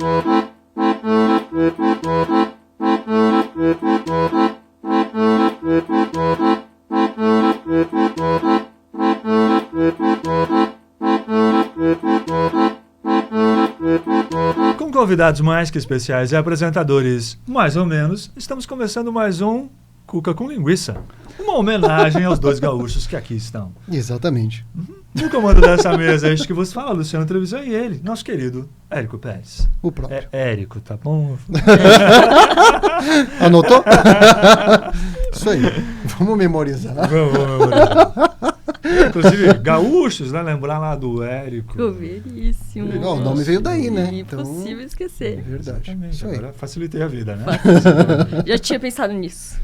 Com convidados mais que especiais e apresentadores mais ou menos, estamos começando mais um Cuca com Linguiça. Uma homenagem aos dois gaúchos que aqui estão. Exatamente. No comando dessa mesa, este que vos fala, Luciano Trevisan, e ele, nosso querido Érico Pérez. O próprio. É Érico, tá bom? Anotou? Isso aí. Vamos memorizar. Vamos. Inclusive, gaúchos, né? Lembrar lá do Érico. Veríssimo. Não, o nome veio daí, né? Impossível esquecer. Verdade. Exatamente. Isso aí. Agora facilitei a vida, né? Já tinha pensado nisso.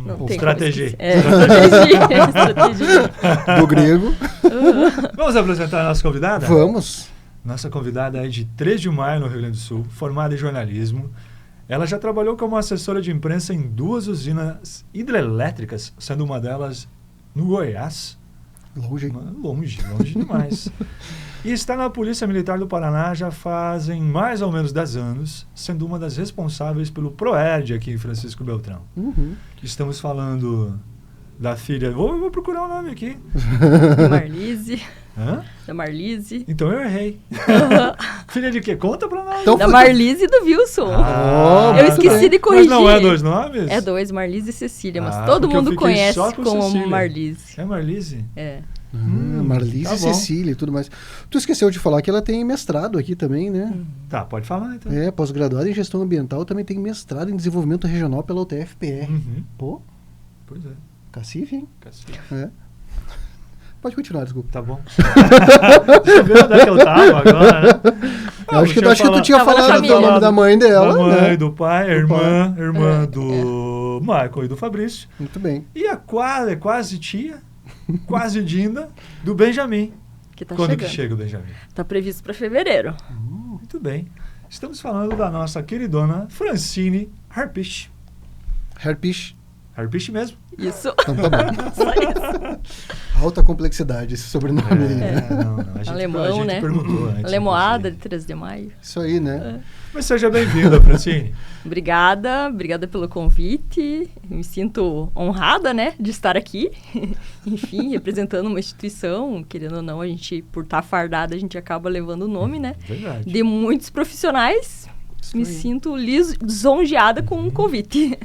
Não tem estratégia. Estratégia. Do grego. Vamos apresentar a nossa convidada? Vamos. Nossa convidada é de 3 de maio, no Rio Grande do Sul, formada em jornalismo. Ela já trabalhou como assessora de imprensa em 2 usinas hidrelétricas, sendo uma delas no Goiás. Longe. Longe demais. E está na Polícia Militar do Paraná já fazem mais ou menos 10 anos, sendo uma das responsáveis pelo PROERD aqui em Francisco Beltrão. Uhum. Estamos falando da filha... Vou procurar o nome aqui. Marlise. Hã? Da Marlise. Então eu errei. Filha de quê? Conta pra nós. Então, Da Marlise e do Wilson. Eu esqueci de corrigir. Mas não é 2 nomes? É 2, Marlise e Cecília, mas todo porque eu mundo fiquei conhece só com como Cecília. Marlise. É Marlise? É. Marlise tá e bom. Cecília e tudo mais. Tu esqueceu de falar que ela tem mestrado aqui também, né? Tá, pode falar então. É, pós-graduada em gestão ambiental, também tem mestrado em desenvolvimento regional pela UTF-PR. Uhum. Pô, Pois é. cacife, hein? Cacete. É. Pode continuar, desculpa. Tá bom. Deixa eu ver onde é que eu tava agora, né? Eu acho que tu tinha Tava na falado do família. nome da mãe dela, Da mãe, né? do pai, a Do irmã do Michael e do Fabrício. Muito bem. E a quase tia, quase Dinda, do Benjamin. Que tá Quando chegando. que chega o Benjamin? Tá previsto para fevereiro. Muito bem. Estamos falando da nossa queridona Francine Harpisch. Herpes. Harpisch mesmo. Isso. Então tá bom. Só isso. Alta complexidade esse sobrenome aí, né? Não. A Alemão, gente né? perguntou antes. Lemoada de inclusive. 3 de maio. Isso aí, né? Mas seja bem-vinda, Francine. Obrigada pelo convite. Me sinto honrada, né, de estar aqui. Enfim, representando uma instituição, querendo ou não, a gente, por estar fardada, a gente acaba levando o nome, né, Verdade. de muitos profissionais. Isso Me aí. sinto lisonjeada com o convite.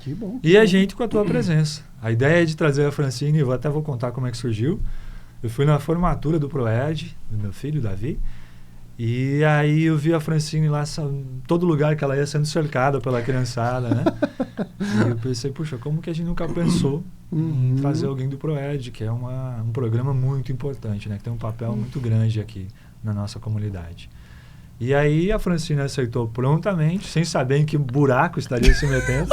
Que bom. E a gente com a tua presença. A ideia é de trazer a Francine, eu até vou contar como é que surgiu. Eu fui na formatura do PROERD, do meu filho, Davi, e aí eu vi a Francine lá, em todo lugar que ela ia sendo cercada pela criançada, né? E eu pensei, puxa, como que a gente nunca pensou em trazer alguém do PROERD, que é um programa muito importante, né? Que tem um papel muito grande aqui na nossa comunidade. E aí a Francine aceitou prontamente, sem saber em que buraco estaria se metendo.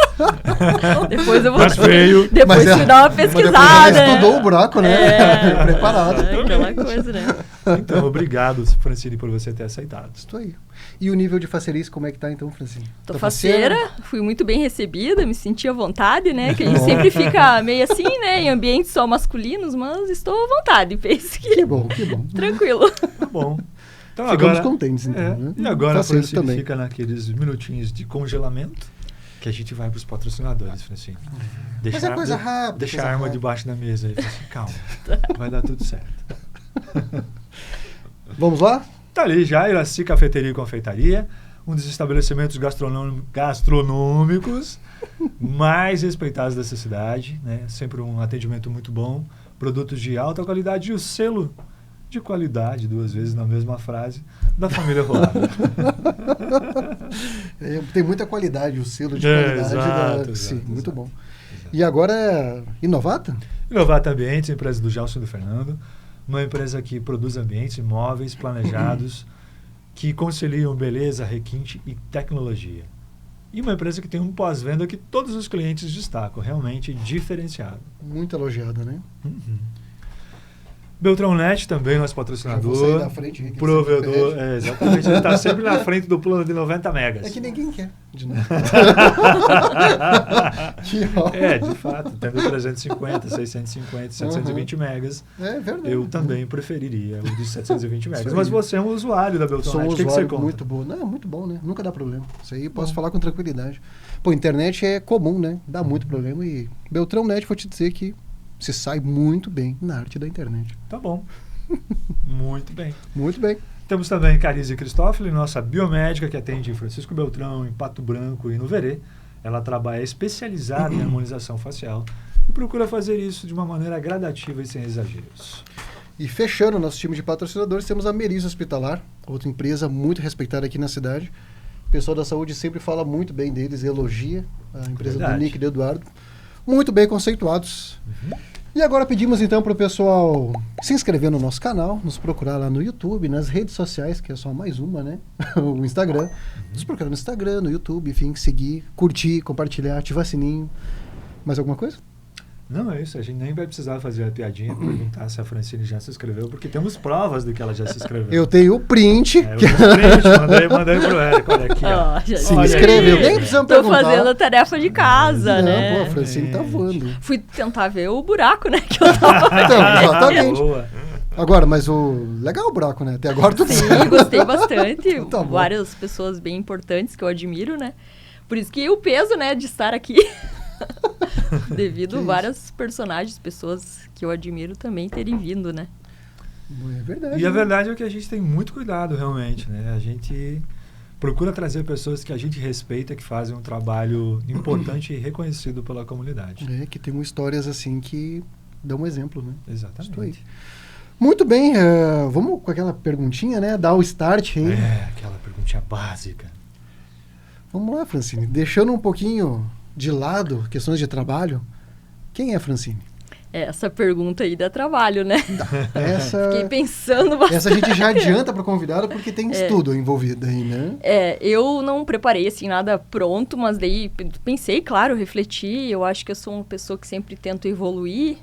Depois eu vou... Mas veio. Depois Mas fui dar uma Mas depois pesquisada. ela estudou o buraco, né? É. Preparado. É aquela coisa, né? Então, obrigado, Francine, por você ter aceitado. Estou aí. E o nível de facerice, como é que tá então, Francine? Tô Tá faceira, fui muito bem recebida, me senti à vontade, né? Que a gente sempre fica meio assim, né? Em ambientes só masculinos, mas estou à vontade, pense Que que bom, que bom. tranquilo. Tá bom. Então, Ficamos contentes, então, né? E agora a Faceiro Francine também. fica naqueles minutinhos de congelamento que a gente vai para os patrocinadores, Francine. Mas é coisa rápida. Deixa coisa a arma rápida. debaixo da mesa aí, Francine. Calma, vai dar tudo certo. Vamos lá? Tá ali já, Iraci Cafeteria e Confeitaria, um dos estabelecimentos gastronômicos mais respeitados dessa cidade, né? Sempre um atendimento muito bom, produtos de alta qualidade e o selo de qualidade, 2 vezes na mesma frase, da família Rolado. Tem muita qualidade, o selo de É, qualidade. exato, Sim, exato, muito exato. bom. E agora é Inovata? Inovata Ambientes, empresa do Gelson e do Fernando, uma empresa que produz ambientes móveis planejados que conciliam beleza, requinte e tecnologia. E uma empresa que tem um pós-venda que todos os clientes destacam, realmente diferenciado. Muito elogiada, né? Uhum. Beltrão.net também, nosso Eu vou patrocinador. sair da frente. que Provedor, sempre exatamente. Ele está sempre na frente do plano de 90 megas. pede. É que ninguém quer. De novo. Que ó. De fato, tendo 350, 650, 720 megas, É verdade. eu também preferiria o de 720 megas. Mas você é um usuário da Sou um Beltrão.net, o que você usuário conta? muito bom. Não, muito bom, né? Nunca dá problema. Isso aí posso falar com tranquilidade. Pô, internet é comum, né? Dá muito problema e Beltrão.net, vou te dizer que se sai muito bem na arte da internet. Tá bom. Muito bem. Muito bem. Temos também Carize Cristófoli, nossa biomédica que atende em Francisco Beltrão, em Pato Branco e no Verê. Ela trabalha especializada em harmonização facial e procura fazer isso de uma maneira gradativa e sem exageros. E fechando o nosso time de patrocinadores, temos a Meris Hospitalar, outra empresa muito respeitada aqui na cidade. O pessoal da saúde sempre fala muito bem deles, elogia a empresa do Nick e do Eduardo. Muito bem conceituados. E agora pedimos então para o pessoal se inscrever no nosso canal, nos procurar lá no YouTube, nas redes sociais, que é só mais uma, né? O Instagram. Nos procurar no Instagram, no YouTube, enfim, seguir, curtir, compartilhar, ativar sininho. Mais alguma coisa? Não, é isso. A gente nem vai precisar fazer a piadinha, perguntar se a Francine já se inscreveu, porque temos provas de que ela já se inscreveu. Eu tenho o print. Eu tenho o print, mandei pro Érico, olha aqui. Ó. Se inscreveu. Nem precisamos Tô perguntar. fazendo a tarefa de casa, Não, né? pô, a Francine tá voando. Fui tentar ver o buraco, né? Que eu tava Então, exatamente. Boa. Agora, mas legal o buraco, né? Até agora tudo certo. Sim, gostei bastante. Tá bom. Várias pessoas bem importantes que eu admiro, né? Por isso que o peso, né, de estar aqui. Devido a várias personagens, pessoas que eu admiro também terem vindo, né? É verdade. E a verdade é que a gente tem muito cuidado, realmente, né? A gente procura trazer pessoas que a gente respeita, que fazem um trabalho importante e reconhecido pela comunidade. É, que tem histórias assim que dão um exemplo, né? Exatamente. Estou aí. Muito bem, vamos com aquela perguntinha, né? Dar o start aí. Aquela perguntinha básica. Vamos lá, Francine. Deixando um pouquinho de lado questões de trabalho, quem é a Francine? Essa pergunta aí dá trabalho, né? Fiquei pensando bastante. Essa a gente já adianta para o convidado porque tem estudo envolvido aí, né? Eu não preparei assim nada pronto, mas daí pensei, claro, refleti. Eu acho que eu sou uma pessoa que sempre tento evoluir,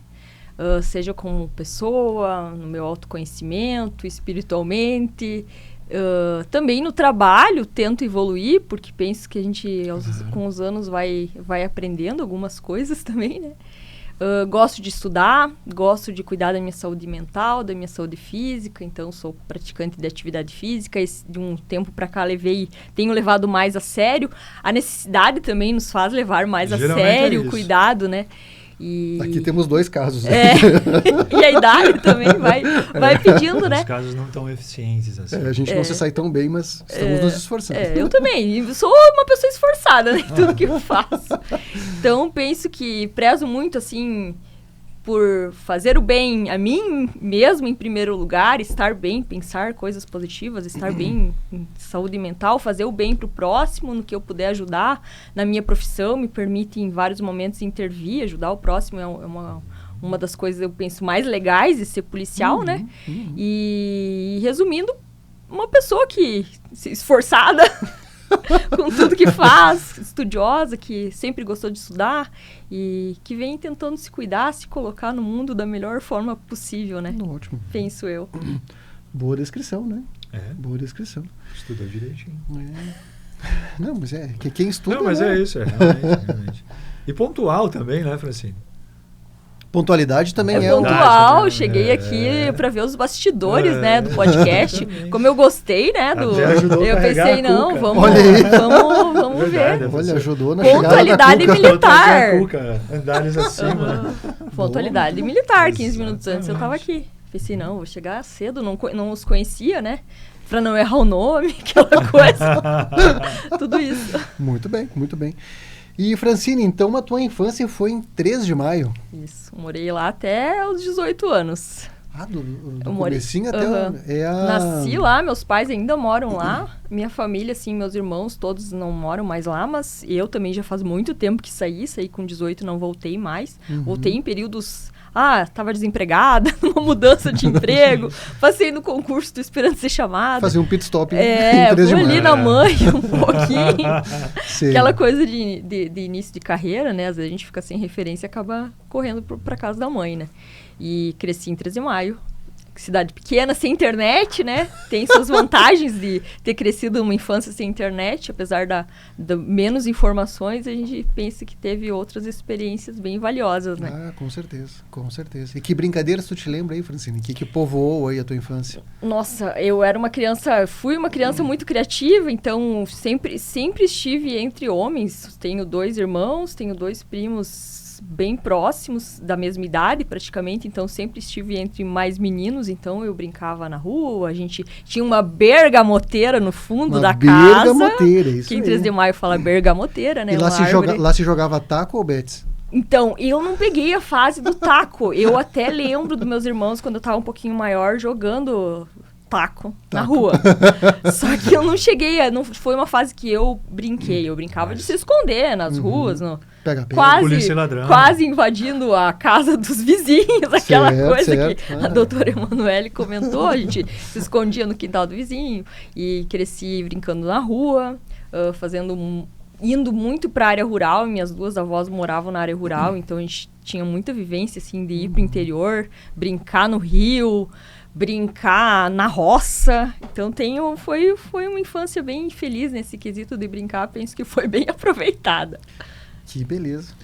seja como pessoa, no meu autoconhecimento, espiritualmente. Também no trabalho tento evoluir, porque penso que a gente com os anos vai aprendendo algumas coisas também, né? Gosto de estudar, gosto de cuidar da minha saúde mental, da minha saúde física, então sou praticante de atividade física. De um tempo para cá tenho levado mais a sério. A necessidade também nos faz levar mais a sério o cuidado, né? Aqui temos 2 casos. E a idade também vai pedindo, né? Os casos não tão eficientes assim. A gente não se sai tão bem, mas estamos nos esforçando. Eu também. Sou uma pessoa esforçada, né? Em tudo que eu faço. Então, penso que prezo muito, assim, por fazer o bem a mim mesmo em primeiro lugar, estar bem, pensar coisas positivas, estar bem em saúde mental, fazer o bem pro próximo, no que eu puder ajudar. Na minha profissão, me permite em vários momentos intervir, ajudar o próximo é uma das coisas, eu penso, mais legais de ser policial, né? E resumindo, uma pessoa que esforçada com tudo que faz, estudiosa, que sempre gostou de estudar e que vem tentando se cuidar, se colocar no mundo da melhor forma possível, né? Ótimo. Penso eu. Boa descrição, né? Boa descrição. Estudou direitinho. Não, mas quem estuda... Não, mas né? é isso, realmente. E pontual também, né, Francine? Pontualidade também é pontual. Cheguei aqui para ver os bastidores, né, do podcast. Como eu gostei, né, eu pensei, não, vamos ver. Olha, ajudou na pontualidade militar. Andares acima. Pontualidade militar. 15 minutos antes eu tava aqui. Pensei, não, vou chegar cedo, não os conhecia, né? Pra não errar o nome, aquela coisa. Tudo isso. Muito bem, muito bem. E, Francine, então a tua infância foi em 3 de maio? Isso, morei lá até os 18 anos. Do comecinho até... Nasci lá, meus pais ainda moram lá. Minha família, assim, meus irmãos, todos não moram mais lá, mas eu também já faz muito tempo que saí com 18, não voltei mais. Voltei em períodos... tava desempregada, numa mudança de emprego, passei no concurso, tô esperando ser chamada. Fazer um pit stop em 3 de maio. Vou ali na mãe um pouquinho. Aquela coisa de início de carreira, né? Às vezes a gente fica sem referência e acaba correndo pra casa da mãe, né? E cresci em 13 de maio. cidade pequena, sem internet, né? Tem suas vantagens de ter crescido uma infância sem internet, apesar da menos informações, a gente pensa que teve outras experiências bem valiosas, né? Ah, com certeza, com certeza. E que brincadeiras tu te lembra aí, Francine? O que povoou aí a tua infância? Nossa, fui uma criança muito criativa, então sempre estive entre homens. Tenho 2 irmãos, tenho 2 primos bem próximos, da mesma idade praticamente, então sempre estive entre mais meninos, então eu brincava na rua, a gente tinha uma bergamoteira no fundo da casa. Bergamoteira, isso que em aí. 3 de maio fala bergamoteira, né? E lá se jogava taco ou betes? Então, eu não peguei a fase do taco. Eu até lembro dos meus irmãos, quando eu tava um pouquinho maior, jogando taco na rua. Só que eu não cheguei, não foi uma fase que eu brinquei. Eu brincava de se esconder nas ruas, Pega. Polícia e ladrão. quase invadindo a casa dos vizinhos, aquela coisa certo. que a doutora Emanuele comentou. A gente se escondia no quintal do vizinho e cresci brincando na rua, indo muito para a área rural. Minhas 2 avós moravam na área rural, então a gente tinha muita vivência assim de ir para o interior, brincar no rio, brincar na roça. Então foi uma infância bem feliz nesse quesito de brincar. Penso que foi bem aproveitada. Que beleza.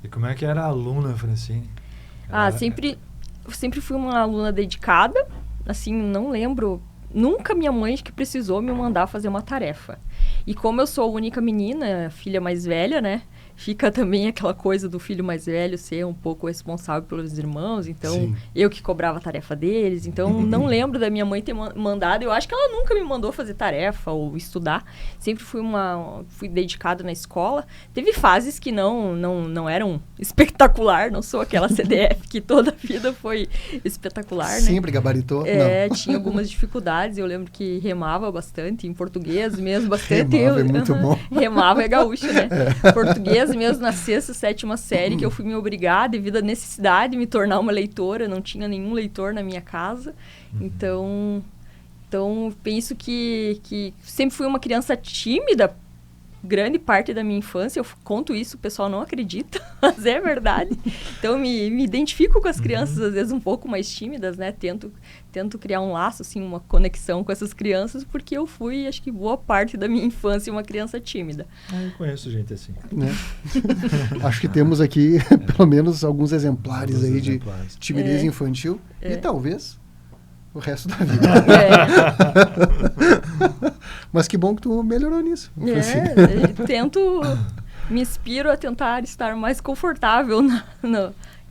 E como é que era a aluna, Francine? Sempre fui uma aluna dedicada. Assim, não lembro. Nunca minha mãe que precisou me mandar fazer uma tarefa. E como eu sou a única menina, filha mais velha, né? Fica também aquela coisa do filho mais velho ser um pouco responsável pelos irmãos. Então, Sim. eu que cobrava a tarefa deles. Então, não lembro da minha mãe ter mandado. Eu acho que ela nunca me mandou fazer tarefa ou estudar. Sempre fui dedicada na escola. Teve fases que não eram espetacular. Não sou aquela CDF que toda a vida foi espetacular, né? Sempre gabaritou? Não. Tinha algumas dificuldades. Eu lembro que remava bastante, em português mesmo, bastante. Remava é muito bom. Remava é gaúcho, né? Português mesmo na 6ª, 7ª série, que eu fui me obrigar, devido à necessidade de me tornar uma leitora. Não tinha nenhum leitor na minha casa. Então penso que sempre fui uma criança tímida, grande parte da minha infância. Eu conto isso, o pessoal não acredita, mas é verdade. Então, me identifico com as crianças, às vezes, um pouco mais tímidas, né? Tento criar um laço, assim, uma conexão com essas crianças, porque eu fui, acho que boa parte da minha infância, uma criança tímida. Eu conheço gente assim. Né? Acho que temos aqui, pelo menos, alguns exemplares aí de timidez infantil. E talvez o resto da vida. Mas que bom que tu melhorou nisso. Tento, me inspiro a tentar estar mais confortável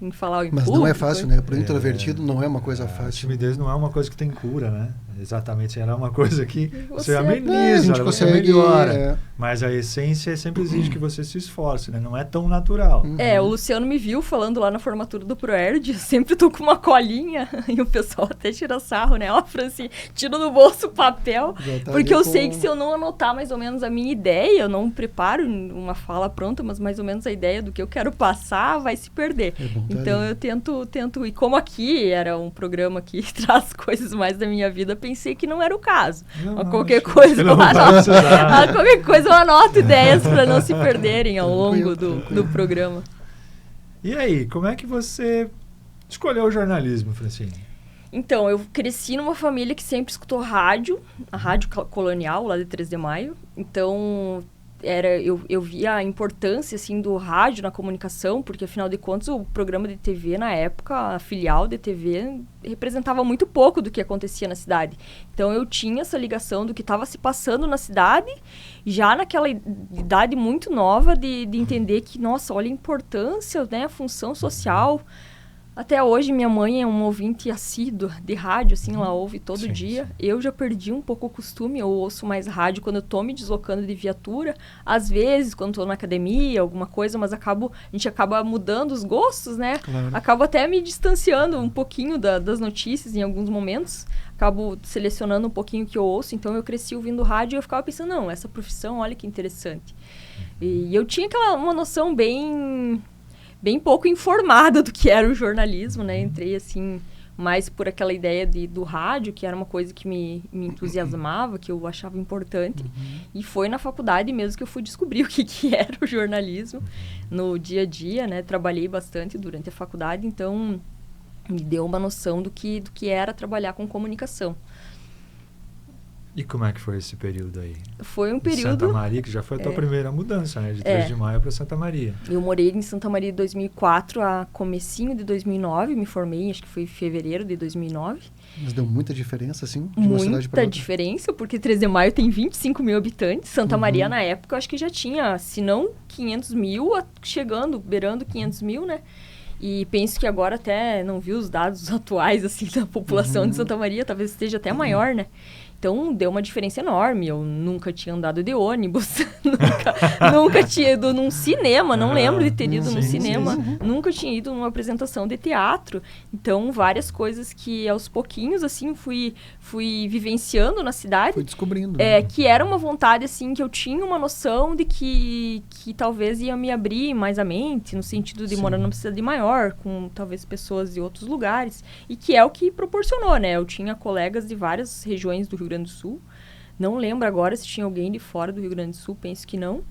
em falar em público. Mas não é fácil, né? Para o introvertido não é uma coisa fácil. A timidez não é uma coisa que tem cura, né? Exatamente, era uma coisa que você a ameniza, gente você consegue, melhora. Mas a essência sempre exige que você se esforce, né? Não é tão natural. O Luciano me viu falando lá na formatura do ProErd, eu sempre tô com uma colinha, e o pessoal até tira sarro, né? Ó, Francine, tira do bolso o papel, porque eu sei que se eu não anotar mais ou menos a minha ideia, eu não preparo uma fala pronta, mas mais ou menos a ideia do que eu quero passar vai se perder. Então eu tento, e como aqui era um programa que traz coisas mais da minha vida, pensei que não era o caso. Qualquer coisa eu anoto ideias para não se perderem ao longo do programa. E aí, como é que você escolheu o jornalismo, Francine? Então, eu cresci numa família que sempre escutou rádio, a Rádio Colonial, lá de 3 de Maio. Então, eu via a importância, assim, do rádio na comunicação, porque, afinal de contas, o programa de TV, na época, a filial de TV, representava muito pouco do que acontecia na cidade. Então, eu tinha essa ligação do que estava se passando na cidade, já naquela idade muito nova de entender que, nossa, olha a importância, né, a função social. Até hoje, minha mãe é uma ouvinte assídua de rádio, assim, ela ouve todo dia. Sim. Eu já perdi um pouco o costume, eu ouço mais rádio quando eu tô me deslocando de viatura. Às vezes, quando tô na academia, alguma coisa, mas a gente acaba mudando os gostos, né? Claro. Acabo até me distanciando um pouquinho das notícias em alguns momentos. Acabo selecionando um pouquinho o que eu ouço. Então, eu cresci ouvindo rádio e eu ficava pensando, não, essa profissão, olha que interessante. E eu tinha uma noção bem pouco informada do que era o jornalismo, né? Entrei, assim, mais por aquela ideia do rádio, que era uma coisa que me entusiasmava, que eu achava importante. E foi na faculdade mesmo que eu fui descobrir o que era o jornalismo no dia a dia, né? Trabalhei bastante durante a faculdade, então Me deu uma noção do que era trabalhar com comunicação. E como é que foi esse período aí? Foi um período... Santa Maria, que já foi a tua primeira mudança, né? De 3 de maio para Santa Maria. Eu morei em Santa Maria de 2004 a comecinho de 2009. Me formei, acho que foi em fevereiro de 2009. Mas deu muita diferença, assim, de uma cidade para outra? Muita diferença, porque 3 de maio tem 25 mil habitantes. Santa Maria, na época, acho que já tinha, se não 500 mil, chegando, beirando 500 mil, né? E penso que agora até, não vi os dados atuais, assim, da população de Santa Maria, talvez esteja até maior, né? Então, deu uma diferença enorme. Eu nunca tinha andado de ônibus, nunca tinha ido num cinema, não lembro de ter ido num cinema, nunca tinha ido numa apresentação de teatro. Então, várias coisas que aos pouquinhos, assim, fui vivenciando na cidade. Fui descobrindo. Que era uma vontade, assim, que eu tinha uma noção de que talvez ia me abrir mais a mente, no sentido de morar numa cidade maior, com talvez pessoas de outros lugares, e que é o que proporcionou, né? Eu tinha colegas de várias regiões do Rio Grande do Sul. Não lembro agora se tinha alguém de fora do Rio Grande do Sul, penso que não.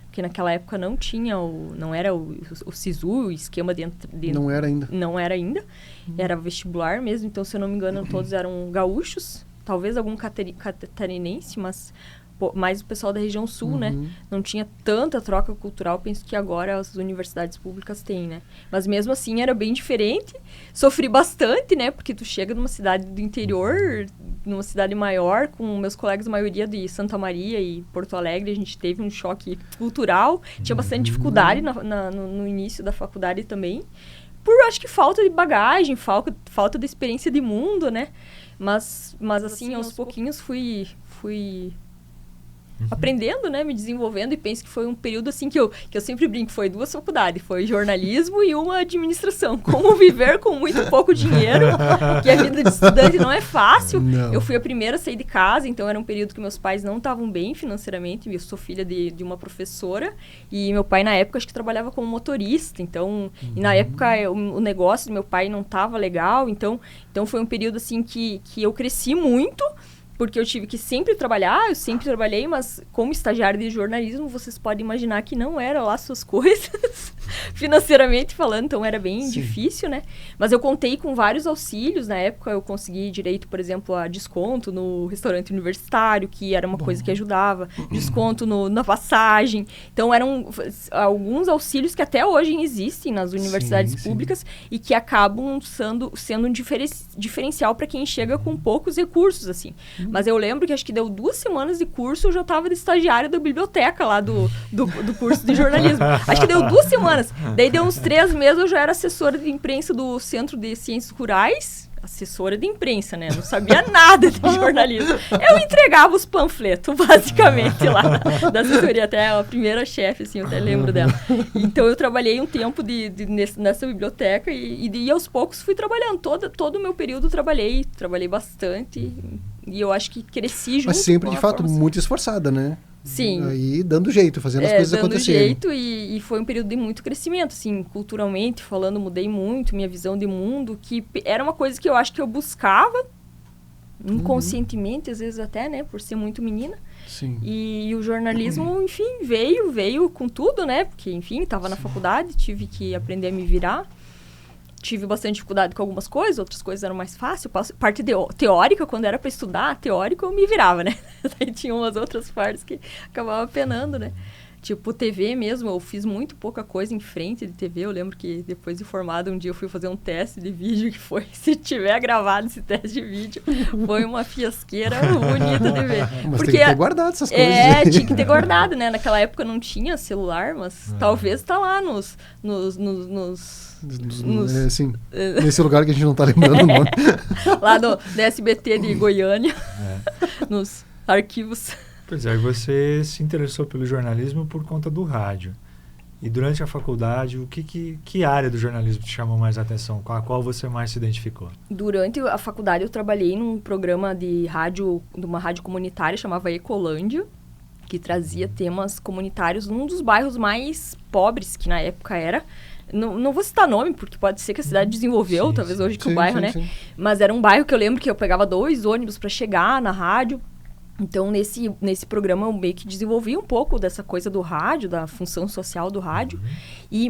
Porque naquela época não tinha não era o SISU, o esquema de... Não era ainda. Não era ainda. Era vestibular mesmo, então, se eu não me engano, todos eram gaúchos. Talvez algum catarinense, mas mais o pessoal da região sul, né? Não tinha tanta troca cultural, penso que agora as universidades públicas têm, né? Mas mesmo assim era bem diferente. Sofri bastante, né? Porque tu chega numa cidade do interior, numa cidade maior, com meus colegas, a maioria de Santa Maria e Porto Alegre, a gente teve um choque cultural. Tinha bastante dificuldade no início da faculdade também. Por, acho que, falta de bagagem, falta de experiência de mundo, né? Mas assim, aos pouquinhos fui aprendendo, né, me desenvolvendo, e penso que foi um período assim que eu sempre brinco, foi 2 faculdades, foi jornalismo e uma administração, como viver com muito pouco dinheiro, que a vida de estudante não é fácil. Não. Eu fui a primeira a sair de casa, então era um período que meus pais não estavam bem financeiramente, eu sou filha de uma professora, e meu pai na época acho que trabalhava como motorista, então, e na época o negócio do meu pai não estava legal, então foi um período assim que eu cresci muito, porque eu tive que sempre trabalhar, eu sempre trabalhei, mas como estagiário de jornalismo, vocês podem imaginar que não era lá suas coisas, financeiramente falando, então era bem difícil, né? Mas eu contei com vários auxílios, na época eu consegui direito, por exemplo, a desconto no restaurante universitário, que era uma coisa que ajudava, desconto na passagem, então eram alguns auxílios que até hoje existem nas universidades públicas e que acabam sendo um diferencial para quem chega com poucos recursos, assim. Mas eu lembro que acho que deu 2 semanas de curso, eu já estava de estagiária da biblioteca lá do curso de jornalismo. Acho que deu 2 semanas. Daí deu uns 3 meses, eu já era assessora de imprensa do Centro de Ciências Rurais. Assessora de imprensa, né? Não sabia nada de jornalismo. Eu entregava os panfletos, basicamente, lá da assessoria. Até a primeira chefe, assim, eu até lembro dela. Então, eu trabalhei um tempo nessa biblioteca e aos poucos fui trabalhando. Todo o meu período trabalhei bastante. E eu acho que cresci junto. Mas sempre, de fato, muito esforçada, né? Sim. Aí dando jeito, fazendo as coisas acontecerem. Dando jeito e foi um período de muito crescimento, assim, culturalmente falando, mudei muito minha visão de mundo, que era uma coisa que eu acho que eu buscava inconscientemente, às vezes até, né, por ser muito menina. Sim. E o jornalismo, enfim, veio com tudo, né, porque, enfim, estava na faculdade, tive que aprender a me virar. Tive bastante dificuldade com algumas coisas, outras coisas eram mais fáceis. Parte teórica, quando era para estudar, teórico eu me virava, né? Daí tinha umas outras partes que acabava penando, né? Tipo, TV mesmo, eu fiz muito pouca coisa em frente de TV. Eu lembro que depois de formada, um dia eu fui fazer um teste de vídeo que foi, se tiver gravado esse teste de vídeo, foi uma fiasqueira bonita de ver. Mas porque, tem que ter guardado essas coisas. Tinha que ter guardado, né? Naquela época não tinha celular, mas talvez tá lá sim, nesse lugar que a gente não tá lembrando o nome. Lá no SBT de Goiânia, nos arquivos. Pois é, você se interessou pelo jornalismo por conta do rádio. E durante a faculdade, que área do jornalismo te chamou mais a atenção? Com a qual você mais se identificou? Durante a faculdade eu trabalhei num programa de rádio, de uma rádio comunitária, chamava Ecolândia, que trazia temas comunitários num dos bairros mais pobres, que na época era. Não vou citar nome, porque pode ser que a cidade desenvolveu, hoje que o bairro, né? Sim. Mas era um bairro que eu lembro que eu pegava 2 ônibus para chegar na rádio. Então, nesse programa, eu meio que desenvolvi um pouco dessa coisa do rádio, da função social do rádio,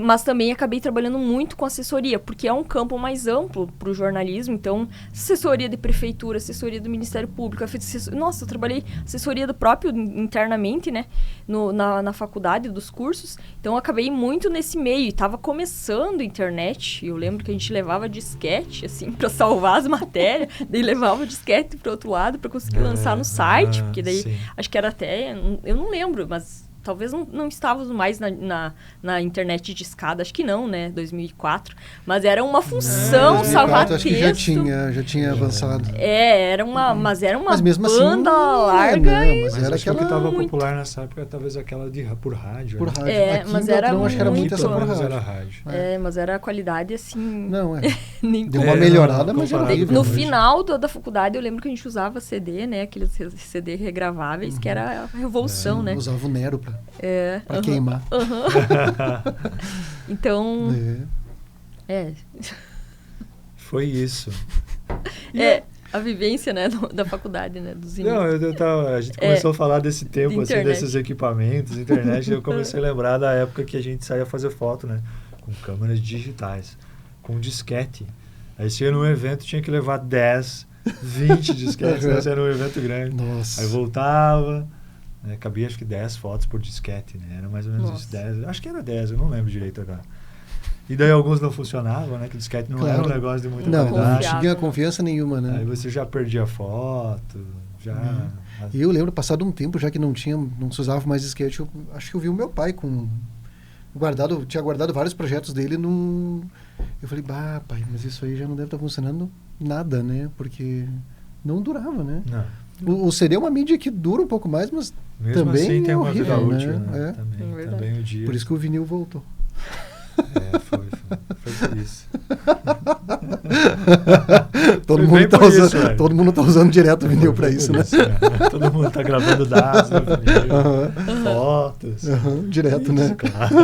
mas também acabei trabalhando muito com assessoria, porque é um campo mais amplo para o jornalismo. Então, assessoria de prefeitura, assessoria do Ministério Público, nossa, eu trabalhei assessoria do próprio internamente, né, na faculdade, dos cursos. Então, eu acabei muito nesse meio, e estava começando a internet. Eu lembro que a gente levava disquete, assim, para salvar as matérias, daí levava o disquete para o outro lado para conseguir lançar no site. Porque daí, acho que era até... Eu não lembro, mas talvez não estávamos mais na internet de escada. Acho que não, né? 2004. Mas era uma função salvar texto. Acho que já tinha avançado. Mas era uma mesmo banda assim, larga. Mas era aquela que estava popular nessa época, talvez aquela por rádio. Por rádio. Aqui mas era não, acho que era muito essa por rádio. Era rádio. Mas era a qualidade, assim... Não, Deu uma melhorada, mas era horrível. No final da faculdade, eu lembro que a gente usava CD, né? Aqueles CD regraváveis, que era a revolução, né? Usava o Nero pra queimar. Então... Foi isso. A vivência, né, da faculdade, né, dos inícios. A gente começou a falar desse tempo, assim, desses equipamentos, internet, e eu comecei a lembrar da época que a gente saía fazer foto, né, com câmeras digitais, com disquete. Aí você ia num evento, tinha que levar 10, 20 disquetes, né, era um evento grande. Nossa. Aí voltava, né, cabia acho que 10 fotos por disquete, né, era mais ou menos isso, 10, acho que era 10, eu não lembro direito agora. E daí alguns não funcionavam, né? Que o disquete não era um negócio de muita qualidade. Não tinha confiança nenhuma, né? Aí você já perdia a foto, E eu lembro, passado um tempo, já que não se usava mais disquete, eu acho que eu vi o meu pai tinha guardado vários projetos dele Eu falei, pai, mas isso aí já não deve estar funcionando nada, né? Porque não durava, né? Não. O CD é uma mídia que dura um pouco mais, mas mesmo também assim, tem uma horrível, vida útil, né? Também o dia. Por isso que o vinil voltou. Foi por isso. Todo mundo tá usando direto o vinil para isso, né? Todo mundo tá gravando dados no vinil, fotos. Direto, isso, né? Claro.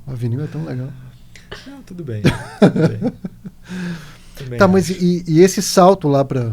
O vinil é tão legal. Não, tudo bem. Tá, mas e esse salto lá para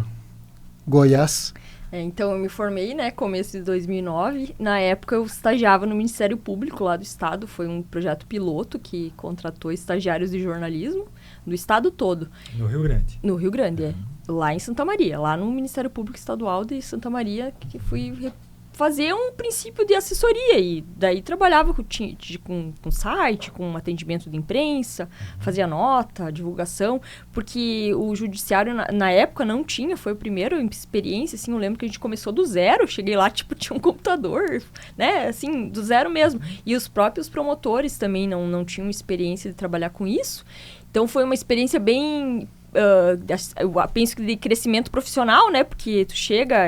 Goiás? Então, eu me formei, né, começo de 2009. Na época, eu estagiava no Ministério Público lá do Estado. Foi um projeto piloto que contratou estagiários de jornalismo do Estado todo. No Rio Grande? No Rio Grande, Lá em Santa Maria. Lá no Ministério Público Estadual de Santa Maria, que fui fazer um princípio de assessoria. E daí trabalhava com site, com atendimento de imprensa, fazia nota, divulgação, porque o judiciário na época não tinha, foi a primeira experiência, assim, eu lembro que a gente começou do zero, cheguei lá, tinha um computador, né, assim, do zero mesmo. E os próprios promotores também não tinham experiência de trabalhar com isso. Então foi uma experiência bem... eu penso que de crescimento profissional, né, porque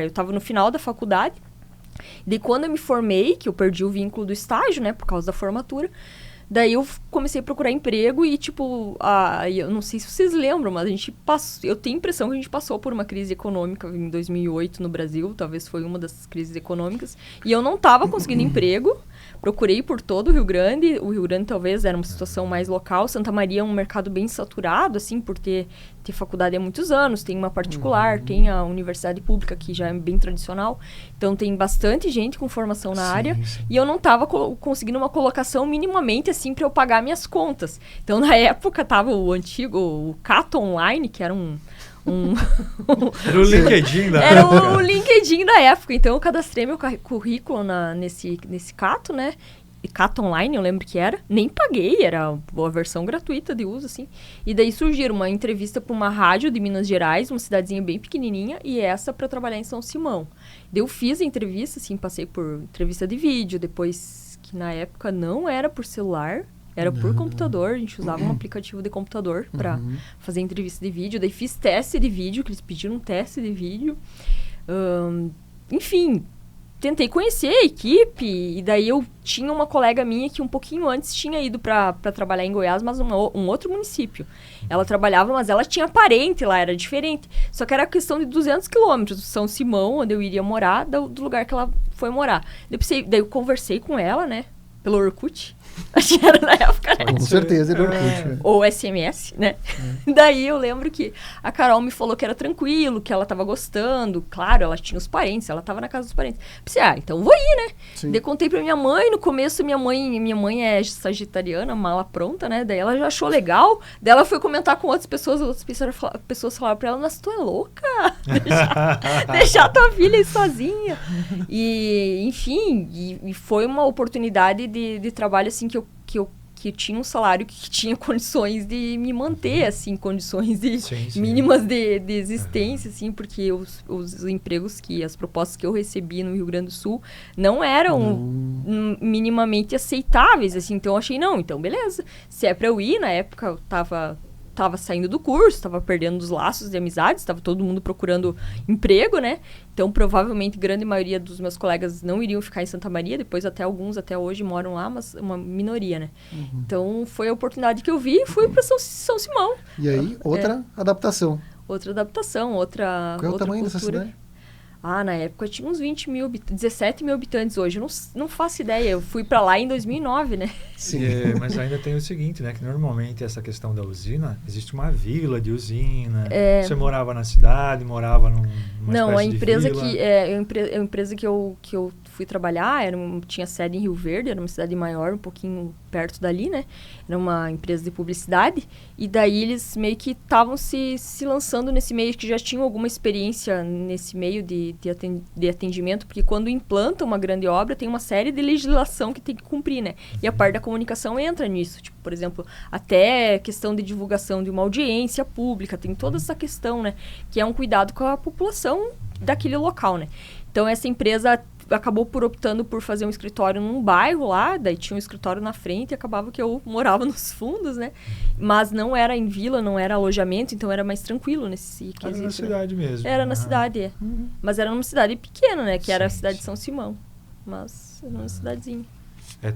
eu estava no final da faculdade. Daí, quando eu me formei, que eu perdi o vínculo do estágio, né, por causa da formatura, daí eu comecei a procurar emprego e, eu não sei se vocês lembram, mas eu tenho a impressão que a gente passou por uma crise econômica em 2008 no Brasil, talvez foi uma das crises econômicas, e eu não estava conseguindo emprego. Procurei por todo o Rio Grande talvez era uma situação mais local. Santa Maria é um mercado bem saturado, assim, por ter faculdade há muitos anos, tem uma particular, tem a universidade pública, que já é bem tradicional, então tem bastante gente com formação na área, e eu não estava conseguindo uma colocação minimamente, assim, para eu pagar minhas contas. Então, na época, tava o Cato Online, que era era o LinkedIn da época. Era o LinkedIn da época. Então, eu cadastrei meu currículo nesse Cato, né? E Cato Online, eu lembro que era. Nem paguei, era a versão gratuita de uso, assim. E daí surgiram uma entrevista para uma rádio de Minas Gerais, uma cidadezinha bem pequenininha, e essa para trabalhar em São Simão. Daí eu fiz a entrevista, assim, passei por entrevista de vídeo, depois que na época não era por celular, era por computador, a gente usava um aplicativo de computador para fazer entrevista de vídeo. Daí fiz teste de vídeo, que eles pediram um teste de vídeo. Enfim, tentei conhecer a equipe, e daí eu tinha uma colega minha que um pouquinho antes tinha ido para trabalhar em Goiás, mas um outro município. Ela trabalhava, mas ela tinha parente lá, era diferente. Só que era questão de 200 quilômetros do São Simão, onde eu iria morar, do lugar que ela foi morar. Daí eu conversei com ela, né? pelo Orkut. Acho que era na época, né? Com certeza, ele Orkut. Ou SMS, né? Daí eu lembro que a Carol me falou que era tranquilo, que ela tava gostando. Claro, ela tinha os parentes, ela tava na casa dos parentes. Pensei, então vou ir, né? Sim. Daí contei pra minha mãe, no começo minha mãe é sagitariana, mala pronta, né? Daí ela já achou legal. Daí ela foi comentar com outras pessoas falaram pra ela, mas tu é louca? Deixar tua filha aí sozinha. E, enfim, e foi uma oportunidade de trabalho, assim, que tinha um salário que tinha condições de me manter, assim, condições mínimas de existência, assim, porque os empregos as propostas que eu recebi no Rio Grande do Sul não eram minimamente aceitáveis, assim, então eu achei, então beleza, se é pra eu ir, na época eu tava saindo do curso, tava perdendo os laços de amizades, tava todo mundo procurando emprego, né? Então, provavelmente, grande maioria dos meus colegas não iriam ficar em Santa Maria, depois alguns até hoje moram lá, mas uma minoria, né? Então, foi a oportunidade que eu vi e fui para São Simão. E aí, outra adaptação. Outra adaptação, outra Qual é o tamanho cultura. dessa cidade? Na época tinha uns 17 mil habitantes hoje. Eu não faço ideia. Eu fui para lá em 2009, né? Sim. Mas ainda tem o seguinte, né? Que normalmente essa questão da usina, existe uma vila de usina. Você morava na cidade, morava numa Não, a empresa de vila. a empresa que eu fui trabalhar tinha sede em Rio Verde, era uma cidade maior, um pouquinho perto dali, né? Era uma empresa de publicidade. E daí eles meio que estavam se lançando nesse meio, que já tinham alguma experiência nesse meio de atendimento, porque quando implanta uma grande obra, tem uma série de legislação que tem que cumprir, né? E a parte da comunicação entra nisso. Tipo, por exemplo, até questão de divulgação de uma audiência pública, tem toda essa questão, né? Que é um cuidado com a população daquele local, né? Então, essa empresa acabou optando por fazer um escritório num bairro lá, daí tinha um escritório na frente e acabava que eu morava nos fundos, né? Mas não era em vila, não era alojamento, então era mais tranquilo nesse quesito. Era na cidade mesmo. Era na cidade, Mas era numa cidade pequena, né? Que era a cidade de São Simão. Mas era uma cidadezinha.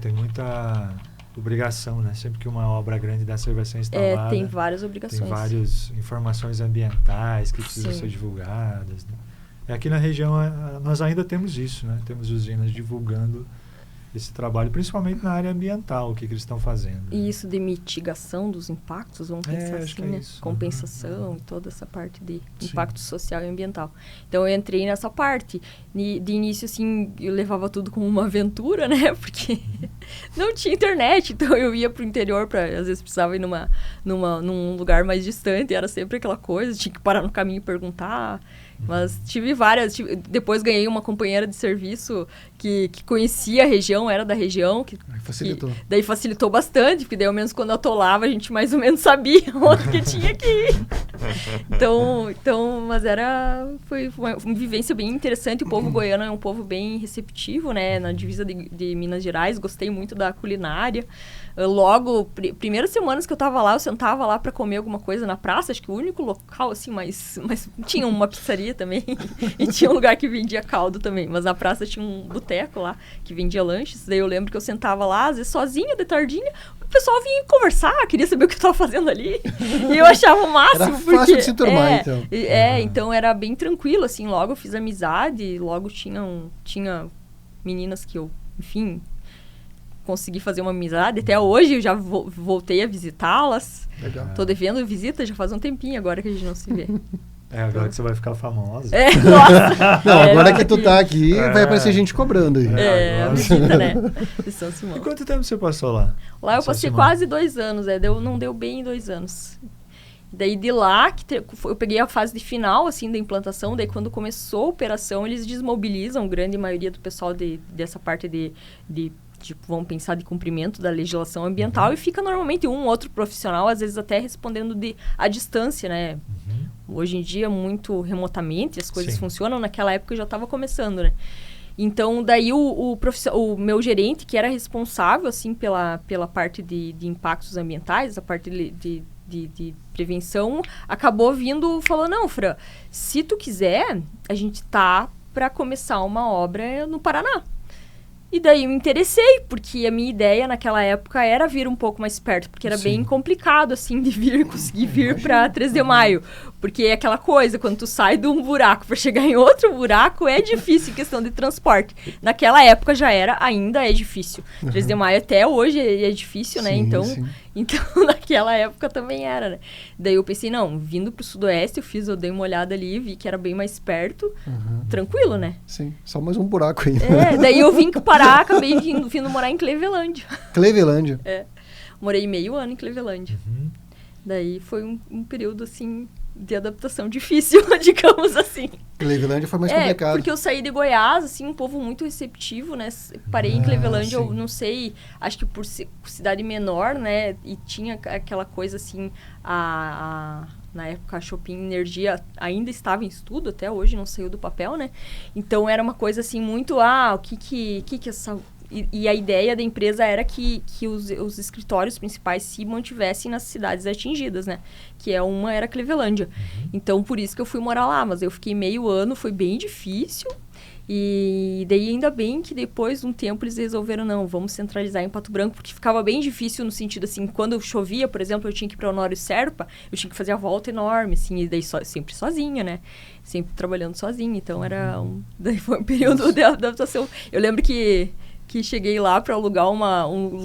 Tem muita obrigação, né? Sempre que uma obra grande dessa vai ser instalada. Tem várias obrigações. Tem várias informações ambientais que precisam ser divulgadas, né? Aqui na região nós ainda temos isso, né? Temos usinas divulgando esse trabalho, principalmente na área ambiental, o que eles estão fazendo. E isso de mitigação dos impactos, vamos pensar assim, né? Compensação e toda essa parte de impacto social e ambiental. Então, eu entrei nessa parte. De início, assim, eu levava tudo como uma aventura, né? Porque não tinha internet, então eu ia pro interior, às vezes precisava ir num lugar mais distante, era sempre aquela coisa, tinha que parar no caminho e perguntar. Mas tive várias. Depois ganhei uma companheira de serviço que conhecia a região, era da região. Facilitou. Daí facilitou bastante, porque daí ao menos quando atolava a gente mais ou menos sabia onde que tinha que ir. Então, mas foi uma vivência bem interessante. O povo goiano é um povo bem receptivo, né? Na divisa de Minas Gerais, gostei muito da culinária. Logo, primeiras semanas que eu tava lá, eu sentava lá para comer alguma coisa na praça, acho que o único local, assim, mas tinha uma pizzaria também, e tinha um lugar que vendia caldo também, mas na praça tinha um boteco lá, que vendia lanches, daí eu lembro que eu sentava lá, às vezes sozinha, de tardinha, o pessoal vinha conversar, queria saber o que eu tava fazendo ali, e eu achava o máximo, era fácil de se turmar, então. Então era bem tranquilo, assim, logo eu fiz amizade, logo tinha meninas que eu, enfim, consegui fazer uma amizade. Até hoje eu já voltei a visitá-las. Legal. Tô devendo visita já faz um tempinho agora que a gente não se vê. Agora que você vai ficar famosa. Nossa. Não, agora que tu tá aqui, vai aparecer gente cobrando aí. A visita, né? De São Simão. E quanto tempo você passou lá? Lá eu passei quase 2 anos, não deu bem 2 anos. Daí de lá, eu peguei a fase de final, assim, da implantação. Daí quando começou a operação, eles desmobilizam a grande maioria do pessoal dessa parte de vamos pensar de cumprimento da legislação ambiental, e fica normalmente um outro profissional, às vezes até respondendo à distância, né? Hoje em dia, muito remotamente, as coisas funcionam. Naquela época já estava começando, né? Então, daí o meu gerente, que era responsável, assim, pela parte de impactos ambientais, a parte de prevenção, acabou vindo e falou, não, Fran, se tu quiser, a gente tá para começar uma obra no Paraná. E daí eu me interessei, porque a minha ideia naquela época era vir um pouco mais perto, porque era bem complicado, assim, de conseguir vir para 3 de Maio. Porque é aquela coisa, quando tu sai de um buraco para chegar em outro buraco, é difícil em questão de transporte. Naquela época já ainda é difícil. 3 de Maio até hoje é difícil, né? Então, naquela época também era, né? Daí eu pensei, não, vindo pro Sudoeste, eu dei uma olhada ali, vi que era bem mais perto, tranquilo, né? Sim, só mais um buraco aí. Daí eu vim parar, acabei vindo morar em Clevelândia. Clevelândia? Morei meio ano em Clevelândia. Daí foi um período, assim, de adaptação difícil, digamos assim. Clevelândia foi mais complicado. Porque eu saí de Goiás, assim, um povo muito receptivo, né? Parei em Clevelândia, eu não sei, acho que por cidade menor, né? E tinha aquela coisa, assim, na época a Shopping Energia ainda estava em estudo, até hoje não saiu do papel, né? Então era uma coisa, assim, muito, o que essa... E a ideia da empresa era que os escritórios principais se mantivessem nas cidades atingidas, né? Que uma era Clevelândia. Então, por isso que eu fui morar lá. Mas eu fiquei meio ano, foi bem difícil. E daí, ainda bem que depois de um tempo, eles resolveram, não, vamos centralizar em Pato Branco, porque ficava bem difícil no sentido, assim, quando chovia, por exemplo, eu tinha que ir para Honório Serpa, eu tinha que fazer a volta enorme, assim, e daí sempre sozinha, né? Sempre trabalhando sozinha. Então, daí foi um período de adaptação. Eu lembro que cheguei lá para alugar um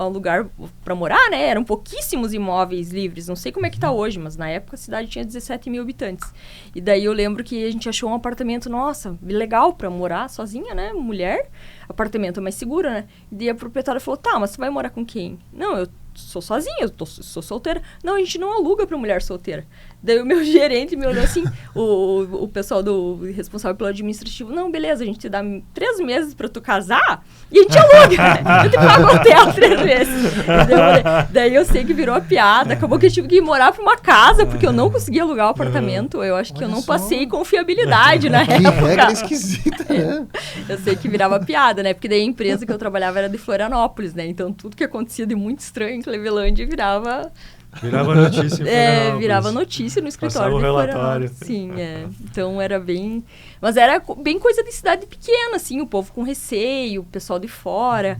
lugar para morar, né? Eram pouquíssimos imóveis livres. Não sei como é que tá hoje, mas na época a cidade tinha 17 mil habitantes. E daí eu lembro que a gente achou um apartamento, nossa, legal para morar sozinha, né? Mulher, apartamento é mais seguro, né? E daí a proprietária falou, tá, mas você vai morar com quem? Não, eu sou sozinha, sou solteira. Não, a gente não aluga para mulher solteira. Daí o meu gerente me olhou assim, o pessoal responsável pelo administrativo, não, beleza, a gente te dá 3 meses pra tu casar e a gente aluga. Eu te pago o hotel 3 meses. Daí eu sei que virou a piada, acabou que eu tive que ir morar pra uma casa, porque eu não conseguia alugar o apartamento. Eu acho que eu não passei confiabilidade na época. Que regra esquisita, né? Eu sei que virava piada, né? Porque daí a empresa que eu trabalhava era de Florianópolis, né? Então tudo que acontecia de muito estranho em Clevelândia virava notícia. Virava notícia no escritório. Passava o relatório. Sim, Então era bem... Mas era bem coisa de cidade pequena, assim, o povo com receio, o pessoal de fora.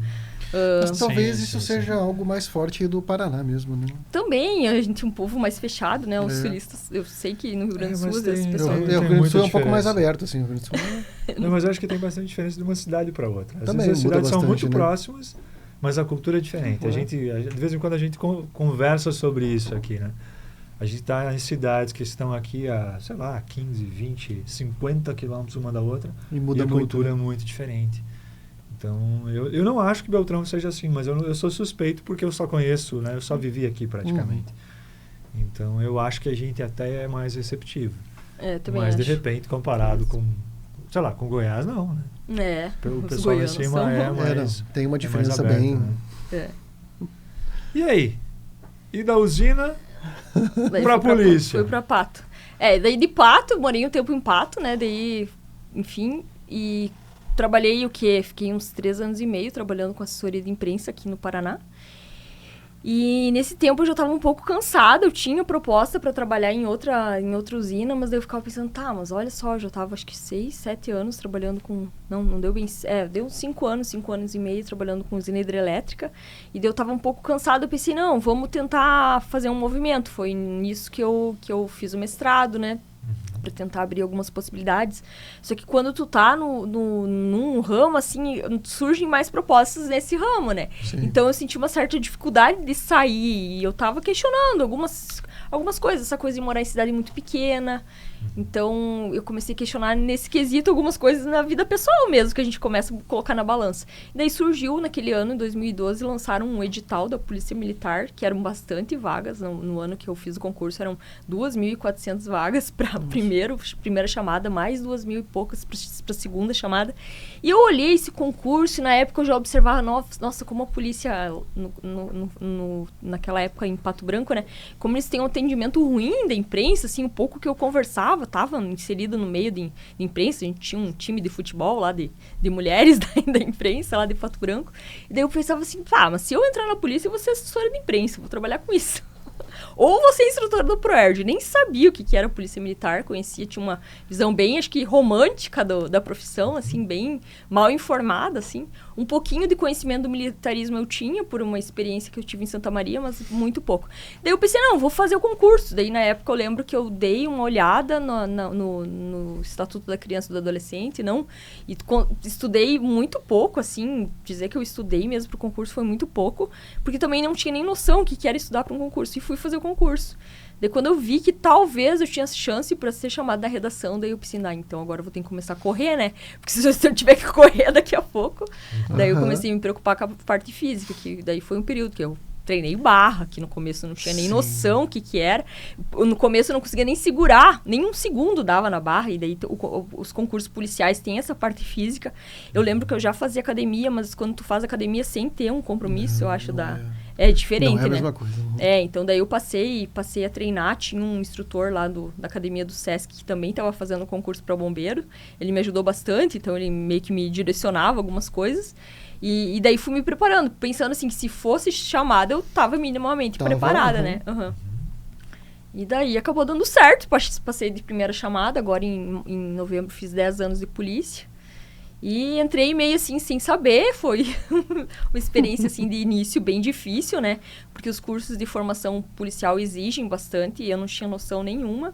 Mas talvez isso seja algo mais forte do Paraná mesmo, né? Também, a gente é um povo mais fechado, né? Os sulistas, eu sei que no Rio Grande do Sul, as pessoas... O Rio Grande do Sul é um pouco mais aberto, assim. Não, mas eu acho que tem bastante diferença de uma cidade para outra. Também, as cidades são muito né? próximas, mas a cultura é diferente. De vez em quando a gente conversa sobre isso aqui, né? A gente está em cidades que estão aqui a, sei lá, 15, 20, 50 quilômetros uma da outra. E muda a muito, cultura né? é muito diferente. Então, eu não acho que Beltrão seja assim, mas eu sou suspeito porque eu só conheço, né? Eu só vivi aqui praticamente. Então, eu acho que a gente até é mais receptivo. Também mas, acho. de repente, comparado com, sei lá, com Goiás, não, né? O pessoal lá em cima é mais... tem uma diferença aberto, bem... né? E aí? E da usina pra polícia? Fui pra Pato. Daí de Pato, morei um tempo em Pato, né? Daí, enfim, e trabalhei o quê? Fiquei uns 3 anos e meio trabalhando com assessoria de imprensa aqui no Paraná. E nesse tempo eu já estava um pouco cansada, eu tinha proposta para trabalhar em outra usina, mas daí eu ficava pensando, mas olha só, eu já estava acho que 6, 7 anos trabalhando com... Não deu bem... deu uns 5 anos e meio trabalhando com usina hidrelétrica, e daí eu estava um pouco cansada, eu pensei, não, vamos tentar fazer um movimento. Foi nisso que eu fiz o mestrado, né? Para tentar abrir algumas possibilidades. Só que quando tu tá num ramo, assim, surgem mais propostas nesse ramo, né? Sim. Então, eu senti uma certa dificuldade de sair. E eu tava questionando algumas coisas. Essa coisa de morar em cidade muito pequena. Então, eu comecei a questionar nesse quesito algumas coisas na vida pessoal mesmo, que a gente começa a colocar na balança. E daí surgiu, naquele ano, em 2012, lançaram um edital da Polícia Militar, que eram bastante vagas. No ano que eu fiz o concurso, eram 2.400 vagas para a primeira chamada, mais 2.000 e poucas para a segunda chamada. E eu olhei esse concurso e, na época, eu já observava, nossa, como a polícia, naquela época, em Pato Branco, né? Como eles têm um atendimento ruim da imprensa, assim, um pouco que eu conversava, estava inserida no meio de imprensa, a gente tinha um time de futebol lá, de mulheres da imprensa lá de Pato Branco, e daí eu pensava assim, mas se eu entrar na polícia, eu vou ser assessora de imprensa, vou trabalhar com isso. ou você é instrutor do ProErd. Nem sabia o que era polícia militar, conhecia, tinha uma visão bem, acho que romântica da profissão, assim, bem mal informada, assim. Um pouquinho de conhecimento do militarismo eu tinha, por uma experiência que eu tive em Santa Maria, mas muito pouco. Daí eu pensei, não, vou fazer o concurso. Daí, na época, eu lembro que eu dei uma olhada no Estatuto da Criança e do Adolescente, estudei muito pouco, assim, dizer que eu estudei mesmo para o concurso foi muito pouco, porque também não tinha nem noção o que era estudar para um concurso, e fui fazer o concurso. Daí, quando eu vi que talvez eu tinha chance para ser chamada da redação, daí eu pensei, então agora eu vou ter que começar a correr, né? Porque se eu tiver que correr daqui a pouco... Daí eu comecei a me preocupar com a parte física, que daí foi um período que eu treinei barra, que no começo eu não tinha nem noção o que era. No começo eu não conseguia nem segurar, nem um segundo dava na barra, e daí os concursos policiais têm essa parte física. Eu lembro que eu já fazia academia, mas quando tu faz academia sem ter um compromisso, eu acho é diferente, né? Não é a mesma coisa. Então daí eu passei a treinar, tinha um instrutor lá da academia do Sesc que também estava fazendo concurso para bombeiro, ele me ajudou bastante, então ele meio que me direcionava algumas coisas, e daí fui me preparando, pensando assim, que se fosse chamada eu estava minimamente preparada, né? E daí acabou dando certo, passei de primeira chamada, agora em novembro fiz 10 anos de polícia. E entrei meio assim, sem saber, foi uma experiência assim de início bem difícil, né? Porque os cursos de formação policial exigem bastante e eu não tinha noção nenhuma.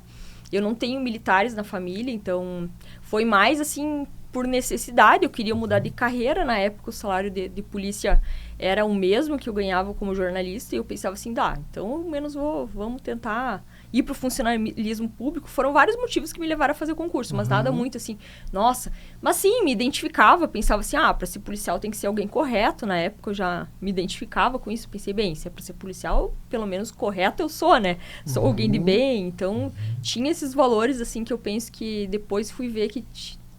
Eu não tenho militares na família, então foi mais assim por necessidade. Eu queria mudar de carreira, na época o salário de polícia era o mesmo que eu ganhava como jornalista e eu pensava assim, então ao menos vamos tentar ir para o funcionalismo público. Foram vários motivos que me levaram a fazer o concurso, mas nada muito assim, nossa. Mas sim, me identificava, pensava assim, para ser policial tem que ser alguém correto. Na época eu já me identificava com isso, pensei, se é para ser policial, pelo menos correto eu sou, né? Sou alguém de bem, então tinha esses valores assim que eu penso que depois fui ver que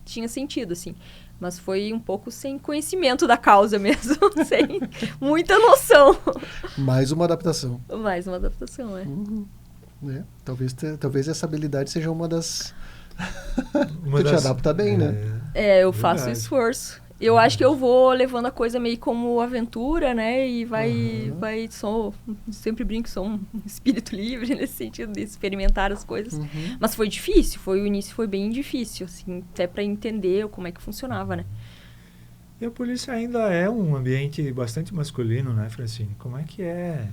tinha sentido, assim. Mas foi um pouco sem conhecimento da causa mesmo, sem muita noção. Mais uma adaptação. Mais uma adaptação, Talvez essa habilidade seja uma das... Tu te adapta bem, né? Eu faço esforço. Eu acho que eu vou levando a coisa meio como aventura, né? E sempre brinco, sou um espírito livre nesse sentido de experimentar as coisas. Mas foi difícil, o início foi bem difícil, assim, até para entender como é que funcionava, né? E a polícia ainda é um ambiente bastante masculino, né, Francine? Como é que é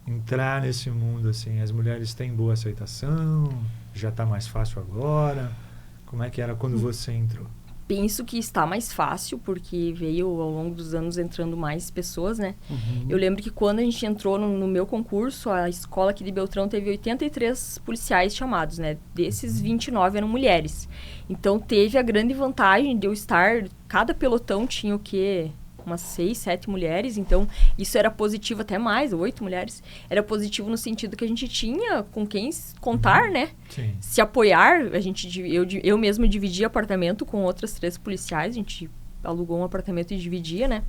entrar nesse mundo, assim? As mulheres têm boa aceitação? Já está mais fácil agora? Como é que era quando você entrou? Penso que está mais fácil, porque veio ao longo dos anos entrando mais pessoas, né? Eu lembro que quando a gente entrou no meu concurso, a escola aqui de Beltrão teve 83 policiais chamados, né? Desses, 29 eram mulheres. Então, teve a grande vantagem de eu estar... Cada pelotão tinha o quê? Umas 6, 7 mulheres, então isso era positivo, até mais, 8 mulheres. Era positivo no sentido que a gente tinha com quem contar, né? Sim. Se apoiar. Eu mesma dividia apartamento com outras 3 policiais, a gente alugou um apartamento e dividia, né?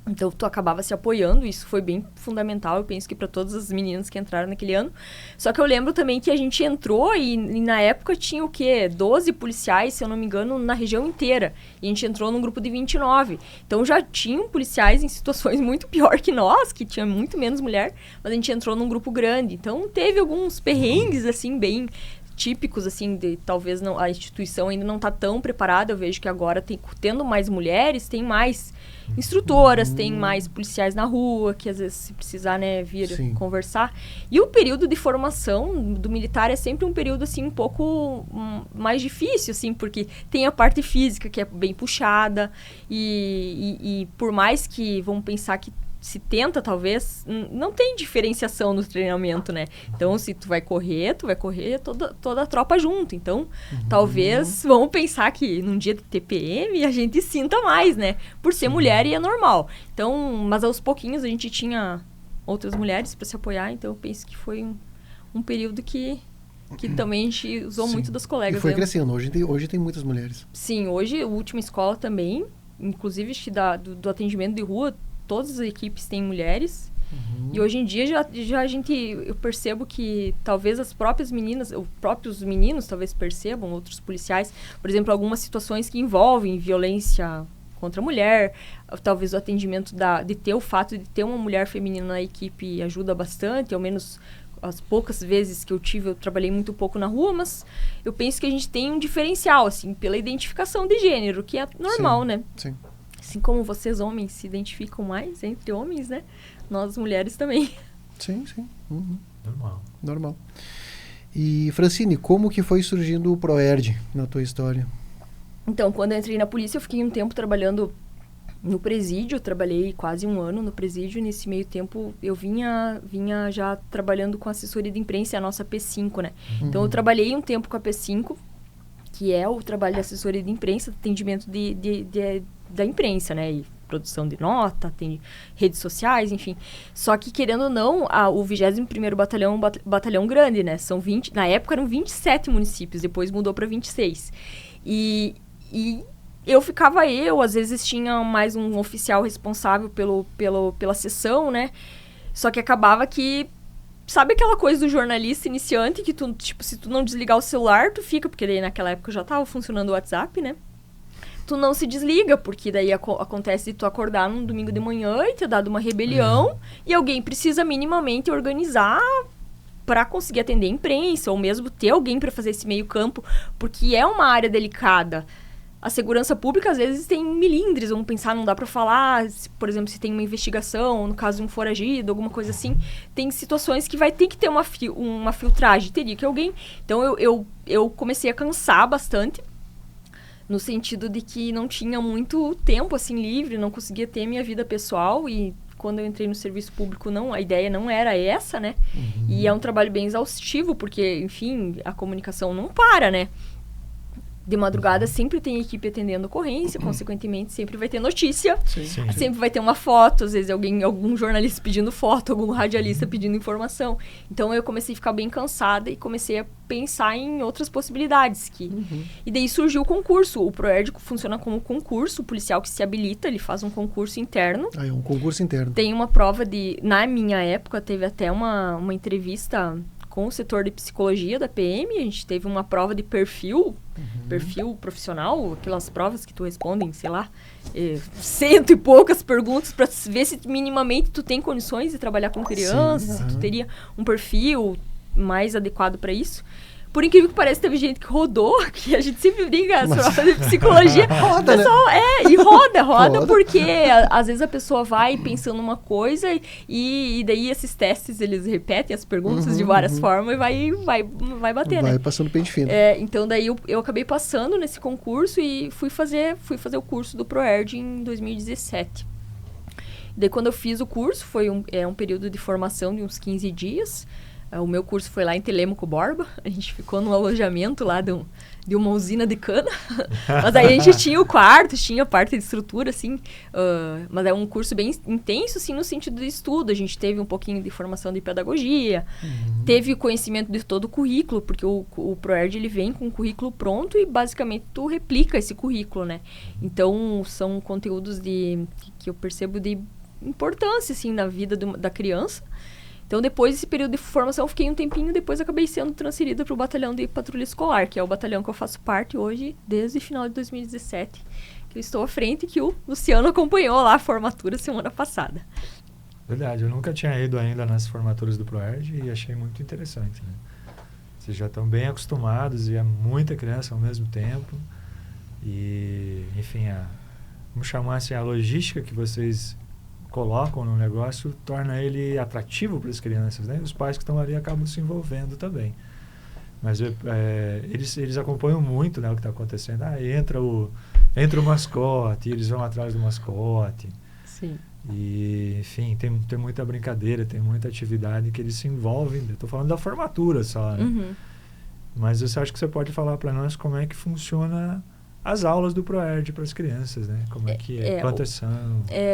Então, tu acabava se apoiando, isso foi bem fundamental, eu penso que para todas as meninas que entraram naquele ano. Só que eu lembro também que a gente entrou e na época tinha o quê? 12 policiais, se eu não me engano, na região inteira. E a gente entrou num grupo de 29. Então, já tinham policiais em situações muito pior que nós, que tinha muito menos mulher, mas a gente entrou num grupo grande. Então, teve alguns perrengues, assim, bem... típicos, assim, de talvez não, a instituição ainda não está tão preparada. Eu vejo que agora, tendo mais mulheres, tem mais instrutoras, tem mais policiais na rua, que às vezes, se precisar, né, vir conversar. E o período de formação do militar é sempre um período, assim, um pouco mais difícil, assim, porque tem a parte física, que é bem puxada, e por mais que, vamos pensar que se tenta, talvez, não tem diferenciação no treinamento, né? Então, se tu vai correr toda a tropa junto. Então, talvez, vamos pensar que num dia de TPM a gente sinta mais, né? Por ser mulher e é normal. Então, mas aos pouquinhos a gente tinha outras mulheres para se apoiar, então eu penso que foi um período que também a gente usou muito dos colegas. E foi crescendo, hoje tem muitas mulheres. Sim, hoje, a última escola também, inclusive acho que do atendimento de rua, todas as equipes têm mulheres. E hoje em dia eu percebo que talvez as próprias meninas, os próprios meninos talvez percebam, outros policiais, por exemplo, algumas situações que envolvem violência contra a mulher, talvez o atendimento de ter o fato de ter uma mulher feminina na equipe ajuda bastante, ao menos as poucas vezes que eu tive, eu trabalhei muito pouco na rua, mas eu penso que a gente tem um diferencial, assim, pela identificação de gênero, que é normal, Sim, né? sim. Assim como vocês, homens, se identificam mais entre homens, né? Nós, mulheres, também. Sim. Uhum. Normal. E, Francine, como que foi surgindo o Proerd na tua história? Então, quando eu entrei na polícia, eu fiquei um tempo trabalhando no presídio, trabalhei quase 1 ano no presídio. Nesse meio tempo, eu vinha já trabalhando com assessoria de imprensa, a nossa P5, né? Então, eu trabalhei um tempo com a P5, que é o trabalho de assessoria de imprensa, atendimento da imprensa, né? E produção de nota, tem redes sociais, enfim. Só que, querendo ou não, o 21º Batalhão é um batalhão grande, né? São 20... Na época, eram 27 municípios, depois mudou para 26. E às vezes tinha mais um oficial responsável pela sessão, né? Só que acabava que... Sabe aquela coisa do jornalista iniciante que tu, tipo, se tu não desligar o celular, tu fica... Porque daí naquela época já tava funcionando o WhatsApp, né? Tu não se desliga, porque daí acontece de tu acordar num domingo de manhã e ter dado uma rebelião e alguém precisa minimamente organizar para conseguir atender a imprensa, ou mesmo ter alguém para fazer esse meio campo, porque é uma área delicada. A segurança pública, às vezes, tem milindres, vamos pensar, não dá para falar, por exemplo, se tem uma investigação, no caso de um foragido, alguma coisa assim, tem situações que vai ter que ter uma filtragem, teria que alguém... Então, eu comecei a cansar bastante, no sentido de que não tinha muito tempo, assim, livre, não conseguia ter minha vida pessoal, e quando eu entrei no serviço público, a ideia não era essa, né? E é um trabalho bem exaustivo, porque, enfim, a comunicação não para, né? De madrugada sempre tem equipe atendendo ocorrência, consequentemente sempre vai ter notícia, sempre vai ter uma foto, às vezes algum jornalista pedindo foto, algum radialista pedindo informação. Então eu comecei a ficar bem cansada e comecei a pensar em outras possibilidades. E daí surgiu o concurso. O Proerd funciona como concurso, o policial que se habilita, ele faz um concurso interno. É um concurso interno. Tem uma prova na minha época, teve até uma entrevista com o setor de psicologia da PM, a gente teve uma prova de perfil profissional, aquelas provas que tu respondem, sei lá, 100 e poucas perguntas para ver se minimamente tu tem condições de trabalhar com crianças, se tu teria um perfil mais adequado para isso. Por incrível que pareça, teve gente que rodou, que a gente sempre briga as provas de psicologia. Roda, pessoal, né? E roda porque às vezes a pessoa vai pensando uma coisa e daí esses testes, eles repetem as perguntas de várias formas e vai bater, né? Vai passando pente fino. Então daí eu acabei passando nesse concurso e fui fazer o curso do Proerd em 2017. Daí quando eu fiz o curso, foi um período de formação de uns 15 dias. O meu curso foi lá em Telêmaco Borba. A gente ficou num alojamento lá de uma usina de cana. Mas aí a gente tinha o quarto, tinha a parte de estrutura, assim. Mas é um curso bem intenso, assim, no sentido de estudo. A gente teve um pouquinho de formação de pedagogia. Teve o conhecimento de todo o currículo, porque o Proerd, ele vem com o currículo pronto e, basicamente, tu replica esse currículo, né? Então, são conteúdos que eu percebo de importância, assim, na vida da criança. Então, depois desse período de formação, eu fiquei um tempinho, depois acabei sendo transferida para o batalhão de patrulha escolar, que é o batalhão que eu faço parte hoje, desde o final de 2017, que eu estou à frente, que o Luciano acompanhou lá a formatura semana passada. Verdade, eu nunca tinha ido ainda nas formaturas do Proerd e achei muito interessante, né? Vocês já estão bem acostumados e é muita criança ao mesmo tempo. E, enfim, vamos chamar assim, a logística que vocês colocam no negócio torna ele atrativo para as crianças, né? Os pais que estão ali acabam se envolvendo também. Mas eles acompanham muito, né, o que está acontecendo. Entra o mascote, eles vão atrás do mascote. Sim. E, enfim, tem muita brincadeira, tem muita atividade que eles se envolvem. Eu estou falando da formatura só, né? Mas eu acho que você pode falar para nós como é que funciona as aulas do Proerd para as crianças, né? Como é que é? Quantas são?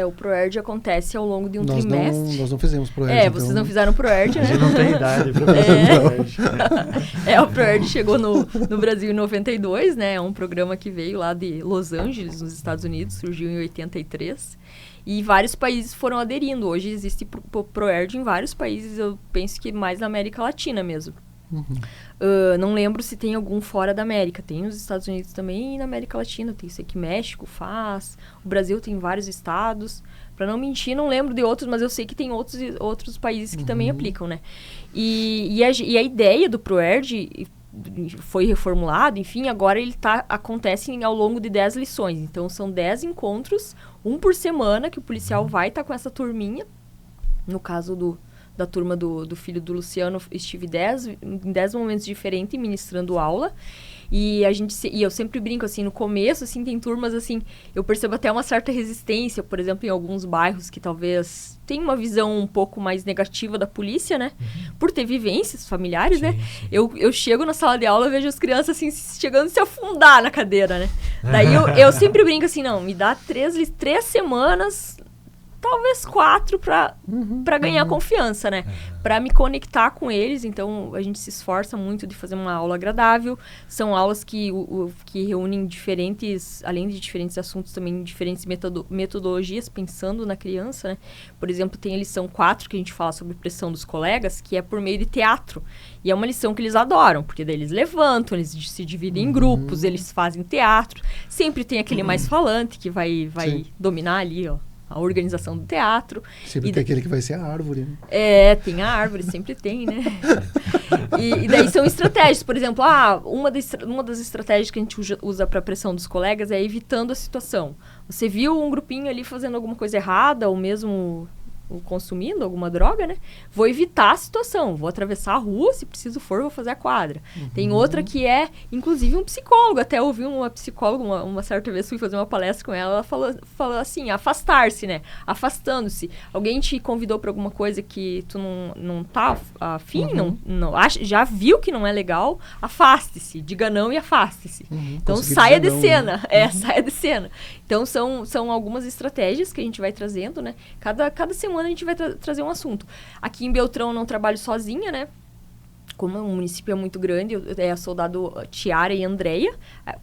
O Proerd acontece ao longo de um trimestre. Nós não fizemos Proerd. Vocês não fizeram Proerd, né? A gente não tem idade para fazer Proerd. O Proerd chegou no Brasil em 92, né? É um programa que veio lá de Los Angeles, nos Estados Unidos, surgiu em 83. E vários países foram aderindo. Hoje existe Proerd em vários países, eu penso que mais na América Latina mesmo. Não lembro se tem algum fora da América. Tem nos Estados Unidos também e na América Latina. Tem isso aqui, México faz. O Brasil tem vários estados. Para não mentir, não lembro de outros, mas eu sei que tem outros países que também aplicam, né? E a ideia do ProERD foi reformulado, enfim, agora ele acontece ao longo de 10 lições. Então, são 10 encontros, um por semana, que o policial vai estar com essa turminha. No caso da turma do filho do Luciano, estive em 10 momentos diferentes ministrando aula. E eu sempre brinco, assim, no começo, assim, tem turmas, assim, eu percebo até uma certa resistência, por exemplo, em alguns bairros que talvez tenham uma visão um pouco mais negativa da polícia, né? Por ter vivências familiares, sim, né? Sim. Eu chego na sala de aula e vejo as crianças, assim, chegando a se afundar na cadeira, né? Daí eu sempre brinco assim, não, me dá 3 semanas... Talvez 4 para ganhar confiança, né? Para me conectar com eles. Então, a gente se esforça muito de fazer uma aula agradável. São aulas que reúnem além de diferentes assuntos, também diferentes metodologias, pensando na criança, né? Por exemplo, tem a lição 4, que a gente fala sobre pressão dos colegas, que é por meio de teatro. E é uma lição que eles adoram, porque daí eles levantam, eles se dividem em grupos, eles fazem teatro. Sempre tem aquele mais falante que vai dominar ali, ó, a organização do teatro. Sempre tem aquele que vai ser a árvore, né? Tem a árvore, sempre tem, né? E daí são estratégias. Por exemplo, uma das estratégias que a gente usa para pressão dos colegas é evitando a situação. Você viu um grupinho ali fazendo alguma coisa errada, ou mesmo consumindo alguma droga, né? Vou evitar a situação, vou atravessar a rua, se preciso for, vou fazer a quadra. Tem outra que é, inclusive, um psicólogo. Até ouvi uma psicóloga, uma certa vez fui fazer uma palestra com ela falou assim, afastar-se, né? Afastando-se. Alguém te convidou para alguma coisa que tu não tá afim, já viu que não é legal, afaste-se, diga não e afaste-se. Então, saia de cena. Saia de cena. Então, são algumas estratégias que a gente vai trazendo, né? Cada semana a gente vai trazer um assunto. Aqui em Beltrão eu não trabalho sozinha, né? Como o município é muito grande, é a soldado Tiara e Andréia.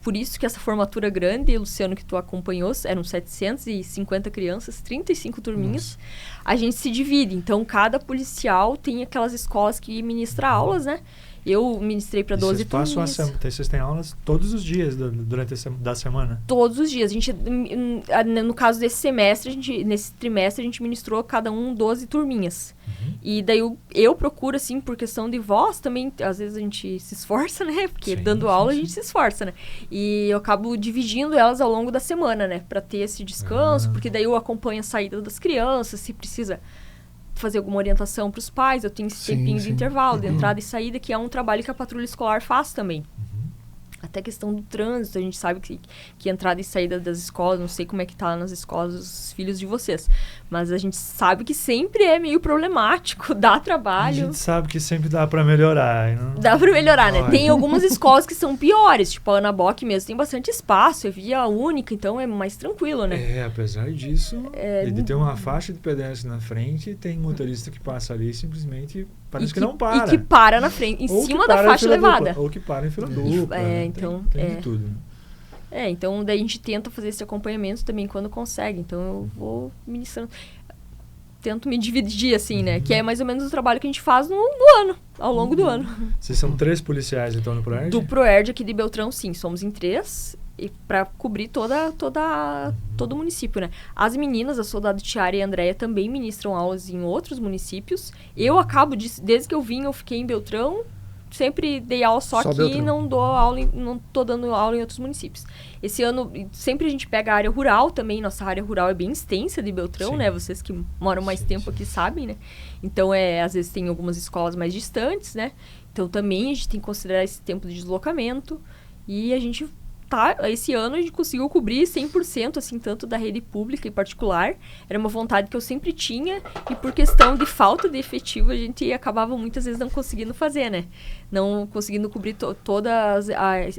Por isso que essa formatura grande, Luciano, que tu acompanhou, eram 750 crianças, 35 turminhas. Nossa. A gente se divide. Então, cada policial tem aquelas escolas que ministram aulas, né? Eu ministrei para 12 turminhas. Vocês têm aulas todos os dias durante da semana? Todos os dias. A gente, no caso desse semestre, nesse trimestre, a gente ministrou cada 12 turminhas. E daí eu procuro, assim, por questão de voz também, às vezes a gente se esforça, né? Porque dando aula a gente se esforça, né? E eu acabo dividindo elas ao longo da semana, né? Para ter esse descanso, porque daí eu acompanho a saída das crianças, se precisa fazer alguma orientação para os pais, eu tenho esse tempinho de intervalo, de entrada e saída, que é um trabalho que a patrulha escolar faz também. Até questão do trânsito, a gente sabe que entrada e saída das escolas, não sei como é que tá nas escolas os filhos de vocês, mas a gente sabe que sempre é meio problemático, dá trabalho. A gente sabe que sempre dá para melhorar. Não? Dá para melhorar, né? Tem algumas escolas que são piores, tipo a Ana Bock mesmo, tem bastante espaço, é via única, então é mais tranquilo, né? Apesar disso, ele tem uma faixa de pedestre na frente, tem motorista que passa ali simplesmente parece que não para. E que para na frente, em cima da faixa elevada. Ou que para em fila dupla. Então, tem de tudo. Então daí a gente tenta fazer esse acompanhamento também quando consegue. Então eu vou ministrando. Tento me dividir, assim, né? Que é mais ou menos o trabalho que a gente faz no ano, ao longo do ano. Vocês são 3 policiais, então, no ProERD? Do ProERD aqui de Beltrão, sim. Somos em 3, e para cobrir todo o município, né? As meninas, a soldado Tiara e a Andréia, também ministram aulas em outros municípios. Eu acabo, desde que eu vim, eu fiquei em Beltrão, sempre dei aula só aqui e não tô dando aula em outros municípios. Esse ano, sempre a gente pega a área rural também. Nossa área rural é bem extensa de Beltrão, né? Vocês que moram mais tempo aqui sabem, né? Então, às vezes tem algumas escolas mais distantes, né? Então, também a gente tem que considerar esse tempo de deslocamento. E a gente esse ano a gente conseguiu cobrir 100%, assim, tanto da rede pública e particular. Era uma vontade que eu sempre tinha e por questão de falta de efetivo a gente acabava muitas vezes não conseguindo fazer, né? Não conseguindo cobrir todas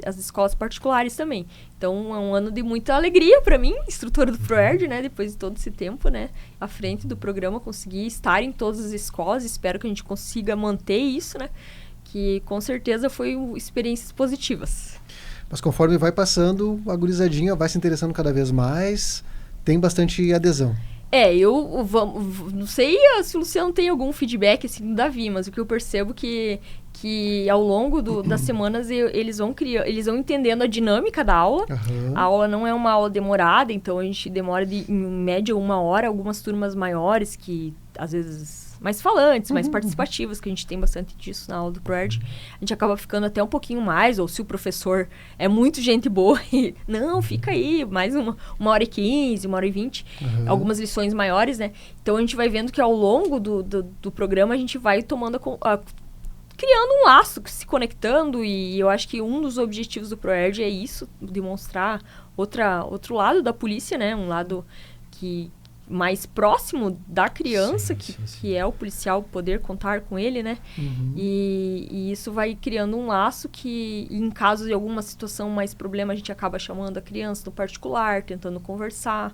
as escolas particulares também. Então, é um ano de muita alegria para mim, instrutora do ProERD, né? Depois de todo esse tempo, né? À frente do programa, consegui estar em todas as escolas. Espero que a gente consiga manter isso, né? Que com certeza foi experiências positivas. Mas conforme vai passando, a gurizadinha vai se interessando cada vez mais, tem bastante adesão. Não sei se o Luciano tem algum feedback assim do Davi, mas o que eu percebo que ao longo das semanas eles vão entendendo a dinâmica da aula. Uhum. A aula não é uma aula demorada, então a gente demora em média 1 hora. Algumas turmas maiores que às vezes mais falantes, mais participativas, que a gente tem bastante disso na aula do ProErd, a gente acaba ficando até um pouquinho mais, ou se o professor é muito gente boa e não, fica aí, mais 1h15, 1h20, algumas lições maiores, né? Então a gente vai vendo que ao longo do programa a gente vai tomando criando um laço, se conectando, e eu acho que um dos objetivos do ProErd é isso, demonstrar outro lado da polícia, né? Um lado que mais próximo da criança, que é o policial poder contar com ele, né? E isso vai criando um laço que, em caso de alguma situação mais problema, a gente acaba chamando a criança no particular, tentando conversar.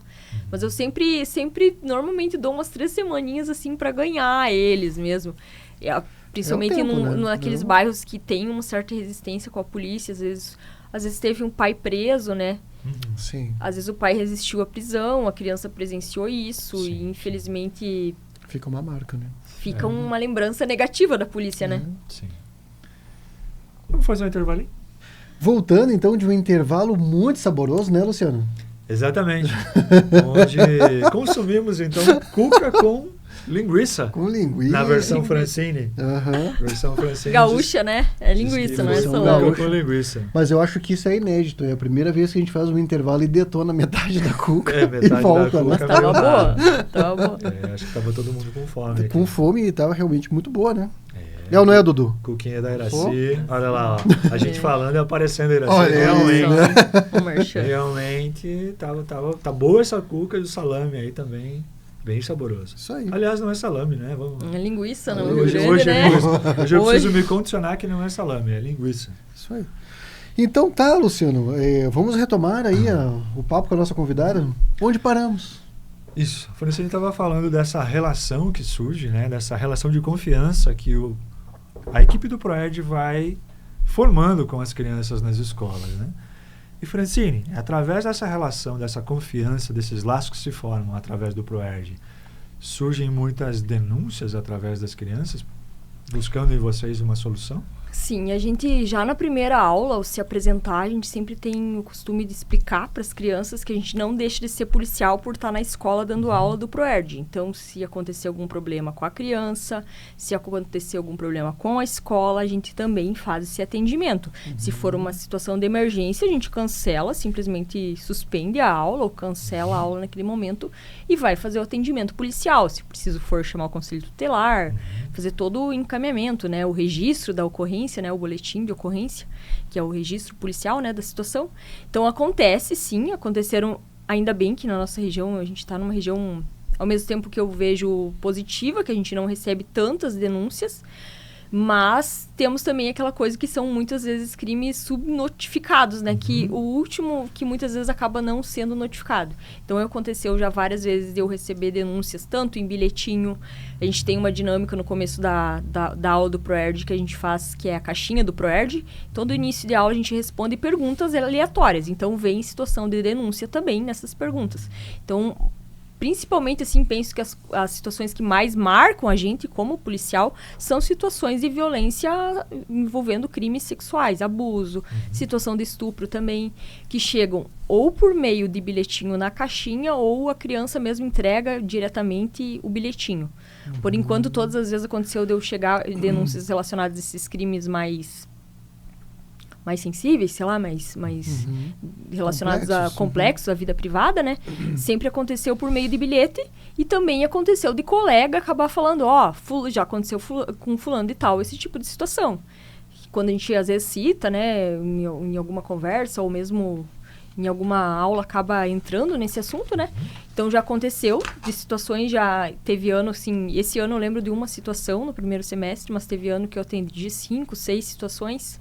Mas eu sempre, normalmente dou umas 3 semaninhas, assim, para ganhar eles mesmo. Principalmente naqueles bairros que tem uma certa resistência com a polícia. Às vezes teve um pai preso, né? Sim. Às vezes o pai resistiu à prisão, a criança presenciou isso e, infelizmente... Fica uma marca, né? Fica uma lembrança negativa da polícia, né? Sim. Vamos fazer um intervalinho? Voltando, então, de um intervalo muito saboroso, né, Luciano? Exatamente. Onde consumimos, então, cuca com linguiça. Com linguiça. Na versão Francine. Versão Francine. Gaúcha, né? É linguiça, não é salão. Com linguiça. Mas eu acho que isso é inédito. É a primeira vez que a gente faz um intervalo e detona metade da cuca. Metade e volta, da cuca. né? Tava boa. Tava boa. Acho que tava todo mundo com fome. Com aqui. fome e tava realmente muito boa, né? É ou não é, Dudu? Cuquinha da Iraci. Olha lá, ó. A gente falando e aparecendo a Iraci. Olha, realmente tá boa essa cuca do salame aí também. Bem saboroso. Isso aí. Aliás, não é salame, né? É linguiça, não. Hoje eu preciso me condicionar que não é salame, é linguiça. Isso aí. Então tá, Luciano. Vamos retomar aí o papo com a nossa convidada. Onde paramos? Isso. A Francine estava falando dessa relação que surge, né? Dessa relação de confiança que a equipe do ProErd vai formando com as crianças nas escolas, né? E Francine, através dessa relação, dessa confiança, desses laços que se formam através do ProErd, surgem muitas denúncias através das crianças, buscando em vocês uma solução? Sim, a gente já na primeira aula, ao se apresentar, a gente sempre tem o costume de explicar para as crianças que a gente não deixa de ser policial por estar na escola dando aula do ProErd. Então, se acontecer algum problema com a criança, se acontecer algum problema com a escola, a gente também faz esse atendimento. Se for uma situação de emergência, a gente cancela, simplesmente suspende a aula ou cancela a aula naquele momento e vai fazer o atendimento policial. Se preciso for chamar o conselho tutelar, fazer todo o encaminhamento, né, o registro da ocorrência, né, o boletim de ocorrência, que é o registro policial, né, da situação. Então, aconteceram, ainda bem que na nossa região, a gente está numa região, ao mesmo tempo que eu vejo positiva, que a gente não recebe tantas denúncias, mas temos também aquela coisa que são muitas vezes crimes subnotificados, né? Que o último, que muitas vezes acaba não sendo notificado. Então, aconteceu já várias vezes de eu receber denúncias, tanto em bilhetinho. A gente tem uma dinâmica no começo da aula do ProErd que a gente faz, que é a caixinha do ProErd. Então, do início de aula, a gente responde perguntas aleatórias. Então, vem situação de denúncia também nessas perguntas. Então, principalmente, assim, penso que as situações que mais marcam a gente como policial são situações de violência envolvendo crimes sexuais, abuso, situação de estupro também, que chegam ou por meio de bilhetinho na caixinha ou a criança mesmo entrega diretamente o bilhetinho. Por enquanto, todas as vezes aconteceu de eu chegar denúncias relacionadas a esses crimes mais sensíveis, sei lá, mais relacionados a complexos, à vida privada, né? Sempre aconteceu por meio de bilhete e também aconteceu de colega acabar falando, já aconteceu com fulano de tal, esse tipo de situação. Quando a gente às vezes cita, né, em alguma conversa ou mesmo em alguma aula acaba entrando nesse assunto, né? Então já aconteceu de situações, já teve ano, assim, esse ano eu lembro de uma situação no primeiro semestre, mas teve ano que eu atendi 5, 6 situações.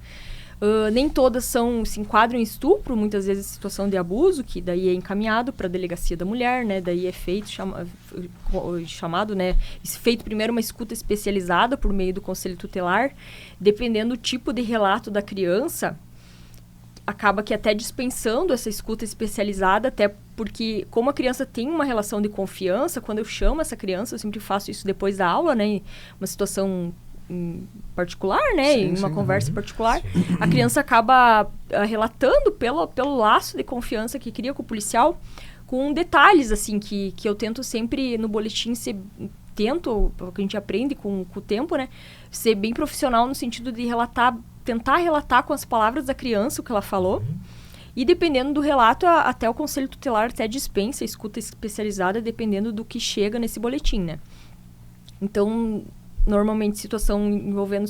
Nem todas se enquadram em estupro, muitas vezes situação de abuso, que daí é encaminhado para a delegacia da mulher, né? Daí é feito, chamado, né? Feito primeiro uma escuta especializada por meio do conselho tutelar. Dependendo do tipo de relato da criança, acaba que até dispensando essa escuta especializada, até porque como a criança tem uma relação de confiança, quando eu chamo essa criança, eu sempre faço isso depois da aula, né? Uma situação em particular, né? Em uma conversa particular, a criança acaba relatando pelo laço de confiança que cria com o policial, com detalhes, assim, que eu tento sempre no boletim o que a gente aprende com o tempo, né? Ser bem profissional no sentido de tentar relatar com as palavras da criança o que ela falou. E dependendo do relato, até o conselho tutelar até dispensa a escuta especializada, dependendo do que chega nesse boletim, né? Então, normalmente envolvendo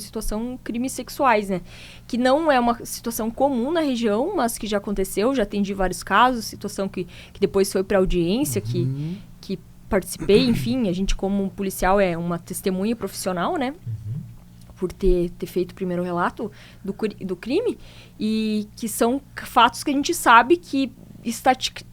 crimes sexuais, né? Que não é uma situação comum na região, mas que já aconteceu, já atendi vários casos, situação que depois foi para audiência, que participei, enfim, a gente como policial é uma testemunha profissional, né? Por ter feito o primeiro relato do crime, e que são fatos que a gente sabe que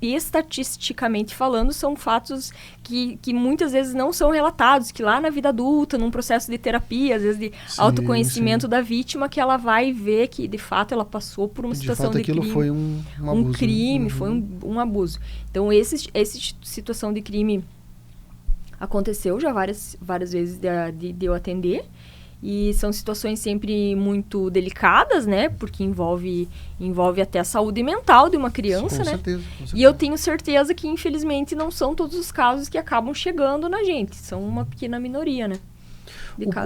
estatisticamente falando, são fatos que muitas vezes não são relatados, que lá na vida adulta, num processo de terapia, às vezes de autoconhecimento da vítima, que ela vai ver que, de fato, ela passou por uma situação de crime. De fato, aquilo foi um abuso. Um crime, foi um abuso. Então, essa situação de crime aconteceu já várias vezes de eu atender. E são situações sempre muito delicadas, né? Porque envolve até a saúde mental de uma criança, né? Com certeza. E eu tenho certeza que, infelizmente, não são todos os casos que acabam chegando na gente. São uma pequena minoria, né?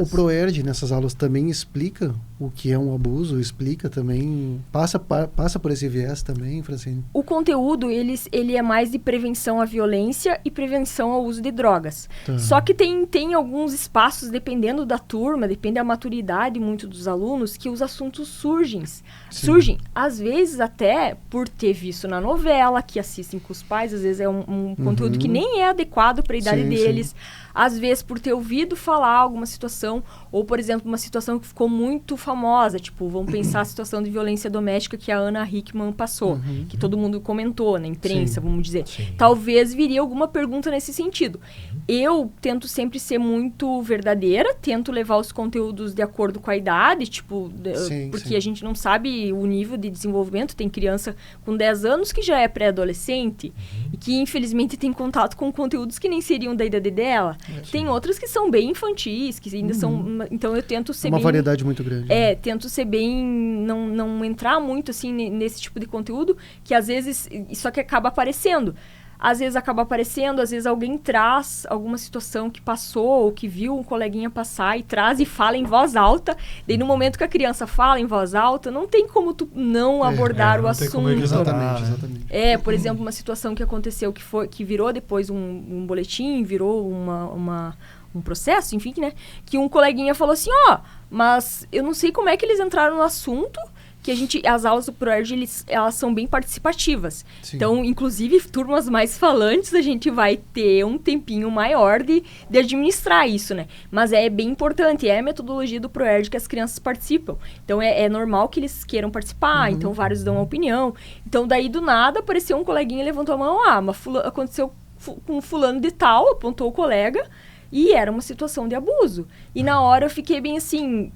O ProERD, nessas aulas, também explica o que é um abuso? Explica também? Passa por esse viés também, Francine? O conteúdo, ele é mais de prevenção à violência e prevenção ao uso de drogas. Tá. Só que tem alguns espaços, dependendo da turma, depende da maturidade muito dos alunos, que os assuntos surgem. Às vezes, até por ter visto na novela, que assistem com os pais, às vezes é um conteúdo que nem é adequado para a idade deles. Às vezes, por ter ouvido falar alguma situação, ou, por exemplo, uma situação que ficou muito famosa, tipo, vamos pensar a situação de violência doméstica que a Ana Hickman passou, que todo mundo comentou na imprensa, vamos dizer. Talvez viria alguma pergunta nesse sentido. Eu tento sempre ser muito verdadeira, tento levar os conteúdos de acordo com a idade, tipo, porque a gente não sabe o nível de desenvolvimento. Tem criança com 10 anos que já é pré-adolescente e que, infelizmente, tem contato com conteúdos que nem seriam da idade dela. Tem outras que são bem infantis, que ainda são... Então, eu tento ser uma variedade muito grande. Tento ser bem... Não entrar muito, assim, nesse tipo de conteúdo, que às vezes... Só que acaba aparecendo. Às vezes acaba aparecendo, às vezes alguém traz alguma situação que passou, ou que viu um coleguinha passar e traz e fala em voz alta. Daí, no momento que a criança fala em voz alta, não tem como tu não abordar o assunto. Exatamente. Por exemplo, uma situação que aconteceu, que virou depois um boletim, virou um processo, enfim, né? Que um coleguinha falou assim, mas eu não sei como é que eles entraram no assunto, que as aulas do ProERD, elas são bem participativas. Sim. Então, inclusive, turmas mais falantes, a gente vai ter um tempinho maior de administrar isso, né? Mas é bem importante, é a metodologia do ProERD que as crianças participam. Então, é normal que eles queiram participar, então vários dão uma opinião. Então, daí, do nada, apareceu um coleguinha e levantou a mão, mas aconteceu com fulano de tal, apontou o colega, e era uma situação de abuso. E na hora eu fiquei bem assim...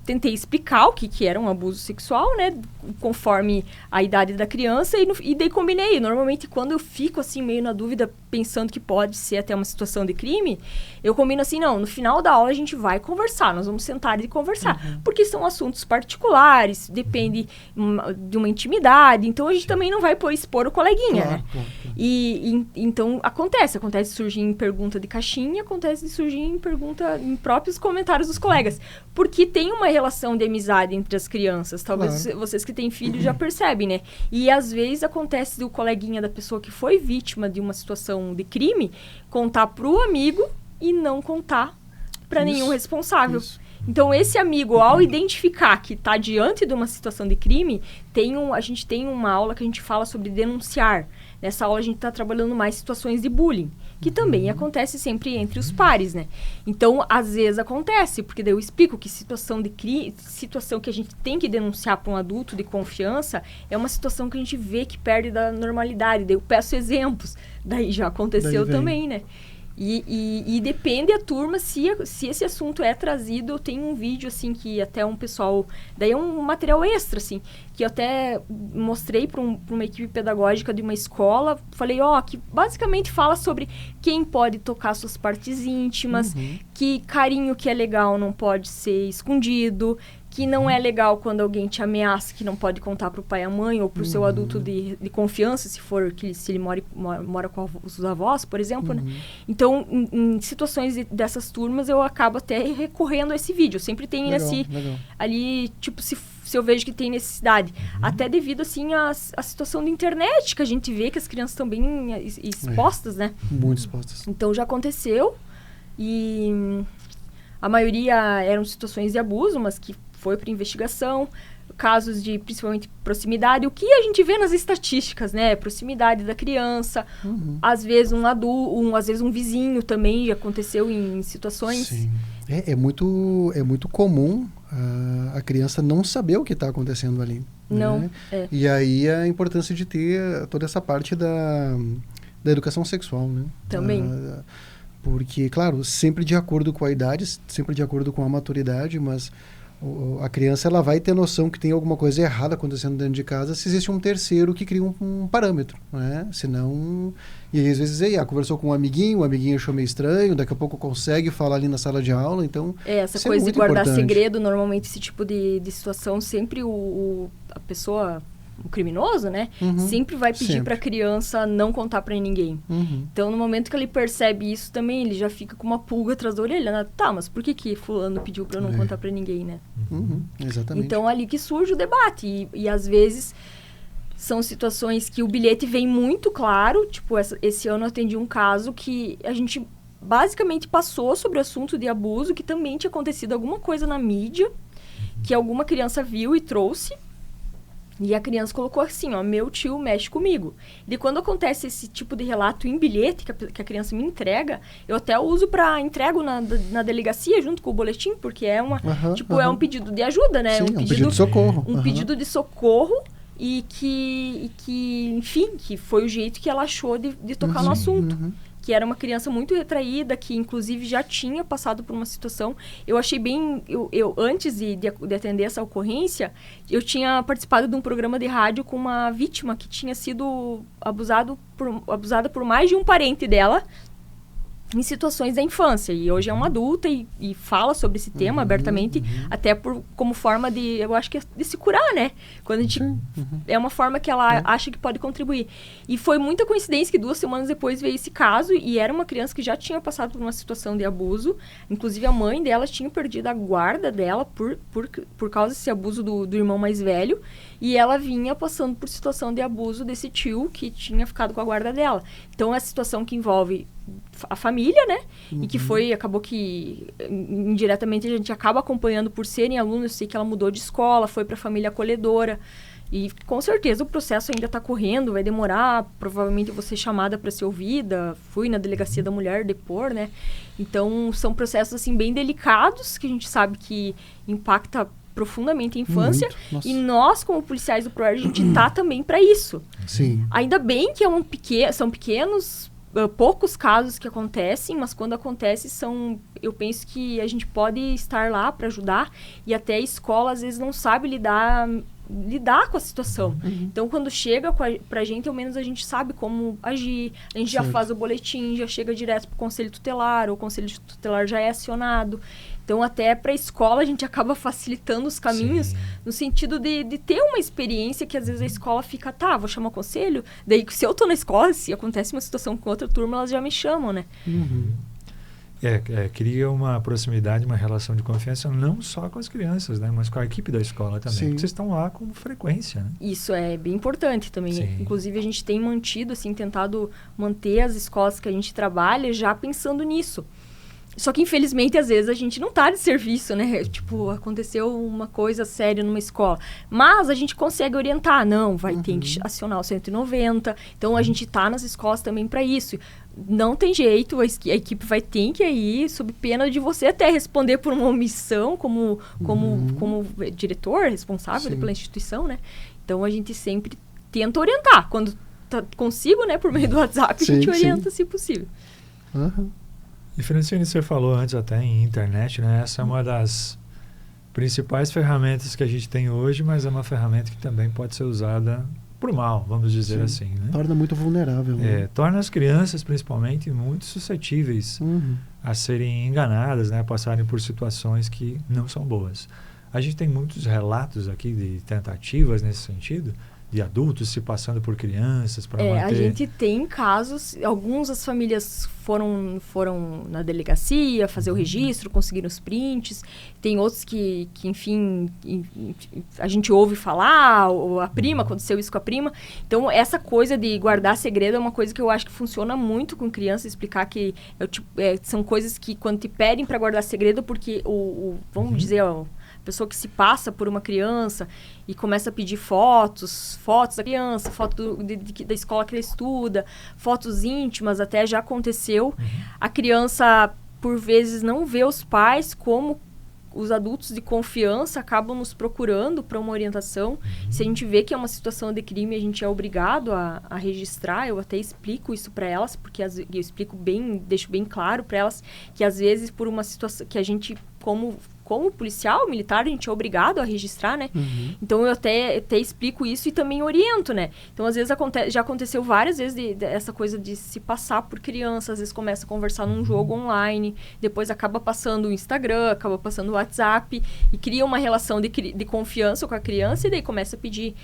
tentei explicar o que era um abuso sexual, né? Conforme a idade da criança, e daí combinei. Normalmente, quando eu fico assim, meio na dúvida, pensando que pode ser até uma situação de crime, eu combino assim, não, no final da aula a gente vai conversar, nós vamos sentar e conversar. Porque são assuntos particulares, depende de uma intimidade, então a gente também não vai expor o coleguinha, né? E então, acontece de surgir em pergunta de caixinha, acontece de surgir em próprios comentários dos colegas. Porque tem uma relação de amizade entre as crianças. Talvez vocês que têm filhos já percebem, né? E às vezes acontece do coleguinha da pessoa que foi vítima de uma situação de crime contar pro amigo e não contar para nenhum responsável. Então, esse amigo, ao identificar que está diante de uma situação de crime, a gente tem uma aula que a gente fala sobre denunciar. Nessa aula, a gente está trabalhando mais situações de bullying, que também acontece sempre entre os pares, né? Então, às vezes acontece, porque daí eu explico que situação que a gente tem que denunciar para um adulto de confiança é uma situação que a gente vê que perde da normalidade. Daí eu peço exemplos. Daí já aconteceu também, né? E depende a turma, se esse assunto é trazido, eu tenho um vídeo, assim, que até um pessoal... Daí é um material extra, assim, que eu até mostrei para uma equipe pedagógica de uma escola. Falei, que basicamente fala sobre quem pode tocar suas partes íntimas, que carinho que é legal não pode ser escondido, que não é legal quando alguém te ameaça, que não pode contar para o pai e a mãe, ou para o seu adulto de confiança, se ele mora com os avós, por exemplo, né? Então, em situações dessas turmas, eu acabo até recorrendo a esse vídeo. Eu sempre tenho legal. Ali, tipo, se eu vejo que tem necessidade. Até devido, assim, à situação da internet, que a gente vê que as crianças estão bem expostas, né? Muito expostas. Então, já aconteceu. E a maioria eram situações de abuso, mas que foi para investigação, casos de, principalmente, proximidade. O que a gente vê nas estatísticas, né? Proximidade da criança, às vezes um adulto, às vezes um vizinho também, já aconteceu em situações. Sim. É muito comum a criança não saber o que está acontecendo ali. Não, né? E aí a importância de ter toda essa parte da educação sexual, né? Também. Porque, claro, sempre de acordo com a idade, sempre de acordo com a maturidade, mas a criança ela vai ter noção que tem alguma coisa errada acontecendo dentro de casa se existe um terceiro que cria um parâmetro, né? Senão... E aí, às vezes, conversou com o amiguinho achou meio estranho, daqui a pouco consegue falar ali na sala de aula, então... essa coisa de guardar segredo, normalmente esse tipo de situação, sempre a pessoa... o criminoso, né? Sempre vai pedir para a criança não contar para ninguém. Então, no momento que ele percebe isso também, ele já fica com uma pulga atrás da orelha, né? Tá, mas por que fulano pediu para eu não contar para ninguém, né? Exatamente. Então, ali que surge o debate. E às vezes, são situações que o bilhete vem muito claro. Tipo, esse ano eu atendi um caso que a gente basicamente passou sobre o assunto de abuso, que também tinha acontecido alguma coisa na mídia, que alguma criança viu e trouxe. E a criança colocou assim, meu tio mexe comigo. E quando acontece esse tipo de relato em bilhete, que a criança me entrega, eu até uso entrego na delegacia junto com o boletim, porque é é um pedido de ajuda, né? Sim, um pedido de socorro. Um pedido de socorro e que, enfim, que foi o jeito que ela achou de tocar no assunto. Que era uma criança muito retraída, que inclusive já tinha passado por uma situação. Eu achei bem... Eu antes de atender essa ocorrência, eu tinha participado de um programa de rádio com uma vítima que tinha sido abusada por mais de um parente dela em situações da infância. E hoje é uma adulta e fala sobre esse tema abertamente, até como forma de, eu acho que de se curar, né? Quando a gente... É uma forma que ela acha que pode contribuir. E foi muita coincidência que 2 semanas depois veio esse caso, e era uma criança que já tinha passado por uma situação de abuso. Inclusive, a mãe dela tinha perdido a guarda dela por causa desse abuso do irmão mais velho. E ela vinha passando por situação de abuso desse tio que tinha ficado com a guarda dela. Então, é a situação que envolve a família, né? E que acabou que indiretamente a gente acaba acompanhando por serem alunos. Eu sei que ela mudou de escola, foi para a família acolhedora. E com certeza o processo ainda está correndo, vai demorar. Provavelmente eu vou ser chamada para ser ouvida. Fui na delegacia da mulher depor, né? Então, são processos assim bem delicados, que a gente sabe que impacta profundamente a infância. E nós, como policiais do PROERD, a gente tá também para isso. Sim. Ainda bem que são pequenos, poucos casos que acontecem, mas quando acontece eu penso que a gente pode estar lá para ajudar, e até a escola às vezes não sabe lidar com a situação. Então, quando chega pra gente, ao menos a gente sabe como agir, a gente já faz o boletim, já chega direto pro conselho tutelar, ou o conselho tutelar já é acionado. Então, até para a escola, a gente acaba facilitando os caminhos, no sentido de ter uma experiência que, às vezes, a escola fica, vou chamar o conselho. Daí, se eu tô na escola, se acontece uma situação com outra turma, elas já me chamam, né? Cria uma proximidade, uma relação de confiança, não só com as crianças, né? Mas com a equipe da escola também. Porque vocês estão lá com frequência, né? Isso é bem importante também. Inclusive, a gente tem mantido, assim, tentado manter as escolas que a gente trabalha já pensando nisso. Só que, infelizmente, às vezes a gente não tá de serviço, né? Tipo, aconteceu uma coisa séria numa escola. Mas a gente consegue orientar. Não, vai ter que acionar o 190. Então, a gente tá nas escolas também para isso. Não tem jeito, a equipe vai ter que ir, sob pena de você até responder por uma omissão como diretor responsável pela instituição, né? Então, a gente sempre tenta orientar. Quando consigo, né, por meio do WhatsApp, a gente orienta se possível. E Francine, você falou antes até em internet, né? Essa é uma das principais ferramentas que a gente tem hoje, mas é uma ferramenta que também pode ser usada por mal, vamos dizer assim, né? Torna muito vulnerável. Né? Torna as crianças, principalmente, muito suscetíveis a serem enganadas, né? A passarem por situações que não são boas. A gente tem muitos relatos aqui de tentativas nesse sentido, de adultos se passando por crianças para manter... A gente tem casos, algumas das famílias foram na delegacia fazer o registro, conseguiram os prints, tem outros que enfim, a gente ouve falar, ou a prima, aconteceu isso com a prima. Então, essa coisa de guardar segredo é uma coisa que eu acho que funciona muito com criança, explicar que são coisas que quando te pedem para guardar segredo, porque vamos dizer... pessoa que se passa por uma criança e começa a pedir fotos da criança, foto da escola que ele estuda, fotos íntimas, até já aconteceu. A criança, por vezes, não vê os pais, como os adultos de confiança acabam nos procurando para uma orientação. Se a gente vê que é uma situação de crime, a gente é obrigado a registrar. Eu até explico isso para elas, porque eu explico bem, deixo bem claro para elas que às vezes por uma situação que a gente, como policial, militar, a gente é obrigado a registrar, né? Então, eu até explico isso e também oriento, né? Então, às vezes, já aconteceu várias vezes essa coisa de se passar por criança, às vezes começa a conversar num jogo online, depois acaba passando o Instagram, acaba passando o WhatsApp, e cria uma relação de confiança com a criança, e daí começa a pedir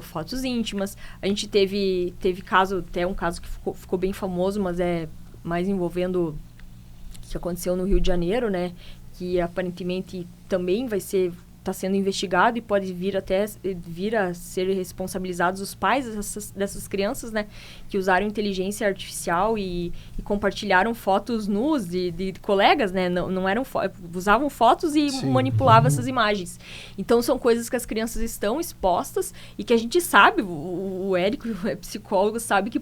fotos íntimas. A gente teve caso, até um caso que ficou bem famoso, mas é mais envolvendo que aconteceu no Rio de Janeiro, né? Que aparentemente também está sendo investigado e pode vir a ser responsabilizados os pais dessas crianças, né? Que usaram inteligência artificial e compartilharam fotos nus de colegas, né? Não eram usavam fotos e manipulavam essas imagens. Então, são coisas que as crianças estão expostas e que a gente sabe, o Érico, o psicólogo, sabe que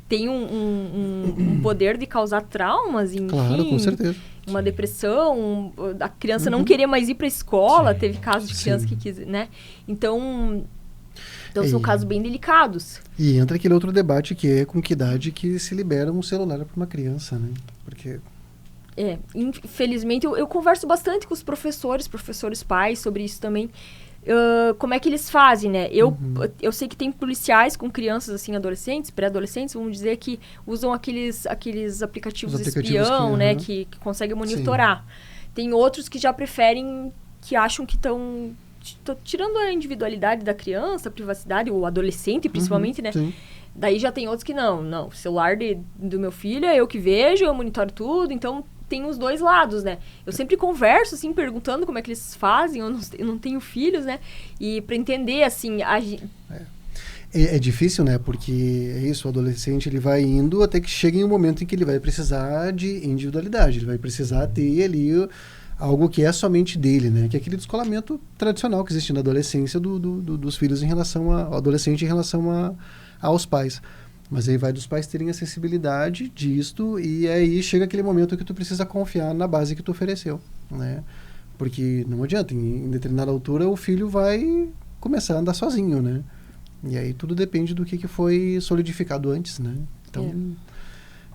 tem um poder de causar traumas, enfim. Claro, com certeza. Uma depressão, a criança não querer mais ir para a escola, teve casos de criança que quis, né? Então são casos bem delicados. E entra aquele outro debate que é com que idade que se libera um celular para uma criança, né? Porque... infelizmente, eu converso bastante com os professores pais sobre isso também. Como é que eles fazem, né? Eu sei que tem policiais com crianças, assim, adolescentes, pré-adolescentes, vamos dizer, que usam aqueles aplicativos espião, né? Que conseguem monitorar. Tem outros que já preferem, que acham que estão tirando a individualidade da criança, a privacidade, o adolescente, principalmente, né? Sim. Daí já tem outros que não, o celular do meu filho é eu que vejo, eu monitoro tudo, então... Tem os dois lados, né? Eu sempre converso, assim, perguntando como é que eles fazem. Eu não tenho filhos, né? E para entender, assim... É difícil, né? Porque é isso, o adolescente ele vai indo até que chegue um momento em que ele vai precisar de individualidade. Ele vai precisar ter ali algo que é somente dele, né? Que é aquele descolamento tradicional que existe na adolescência dos filhos em relação ao adolescente em relação aos pais. Mas aí vai dos pais terem acessibilidade disto, e aí chega aquele momento que tu precisa confiar na base que tu ofereceu, né? Porque não adianta, em determinada altura o filho vai começar a andar sozinho, né? E aí tudo depende do que foi solidificado antes, né? Então,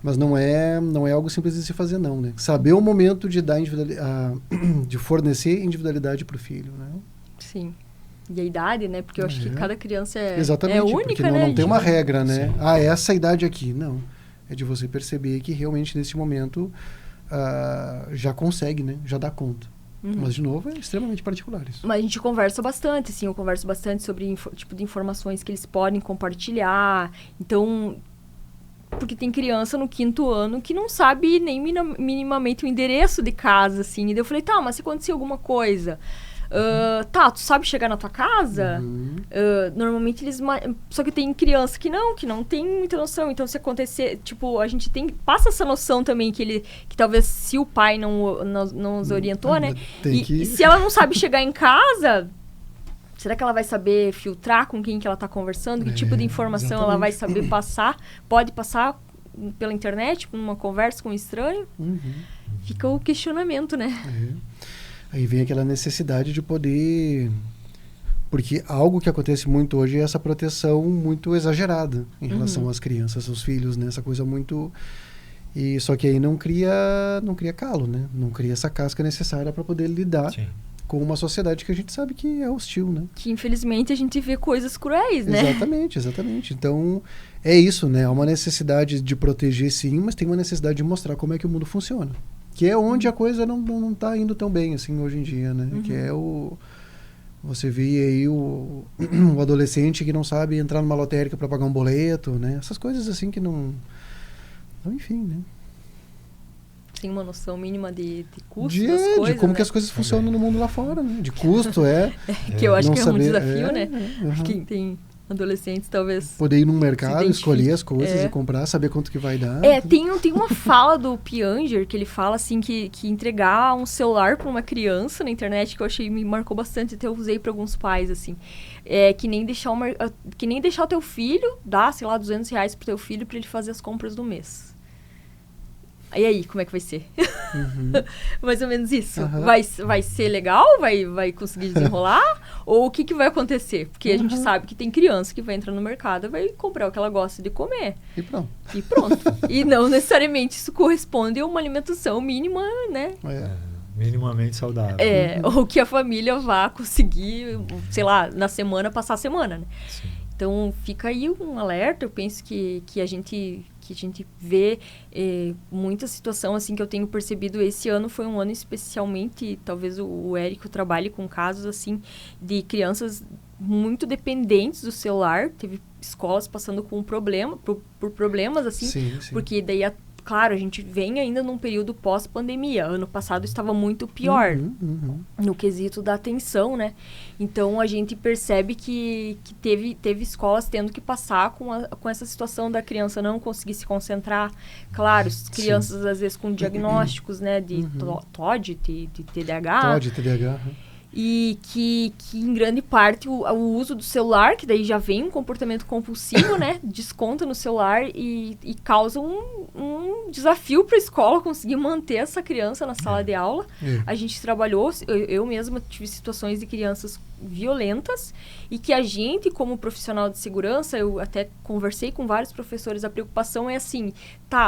mas não é algo simples de se fazer, não, né? Saber o momento de dar de fornecer individualidade para o filho, né? Sim. E a idade, né? Porque eu acho que cada criança é única, porque né? Não tem uma regra, né? Essa idade aqui. Não. É de você perceber que realmente nesse momento já consegue, né? Já dá conta. Mas, de novo, é extremamente particular isso. Mas a gente conversa bastante, assim. Eu converso bastante sobre tipo de informações que eles podem compartilhar. Então... Porque tem criança no 5º ano que não sabe nem minimamente o endereço de casa, assim. E daí eu falei, mas se acontecer alguma coisa... tu sabe chegar na tua casa? Normalmente eles... Só que tem criança que não tem muita noção. Então, se acontecer... Tipo, a gente passa essa noção também que talvez se o pai não nos orientou, né? E se ela não sabe chegar em casa... Será que ela vai saber filtrar com quem que ela está conversando? Que tipo de informação ela vai saber passar? Pode passar pela internet, numa conversa com um estranho? Fica o questionamento, né? Aí vem aquela necessidade de poder... Porque algo que acontece muito hoje é essa proteção muito exagerada em relação às crianças, aos filhos, né? Essa coisa muito... E só que aí não cria calo, né? Não cria essa casca necessária para poder lidar Sim. com uma sociedade que a gente sabe que é hostil, né? Que infelizmente a gente vê coisas cruéis, né? Exatamente. Então, é isso, né? Há uma necessidade de proteger, sim, mas tem uma necessidade de mostrar como é que o mundo funciona. Que é onde a coisa não tá indo tão bem, assim, hoje em dia, né? Que é você vê aí o adolescente que não sabe entrar numa lotérica para pagar um boleto, né? Essas coisas assim que não... Então, enfim, né? Tem uma noção mínima de custo De das coisas, como né? que as coisas funcionam no mundo lá fora, né? De custo, Que eu acho não que é um saber, desafio, né? uhum. Quem tem adolescentes, talvez... Poder ir num mercado, identifica. escolher as coisas e comprar, saber quanto que vai dar. Tem uma fala do Pianger que ele fala assim que entregar um celular para uma criança na internet, que eu achei, me marcou bastante, até eu usei para alguns pais, assim, que nem deixar o teu filho, dar, sei lá, R$200 pro teu filho para ele fazer as compras do mês. E aí, como é que vai ser? Mais ou menos isso. Vai ser legal? Vai conseguir desenrolar? Ou o que vai acontecer? Porque a gente sabe que tem criança que vai entrar no mercado e vai comprar o que ela gosta de comer. E pronto. E não necessariamente isso corresponde a uma alimentação mínima, né? Minimamente saudável. Ou que a família vá conseguir, sei lá, na semana, passar a semana, né? Sim. Então, fica aí um alerta. Eu penso que a gente vê muita situação, assim, que eu tenho percebido. Esse ano foi um ano especialmente, talvez o Érico trabalhe com casos, assim, de crianças muito dependentes do celular. Teve escolas passando por problemas, assim, sim. porque daí, claro, a gente vem ainda num período pós-pandemia. Ano passado estava muito pior no quesito da atenção, né? Então, a gente percebe que teve escolas tendo que passar com essa situação da criança não conseguir se concentrar. Claro, crianças, às vezes, com diagnósticos, né? De TOD, de TDAH. TDAH. E que em grande parte o uso do celular, que daí já vem um comportamento compulsivo, né? Desconta no celular e causa um desafio para a escola conseguir manter essa criança na sala de aula. A gente trabalhou, eu mesma tive situações de crianças violentas e que a gente, como profissional de segurança, eu até conversei com vários professores, a preocupação é assim,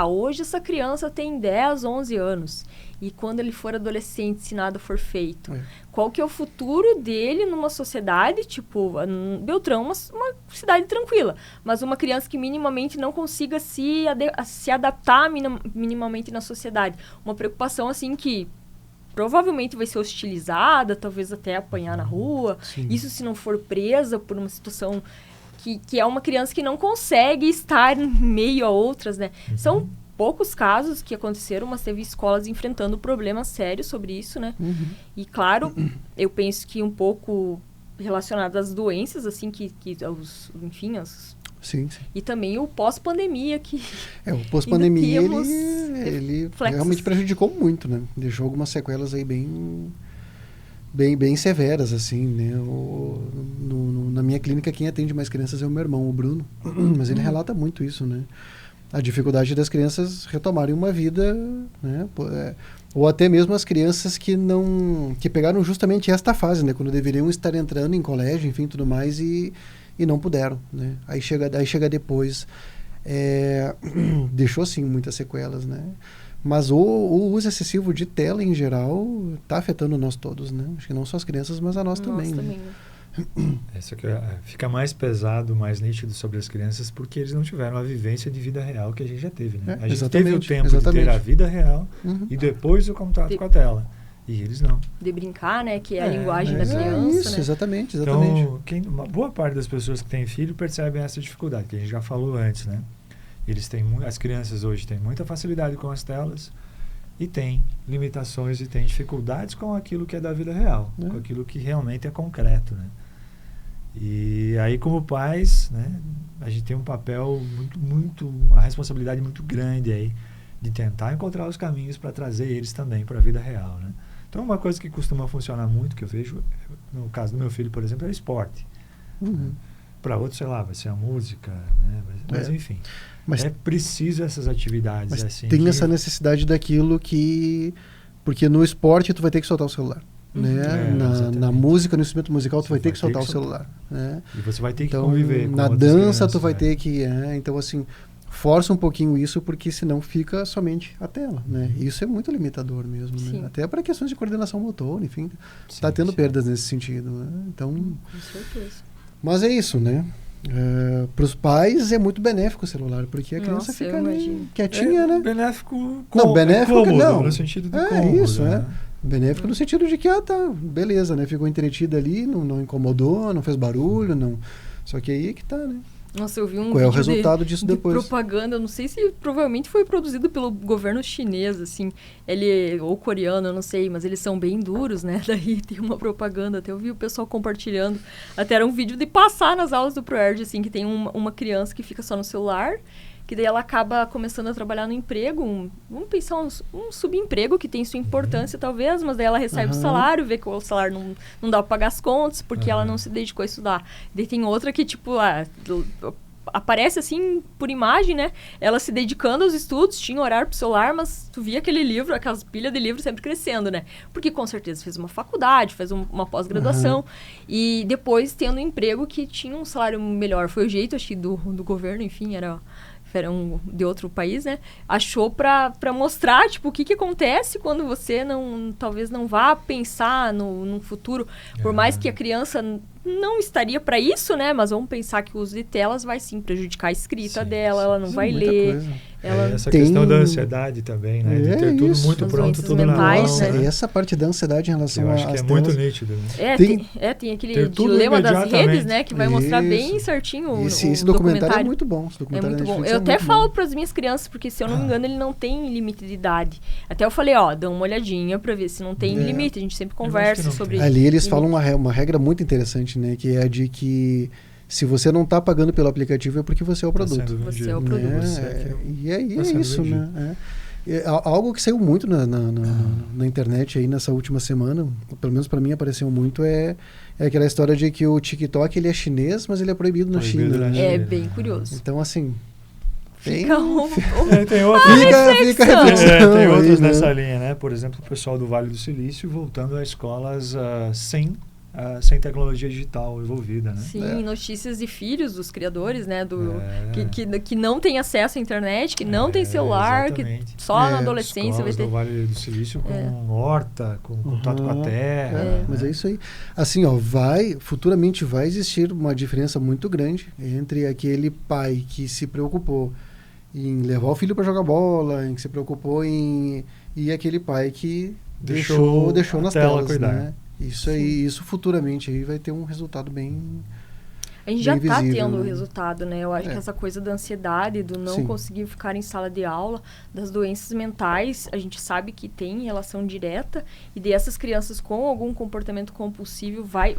hoje essa criança tem 10, 11 anos. E quando ele for adolescente, se nada for feito, qual que é o futuro dele numa sociedade, tipo, Beltrão, uma cidade tranquila, mas uma criança que minimamente não consiga se adaptar minimamente na sociedade. Uma preocupação, assim, que provavelmente vai ser hostilizada, talvez até apanhar na rua. Sim. Isso se não for presa por uma situação que é uma criança que não consegue estar em meio a outras, né? São poucos casos que aconteceram, mas teve escolas enfrentando problemas sérios sobre isso, né? E, claro, eu penso que um pouco relacionado às doenças, assim, Sim. E também o pós-pandemia, que... O pós-pandemia, ele flexos. realmente prejudicou muito, né? Deixou algumas sequelas aí bem severas, assim, né? Na minha clínica, quem atende mais crianças é o meu irmão, o Bruno. Mas ele relata muito isso, né? A dificuldade das crianças retomarem uma vida, né? Ou até mesmo as crianças que pegaram justamente esta fase, né? Quando deveriam estar entrando em colégio, enfim, tudo mais, e não puderam, né? Aí chega depois. Deixou, sim, muitas sequelas, né? Mas o uso excessivo de tela, em geral, está afetando nós todos, né? Acho que não só as crianças, mas a nós também, né? Isso aqui fica mais pesado, mais nítido sobre as crianças, porque eles não tiveram a vivência de vida real que a gente já teve, né? A gente teve o tempo de ter a vida real e depois o contato com a tela. E eles não. De brincar, né? Que é a linguagem da criança, isso, né? Exatamente. Então, uma boa parte das pessoas que têm filho percebem essa dificuldade, que a gente já falou antes, né? As crianças hoje têm muita facilidade com as telas e têm limitações e têm dificuldades com aquilo que é da vida real, com aquilo que realmente é concreto, né? E aí, como pais, né, a gente tem um papel uma responsabilidade muito grande aí de tentar encontrar os caminhos para trazer eles também para a vida real, né? Então, uma coisa que costuma funcionar muito, que eu vejo, no caso do meu filho, por exemplo, é o esporte. Para outros, sei lá, vai ser a música, né? Mas enfim, é preciso essas atividades. Mas assim, tem essa necessidade daquilo que... Porque no esporte tu vai ter que soltar o celular. Né? Na música, no instrumento musical, tu vai ter que soltar o celular. Né? E você vai ter que então, conviver com na outras dança, crianças, tu vai ter que... então, assim, força um pouquinho isso, porque senão fica somente a tela, né? Isso é muito limitador mesmo, né? Até para questões de coordenação motora, enfim, está tendo perdas nesse sentido, né? Então, com certeza. Mas é isso, né? Para os pais é muito benéfico o celular, porque a criança fica ali quietinha, né? Benéfico, benéfico cômodo, no sentido de cômodo. Isso, né? Benéfico no sentido de que, tá, beleza, né? Ficou entretida ali, não incomodou, não fez barulho, não... Só que aí é que tá, né? Nossa, eu vi um Qual é o vídeo resultado disso de depois? propaganda, eu não sei se provavelmente foi produzido pelo governo chinês, assim, ou coreano, eu não sei, mas eles são bem duros, né? Daí tem uma propaganda, até eu vi o pessoal compartilhando, até era um vídeo de passar nas aulas do ProErd, assim, que tem uma criança que fica só no celular, que daí ela acaba começando a trabalhar no emprego, vamos pensar um subemprego que tem sua importância talvez, mas daí ela recebe o salário, vê que o salário não dá para pagar as contas, porque ela não se dedicou a estudar. Daí tem outra que, tipo, aparece assim, por imagem, né? Ela se dedicando aos estudos, tinha horário pro celular, mas tu via aquele livro, aquelas pilhas de livros sempre crescendo, né? Porque com certeza fez uma faculdade, fez uma pós-graduação, e depois tendo um emprego que tinha um salário melhor. Foi o jeito, acho que, do governo, enfim, era de outro país, né? Achou para mostrar, tipo, o que acontece quando você talvez não vá pensar no futuro. Por mais que a criança não estaria para isso, né? Mas vamos pensar que o uso de telas vai sim prejudicar a escrita dela, ela não vai ler. Essa questão da ansiedade também, né? De ter tudo muito pronto, tudo na mão. Né? Essa parte da ansiedade em relação às telas... é muito nítido. Né? Tem aquele dilema das redes, né? Que vai mostrar bem certinho esse documentário é muito bom. É muito bom. Eu até falo para as minhas crianças, porque se eu não me engano, ele não tem limite de idade. Até eu falei, dá uma olhadinha para ver se não tem limite. A gente sempre conversa sobre... Ali eles falam uma regra muito interessante, né? Que é a de que se você não está pagando pelo aplicativo é porque você é o produto. Você é o produto. E aí é isso, né? Algo que saiu muito na internet aí nessa última semana, pelo menos para mim apareceu muito, é aquela história de que o TikTok ele é chinês, mas ele é proibido na China. É bem curioso. Então, assim... Tem tem outros nessa linha, né? Por exemplo, o pessoal do Vale do Silício voltando a escolas sem tecnologia digital envolvida, né? Sim, notícias de filhos dos criadores, né? Que não tem acesso à internet, que não tem celular, exatamente. Que só na adolescência vai ter... do Vale do Silício com horta, com contato com a terra. Mas é isso aí. Assim, futuramente vai existir uma diferença muito grande entre aquele pai que se preocupou em levar o filho para jogar bola, em que se preocupou e aquele pai que deixou nas telas, cuidar. Né? Isso aí, isso futuramente aí vai ter um resultado bem... A gente já está tendo o resultado, né? Eu acho que essa coisa da ansiedade, do não conseguir ficar em sala de aula, das doenças mentais, a gente sabe que tem relação direta, e dessas crianças com algum comportamento compulsivo vai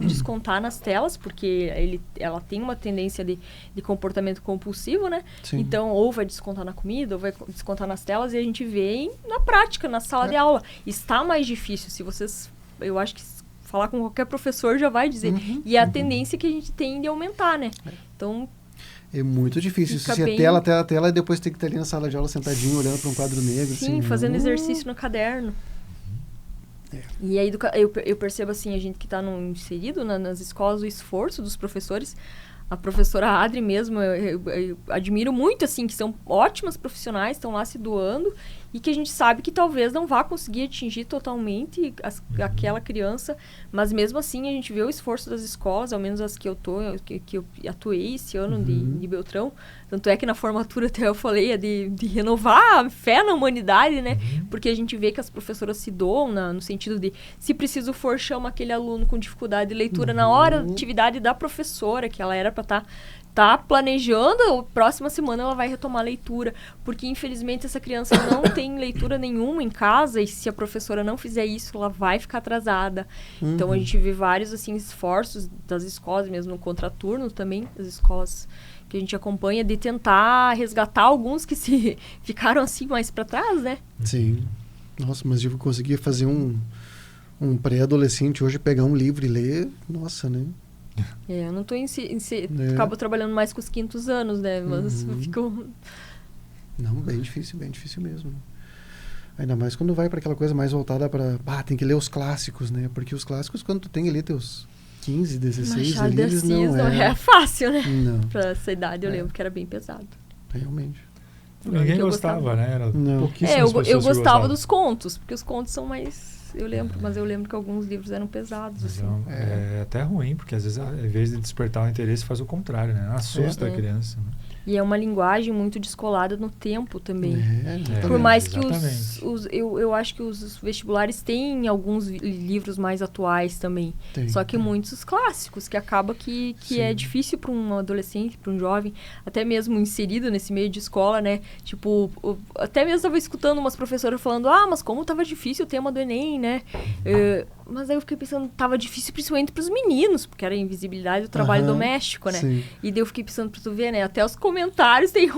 descontar nas telas, porque ela tem uma tendência de comportamento compulsivo, né? Sim. Então, ou vai descontar na comida, ou vai descontar nas telas, e a gente vê na prática, na sala de aula. Está mais difícil, se vocês... Eu acho que falar com qualquer professor já vai dizer. E é a tendência que a gente tem de aumentar, né? Então... É muito difícil. Se bem... a tela e depois tem que estar ali na sala de aula sentadinho, olhando para um quadro negro. Sim, assim, fazendo exercício no caderno. E aí eu percebo assim, a gente que está inserido nas escolas, o esforço dos professores. A professora Adri mesmo, eu admiro muito, assim, que são ótimas profissionais, estão lá se doando, e que a gente sabe que talvez não vá conseguir atingir totalmente aquela criança, mas mesmo assim a gente vê o esforço das escolas, ao menos as que eu atuei esse ano de Beltrão. Tanto é que na formatura até eu falei de renovar a fé na humanidade, né? Porque a gente vê que as professoras se doam no sentido de, se preciso for, chama aquele aluno com dificuldade de leitura na hora da atividade da professora, que ela era para tá planejando, a próxima semana ela vai retomar a leitura, porque infelizmente essa criança não tem leitura nenhuma em casa, e se a professora não fizer isso, ela vai ficar atrasada. Então a gente vê vários assim esforços das escolas, mesmo no contraturno também, das escolas que a gente acompanha, de tentar resgatar alguns que se ficaram assim mais para trás, né? Sim. Nossa, mas eu conseguir fazer um pré-adolescente hoje pegar um livro e ler, nossa, né? Eu não estou acabo trabalhando mais com os quintos anos, né? Mas ficou... Não, bem difícil mesmo. Ainda mais quando vai para aquela coisa mais voltada para... tem que ler os clássicos, né? Porque os clássicos, quando tu tem ali teus 15, 16... Machado de Assis não é fácil, né? Não. Para essa idade, eu lembro que era bem pesado. Realmente. Ninguém gostava, né? Era pouquíssimas eu pessoas que gostava dos contos, porque os contos são mais... Mas eu lembro que alguns livros eram pesados. Assim. É até ruim, porque às vezes, ao invés de despertar o interesse, faz o contrário, né? Assusta a criança. Né? E é uma linguagem muito descolada no tempo também. Por mais que eu acho que os vestibulares têm alguns livros mais atuais também. Só que muitos clássicos, que acaba que é difícil para um adolescente, para um jovem, até mesmo inserido nesse meio de escola, né? Tipo, até mesmo estava escutando umas professoras falando, mas como estava difícil o tema do Enem, né? Mas aí eu fiquei pensando, estava difícil principalmente para os meninos, porque era a invisibilidade do trabalho doméstico, né? Sim. E daí eu fiquei pensando, para tu ver, né? Até os comentários tem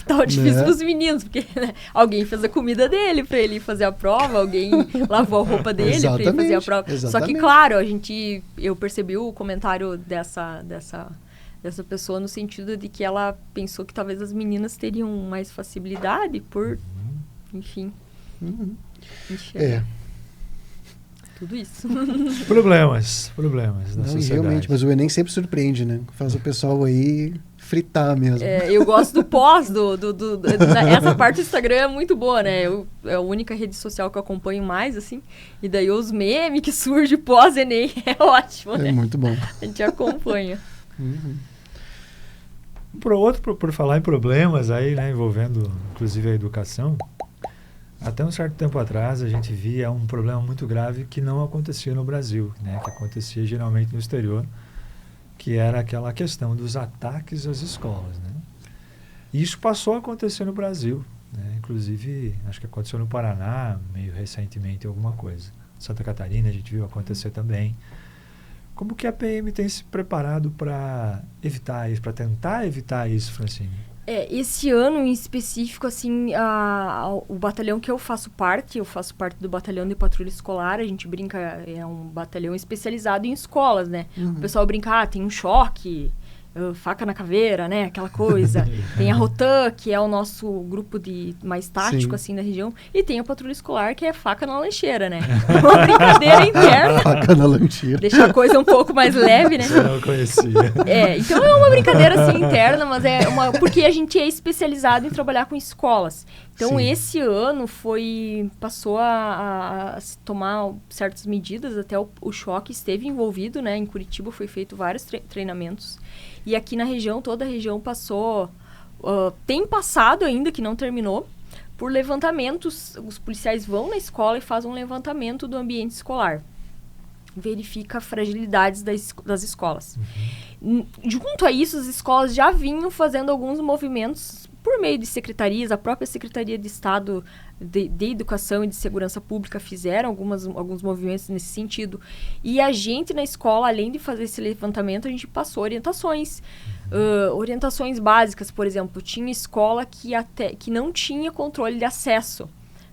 tava difícil pros meninos, porque né, alguém fez a comida dele pra ele fazer a prova, alguém lavou a roupa dele pra ele fazer a prova. Só que, claro, eu percebi o comentário dessa pessoa no sentido de que ela pensou que talvez as meninas teriam mais facilidade por, enfim. Tudo isso. Problemas da sociedade. Realmente, mas o Enem sempre surpreende, né? Faz o pessoal aí fritar mesmo. Eu gosto do pós, essa parte do Instagram é muito boa, né? É a única rede social que eu acompanho mais, assim. E daí os memes que surgem pós-Enem é ótimo, né? É muito bom. A gente acompanha. Por falar em problemas aí, né, envolvendo inclusive a educação, até um certo tempo atrás a gente via um problema muito grave que não acontecia no Brasil, né, que acontecia geralmente no exterior, que era aquela questão dos ataques às escolas, né? E isso passou a acontecer no Brasil, né? Inclusive, acho que aconteceu no Paraná, meio recentemente, alguma coisa. Santa Catarina a gente viu acontecer também. Como que a PM tem se preparado para evitar isso, para tentar evitar isso, Francine? Esse ano em específico, assim, o batalhão que eu faço parte do batalhão de patrulha escolar, a gente brinca, é um batalhão especializado em escolas, né? O pessoal brinca, tem um choque, faca na caveira, né? Aquela coisa. Tem a Rotan, que é o nosso grupo mais tático, assim, da região. E tem a patrulha escolar, que é faca na lancheira, né? Uma brincadeira interna. Faca na lancheira. Deixa a coisa um pouco mais leve, né? Eu não conhecia. Então é uma brincadeira, assim, interna, mas porque a gente é especializado em trabalhar com escolas. Então, esse ano passou a se tomar certas medidas, até o choque esteve envolvido, né? Em Curitiba foi feito vários treinamentos. E aqui na região, toda a região passou... tem passado ainda, que não terminou, por levantamentos. Os policiais vão na escola e fazem um levantamento do ambiente escolar. Verifica fragilidades das escolas. Junto a isso, as escolas já vinham fazendo alguns movimentos por meio de secretarias. A própria Secretaria de Estado de Educação e de Segurança Pública fizeram alguns movimentos nesse sentido. E a gente na escola, além de fazer esse levantamento, a gente passou orientações. Orientações básicas, por exemplo, tinha escola que não tinha controle de acesso.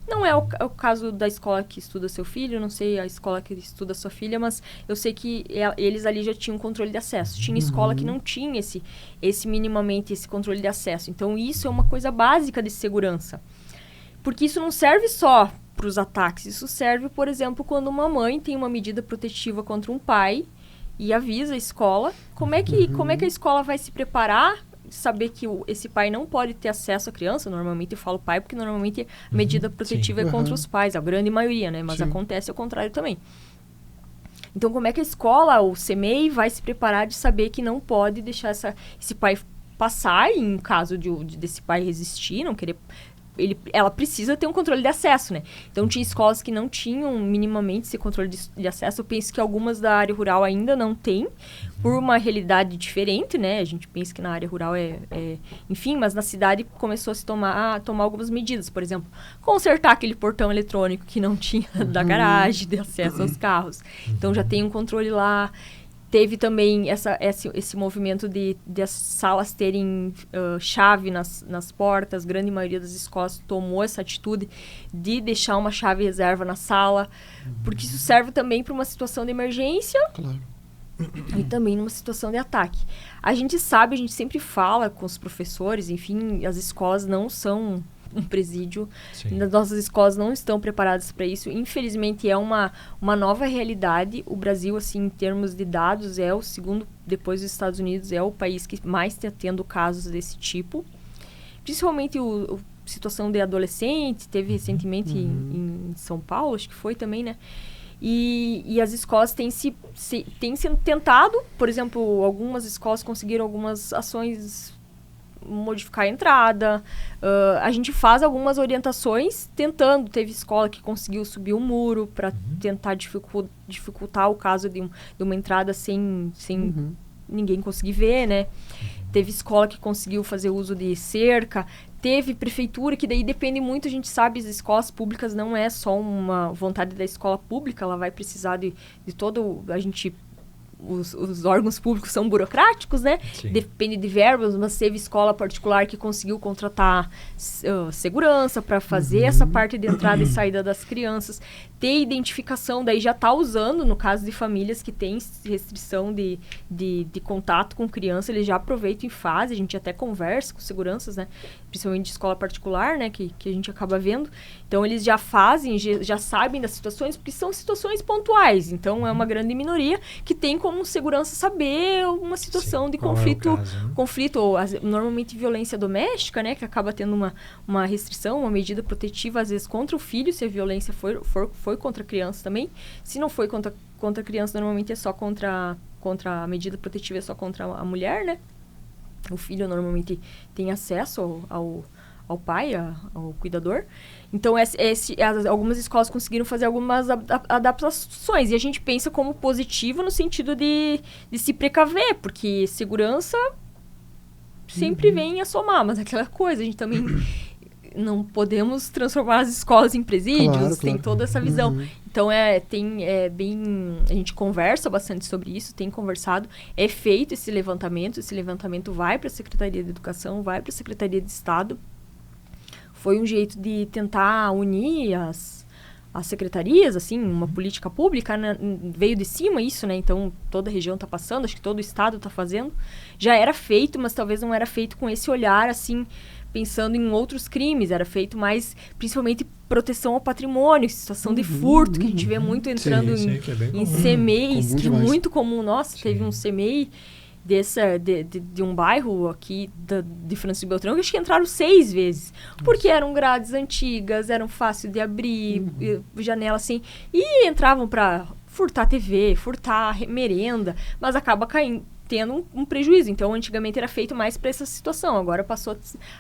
Não é o caso da escola que estuda seu filho, não sei a escola que estuda sua filha, mas eu sei que eles ali já tinham controle de acesso. Tinha escola que não tinha minimamente esse controle de acesso. Então, isso é uma coisa básica de segurança. Porque isso não serve só para os ataques. Isso serve, por exemplo, quando uma mãe tem uma medida protetiva contra um pai e avisa a escola. Como é que a escola vai se preparar? Saber que esse pai não pode ter acesso à criança. Normalmente eu falo pai porque normalmente a medida protetiva é contra os pais, a grande maioria, né? Mas acontece ao contrário também. Então, como é que a escola, o CMEI, vai se preparar de saber que não pode deixar esse pai passar, e em caso desse pai resistir, não querer... ela precisa ter um controle de acesso, né? Então, tinha escolas que não tinham minimamente esse controle de acesso. Eu penso que algumas da área rural ainda não têm, por uma realidade diferente, né? A gente pensa que na área rural enfim, mas na cidade começou a se tomar algumas medidas. Por exemplo, consertar aquele portão eletrônico que não tinha da garagem, de acesso aos carros. Então, já tem um controle lá. Teve também esse movimento de as salas terem chave nas portas. A grande maioria das escolas tomou essa atitude de deixar uma chave reserva na sala, porque isso serve também para uma situação de emergência. Claro. E também numa situação de ataque. A gente sempre fala com os professores, enfim, as escolas não são um presídio. Sim. As nossas escolas não estão preparadas para isso. Infelizmente, é uma nova realidade. O Brasil, assim, em termos de dados, é o segundo, depois dos Estados Unidos, é o país que mais está tendo casos desse tipo. Principalmente a situação de adolescente, teve recentemente em São Paulo, acho que foi também, né? E as escolas têm sendo tentado, por exemplo, algumas escolas conseguiram algumas ações modificar a entrada. A gente faz algumas orientações tentando. Teve escola que conseguiu subir o muro para tentar dificultar o caso de uma entrada sem ninguém conseguir ver, né? Teve escola que conseguiu fazer uso de cerca. Teve prefeitura, que daí depende muito, a gente sabe, as escolas públicas não é só uma vontade da escola pública, ela vai precisar de todo... Os órgãos públicos são burocráticos, né? Sim. Depende de verbas, mas teve escola particular que conseguiu contratar segurança para fazer essa parte de entrada e saída das crianças. Ter identificação, daí já está usando, no caso de famílias que têm restrição de contato com criança, eles já aproveitam e fazem, a gente até conversa com seguranças, né? Principalmente de escola particular, né? Que a gente acaba vendo. Então, eles já fazem, já sabem das situações, porque são situações pontuais. Então, é uma grande minoria que tem como segurança saber uma situação de conflito, ou normalmente violência doméstica, né? Que acaba tendo uma restrição, uma medida protetiva, às vezes, contra o filho, se a violência foi contra a criança também. Se não foi contra a criança, normalmente é só contra a medida protetiva, é só contra a mulher, né? O filho normalmente tem acesso ao pai, ao cuidador. Então, algumas escolas conseguiram fazer algumas adaptações. E a gente pensa como positivo no sentido de se precaver, porque segurança sempre vem a somar. Mas aquela coisa, a gente também não podemos transformar as escolas em presídios, claro. Tem toda essa visão. Então, a gente conversa bastante sobre isso, tem conversado, é feito esse levantamento vai para a Secretaria de Educação, vai para a Secretaria de Estado. Foi um jeito de tentar unir as secretarias, assim, uma política pública, né? Veio de cima isso, né? Então, toda a região está passando, acho que todo o estado está fazendo. Já era feito, mas talvez não era feito com esse olhar, assim, pensando em outros crimes. Era feito mais, principalmente, proteção ao patrimônio, situação de furto, que a gente vê muito entrando em CMEIs, que é muito comum. Nossa, teve um CMEI de um bairro aqui de Francisco Beltrão, que acho que entraram 6 vezes. Porque eram grades antigas, eram fáceis de abrir, janela assim, e entravam para furtar TV, furtar merenda, mas acaba tendo um prejuízo. Então, antigamente era feito mais para essa situação. Agora passou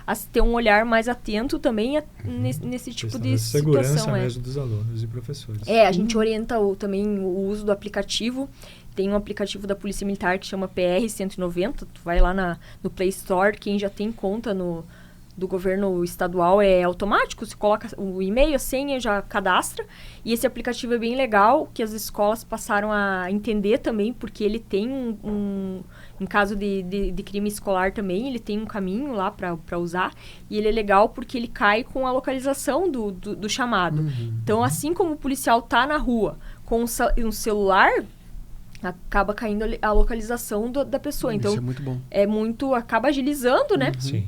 a ter um olhar mais atento também nesse tipo de situação. Segurança mesmo dos alunos e professores. A gente orienta também o uso do aplicativo. Tem um aplicativo da Polícia Militar que chama PR-190. Tu vai lá no Play Store. Quem já tem conta do governo estadual é automático. Você coloca o e-mail, a senha, já cadastra. E esse aplicativo é bem legal, que as escolas passaram a entender também, porque ele tem em caso de crime escolar também, ele tem um caminho lá para usar. E ele é legal porque ele cai com a localização do chamado. Então, assim como o policial tá na rua com um celular, acaba caindo a localização da pessoa. Então, isso é muito bom. Acaba agilizando, né? Sim.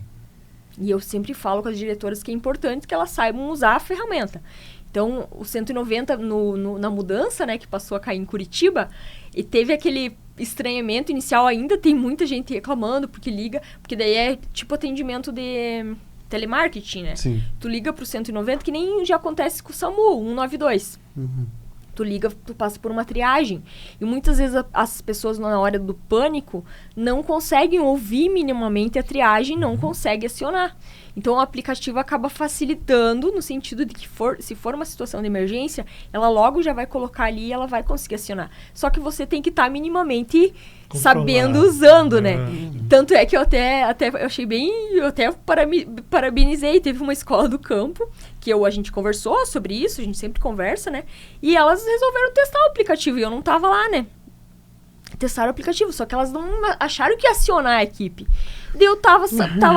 E eu sempre falo com as diretoras que é importante que elas saibam usar a ferramenta. Então, o 190, na mudança, né, que passou a cair em Curitiba, e teve aquele estranhamento inicial, ainda tem muita gente reclamando, porque daí é tipo atendimento de telemarketing, né? Sim. Tu liga pro 190, que nem já acontece com o SAMU, 192. Tu liga, tu passa por uma triagem. E muitas vezes as pessoas, na hora do pânico, não conseguem ouvir minimamente a triagem, não conseguem acionar. Então, o aplicativo acaba facilitando, no sentido de que se for uma situação de emergência, ela logo já vai colocar ali e ela vai conseguir acionar. Só que você tem que estar minimamente sabendo usando, né? Tanto é que eu até eu achei bem... Eu até parabenizei. Teve uma escola do campo que a gente conversou sobre isso, a gente sempre conversa, né? E elas resolveram testar o aplicativo e eu não tava lá, né? Testaram o aplicativo, só que elas não acharam que ia acionar a equipe. Daí eu tava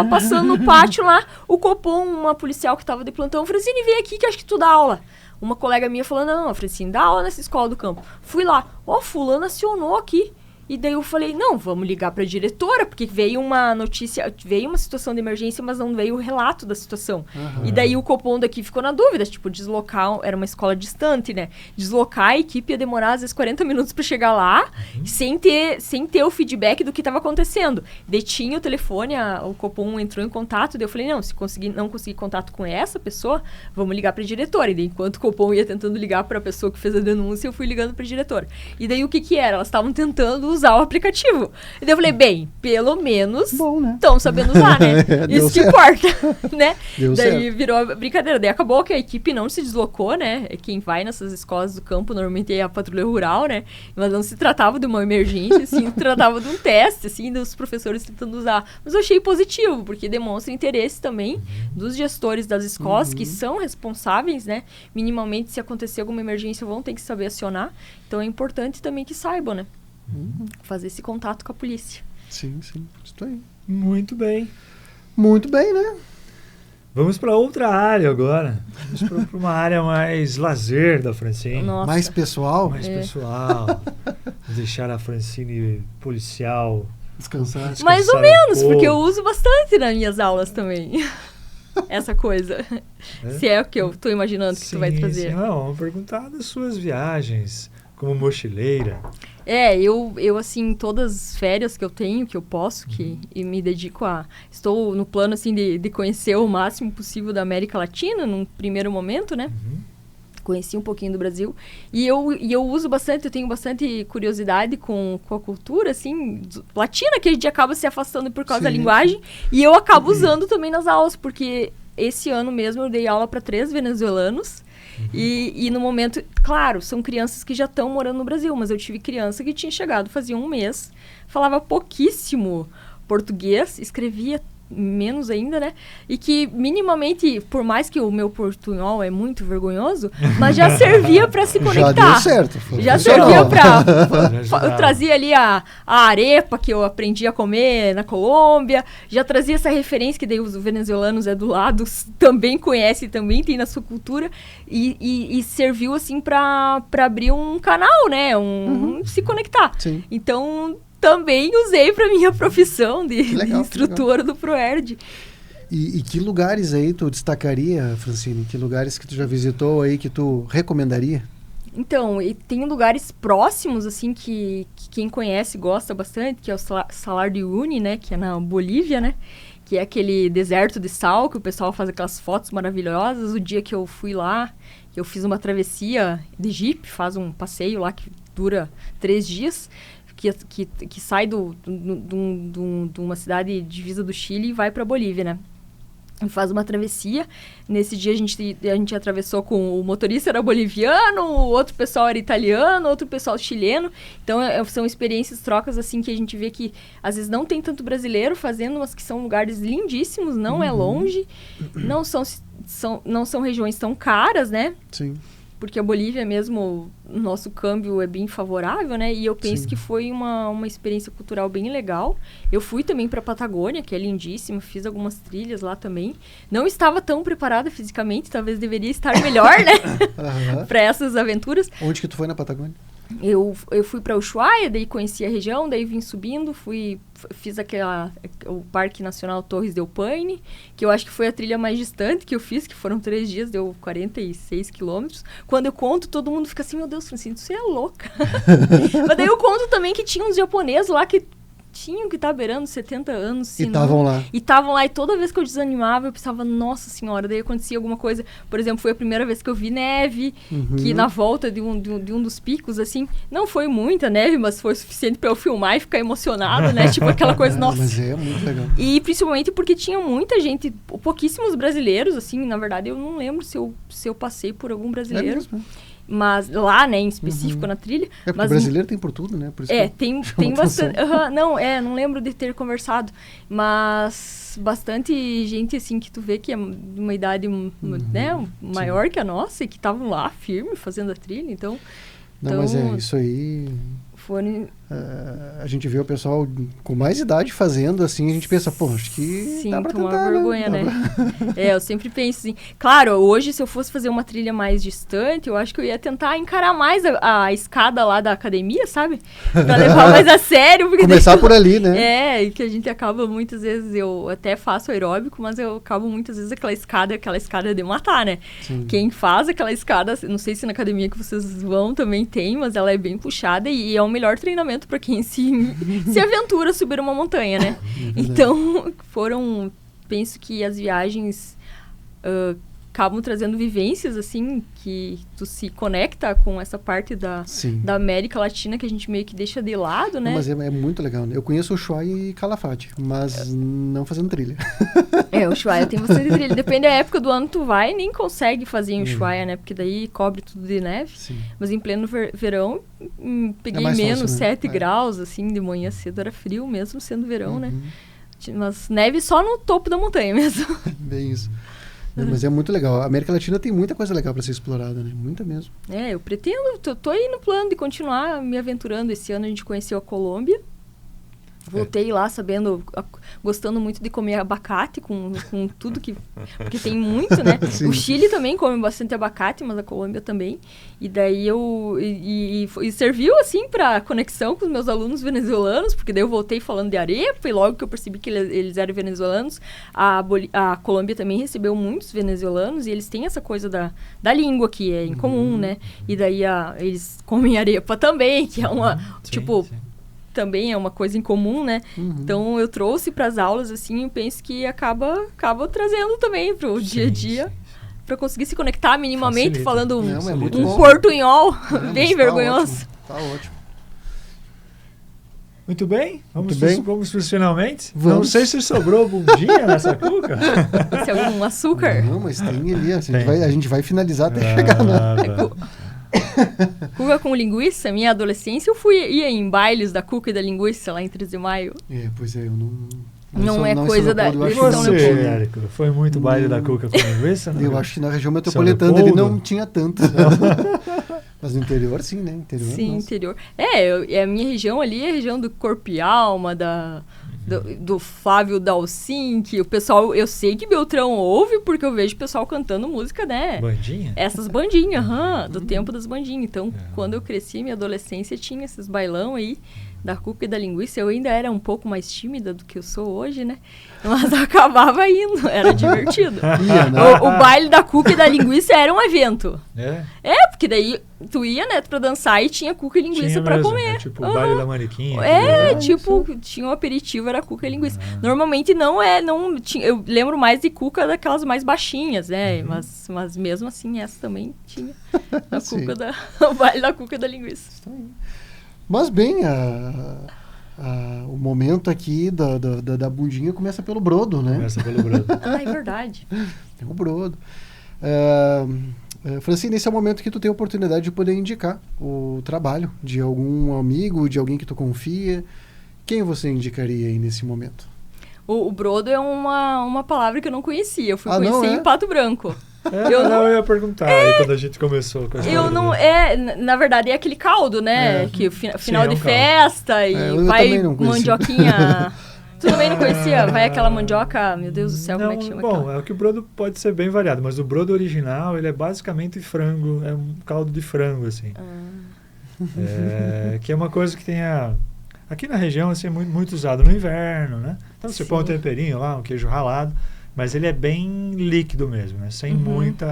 passando no pátio lá, o Copom, uma policial que tava de plantão, Francine, vem aqui que acho que tu dá aula. Uma colega minha falou, não, Francine, dá aula nessa escola do campo. Fui lá, fulano acionou aqui. E daí eu falei, não, vamos ligar pra diretora, porque veio uma notícia, veio uma situação de emergência, mas não veio o relato da situação. E daí o Copom daqui ficou na dúvida, tipo, deslocar, era uma escola distante, né? Deslocar a equipe ia demorar às vezes 40 minutos pra chegar lá, sem ter o feedback do que tava acontecendo. Daí tinha o telefone, o Copom entrou em contato, daí eu falei, não, se não conseguir contato com essa pessoa, vamos ligar pra diretora. E daí, enquanto o Copom ia tentando ligar pra pessoa que fez a denúncia, eu fui ligando pra diretora. E daí o que era? Elas estavam tentando usar o aplicativo. E daí eu falei, bem, pelo menos estão sabendo usar, né? Isso que importa, né? Daí virou brincadeira. Daí acabou que a equipe não se deslocou, né? Quem vai nessas escolas do campo normalmente é a patrulha rural, né? Mas não se tratava de uma emergência, assim, se tratava de um teste, assim, dos professores tentando usar. Mas eu achei positivo, porque demonstra interesse também dos gestores das escolas, que são responsáveis, né? Minimamente, se acontecer alguma emergência, vão ter que saber acionar. Então é importante também que saibam, né? Fazer esse contato com a polícia. Sim, isso aí. Muito bem. Muito bem, né? Vamos para outra área agora. Vamos para uma área mais lazer da Francine. Nossa. Mais pessoal? Mais pessoal. Vamos deixar a Francine policial descansar. Mais ou menos, porque eu uso bastante nas minhas aulas também. Essa coisa. Se é o que eu estou imaginando que tu vai trazer. Sim, não, vamos perguntar das suas viagens como mochileira. Eu assim, todas as férias que eu tenho, que eu posso, e me dedico estou no plano, assim, de conhecer o máximo possível da América Latina, num primeiro momento, né? Conheci um pouquinho do Brasil. E eu uso bastante, eu tenho bastante curiosidade com a cultura, assim, latina, que a gente acaba se afastando por causa da linguagem. E eu acabo usando também nas aulas, porque esse ano mesmo eu dei aula para 3 venezuelanos. E no momento, claro, são crianças que já estão morando no Brasil, mas eu tive criança que tinha chegado fazia um mês, falava pouquíssimo português, escrevia menos ainda, né? E que minimamente, por mais que o meu portunhol é muito vergonhoso, mas já servia para se conectar. Já deu certo. Já servia para... Eu trazia ali a arepa que eu aprendi a comer na Colômbia, já trazia essa referência que daí os venezuelanos do lado também conhecem, também tem na sua cultura, e serviu assim para abrir um canal, né? Se conectar. Sim. Então... também usei para minha profissão de instrutora do ProErd. E que lugares aí tu destacaria, Francine? Que lugares que tu já visitou aí que tu recomendaria? Então, e tem lugares próximos, assim, que quem conhece gosta bastante, que é o Salar de Uyuni, né? Que é na Bolívia, né? Que é aquele deserto de sal, que o pessoal faz aquelas fotos maravilhosas. O dia que eu fui lá, eu fiz uma travessia de Jeep, faz um passeio lá que dura 3 dias... Que sai de uma cidade divisa do Chile e vai para a Bolívia, né? E faz uma travessia. Nesse dia a gente atravessou com o motorista era boliviano, o outro pessoal era italiano, outro pessoal chileno. Então são experiências, trocas assim que a gente vê que às vezes não tem tanto brasileiro fazendo, mas que são lugares lindíssimos, não é longe, não são regiões tão caras, né? Sim. Porque a Bolívia mesmo, o nosso câmbio é bem favorável, né? E eu penso que foi uma experiência cultural bem legal. Eu fui também para a Patagônia, que é lindíssima, fiz algumas trilhas lá também. Não estava tão preparada fisicamente, talvez deveria estar melhor, né? Para essas aventuras. Onde que tu foi na Patagônia? Eu fui para Ushuaia, daí conheci a região, daí vim subindo, fiz o Parque Nacional Torres del Paine, que eu acho que foi a trilha mais distante que eu fiz, que foram 3 dias, deu 46 quilômetros. Quando eu conto, todo mundo fica assim, meu Deus, Francine, você é louca. Mas daí eu conto também que tinha uns japoneses lá que tinham que estar beirando 70 anos. E estavam lá. E estavam lá, e toda vez que eu desanimava, eu pensava, nossa senhora, daí acontecia alguma coisa. Por exemplo, foi a primeira vez que eu vi neve, que na volta de um dos picos, assim, não foi muita neve, mas foi suficiente para eu filmar e ficar emocionado, né? Tipo aquela coisa, nossa. Mas é muito legal. E principalmente porque tinha muita gente, pouquíssimos brasileiros, assim, na verdade, eu não lembro se eu passei por algum brasileiro. É mesmo? Mas lá, né, em específico na trilha. É porque brasileiro tem por tudo, né? Por isso tem bastante. Não lembro de ter conversado. Mas bastante gente, assim, que tu vê que é de uma idade né, maior que a nossa e que estavam lá, firme, fazendo a trilha. Então, mas isso aí... A gente vê o pessoal com mais idade fazendo, assim, a gente pensa, pô, acho que sim, dá pra uma tentar, vergonha, né? Eu sempre penso assim, claro, hoje se eu fosse fazer uma trilha mais distante, eu acho que eu ia tentar encarar mais a escada lá da academia, sabe? Pra levar mais a sério. Começar por ali, né? E que a gente acaba muitas vezes, eu até faço aeróbico, mas eu acabo muitas vezes aquela escada de matar, né? Sim. Quem faz aquela escada, não sei se na academia que vocês vão também tem, mas ela é bem puxada e é o melhor treinamento pra quem se aventura a subir uma montanha, né? Então, penso que as viagens acabam trazendo vivências, assim, que tu se conecta com essa parte da América Latina que a gente meio que deixa de lado, né? Mas é muito legal, né? Eu conheço o Ushuaia e Calafate, mas não fazendo trilha. O Ushuaia tem bastante trilha. Depende da época do ano tu vai, nem consegue fazer em Ushuaia, né? Porque daí cobre tudo de neve. Sim. Mas em pleno verão, peguei menos fácil, né? 7 graus, assim, de manhã cedo. Era frio mesmo, sendo verão, né? Mas neve só no topo da montanha mesmo. Bem isso. Mas é muito legal. A América Latina tem muita coisa legal para ser explorada, né? Muita mesmo. Eu pretendo, tô aí no plano de continuar me aventurando. Esse ano a gente conheceu a Colômbia. Voltei lá gostando muito de comer abacate com tudo porque tem muito, né? Sim. O Chile também come bastante abacate, mas a Colômbia também. E daí e serviu, assim, para conexão com os meus alunos venezuelanos, porque daí eu voltei falando de arepa e logo que eu percebi que eles eram venezuelanos, a Colômbia também recebeu muitos venezuelanos e eles têm essa coisa da língua que é em comum, né? E daí eles comem arepa também, que é uma, também é uma coisa em comum, né? Então, eu trouxe para as aulas, assim, eu penso que acaba trazendo também para o dia a dia, para conseguir se conectar minimamente, falando um portunhol bem vergonhoso. Tá ótimo. Muito bem, vamos para os finalmente. Vamos. Não sei se sobrou bundinha nessa cuca. Se é algum açúcar? Não, mas tem ali, a gente vai finalizar até chegar lá. Cuca com linguiça, minha adolescência, eu ia em bailes da cuca e da linguiça lá em 13 de maio. Pois é, eu não... Não é coisa da... E você, Érico? Foi muito baile da cuca com linguiça? Não? Eu acho que na região metropolitana ele não tinha tanto. Mas no interior, sim, né? Interior. A minha região ali é a região do Corpo e Alma, do Flávio Dalcin, que o pessoal, eu sei que Beltrão ouve, porque eu vejo o pessoal cantando música, né? Bandinha? Essas bandinhas, do tempo das bandinhas. Então, quando eu cresci, minha adolescência tinha esses bailão aí, da cuca e da linguiça. Eu ainda era um pouco mais tímida do que eu sou hoje, né? Mas eu acabava indo, era divertido. O baile da cuca e da linguiça era um evento. Porque daí tu ia, né, pra dançar e tinha cuca e linguiça pra comer. Né? Tipo o baile da Mariquinha. Tinha um aperitivo, era cuca e linguiça. Normalmente não tinha, eu lembro mais de cuca daquelas mais baixinhas, né? Mas mesmo assim, essa também tinha o baile da cuca e da linguiça. Mas bem, o momento aqui da bundinha começa pelo brodo, né? Começa pelo brodo. É verdade. É o brodo. Francine, esse é o momento que tu tem a oportunidade de poder indicar o trabalho de algum amigo, de alguém que tu confia. Quem você indicaria aí nesse momento? O brodo é uma palavra que eu não conhecia. Eu fui conhecer em Pato Branco. Eu ia perguntar aí quando a gente começou com essa na verdade, é aquele caldo, né? Que final de festa e vai mandioquinha. Tu também não conhecia? Vai aquela mandioca, meu Deus do céu, como é que chama? Bom, é que o brodo pode ser bem variado, mas o brodo original, ele é basicamente frango, é um caldo de frango, assim. Que é uma coisa que tem aqui na região, assim, é muito usado no inverno, né? Então você põe um temperinho lá, um queijo ralado, mas ele é bem líquido mesmo, né? Sem muito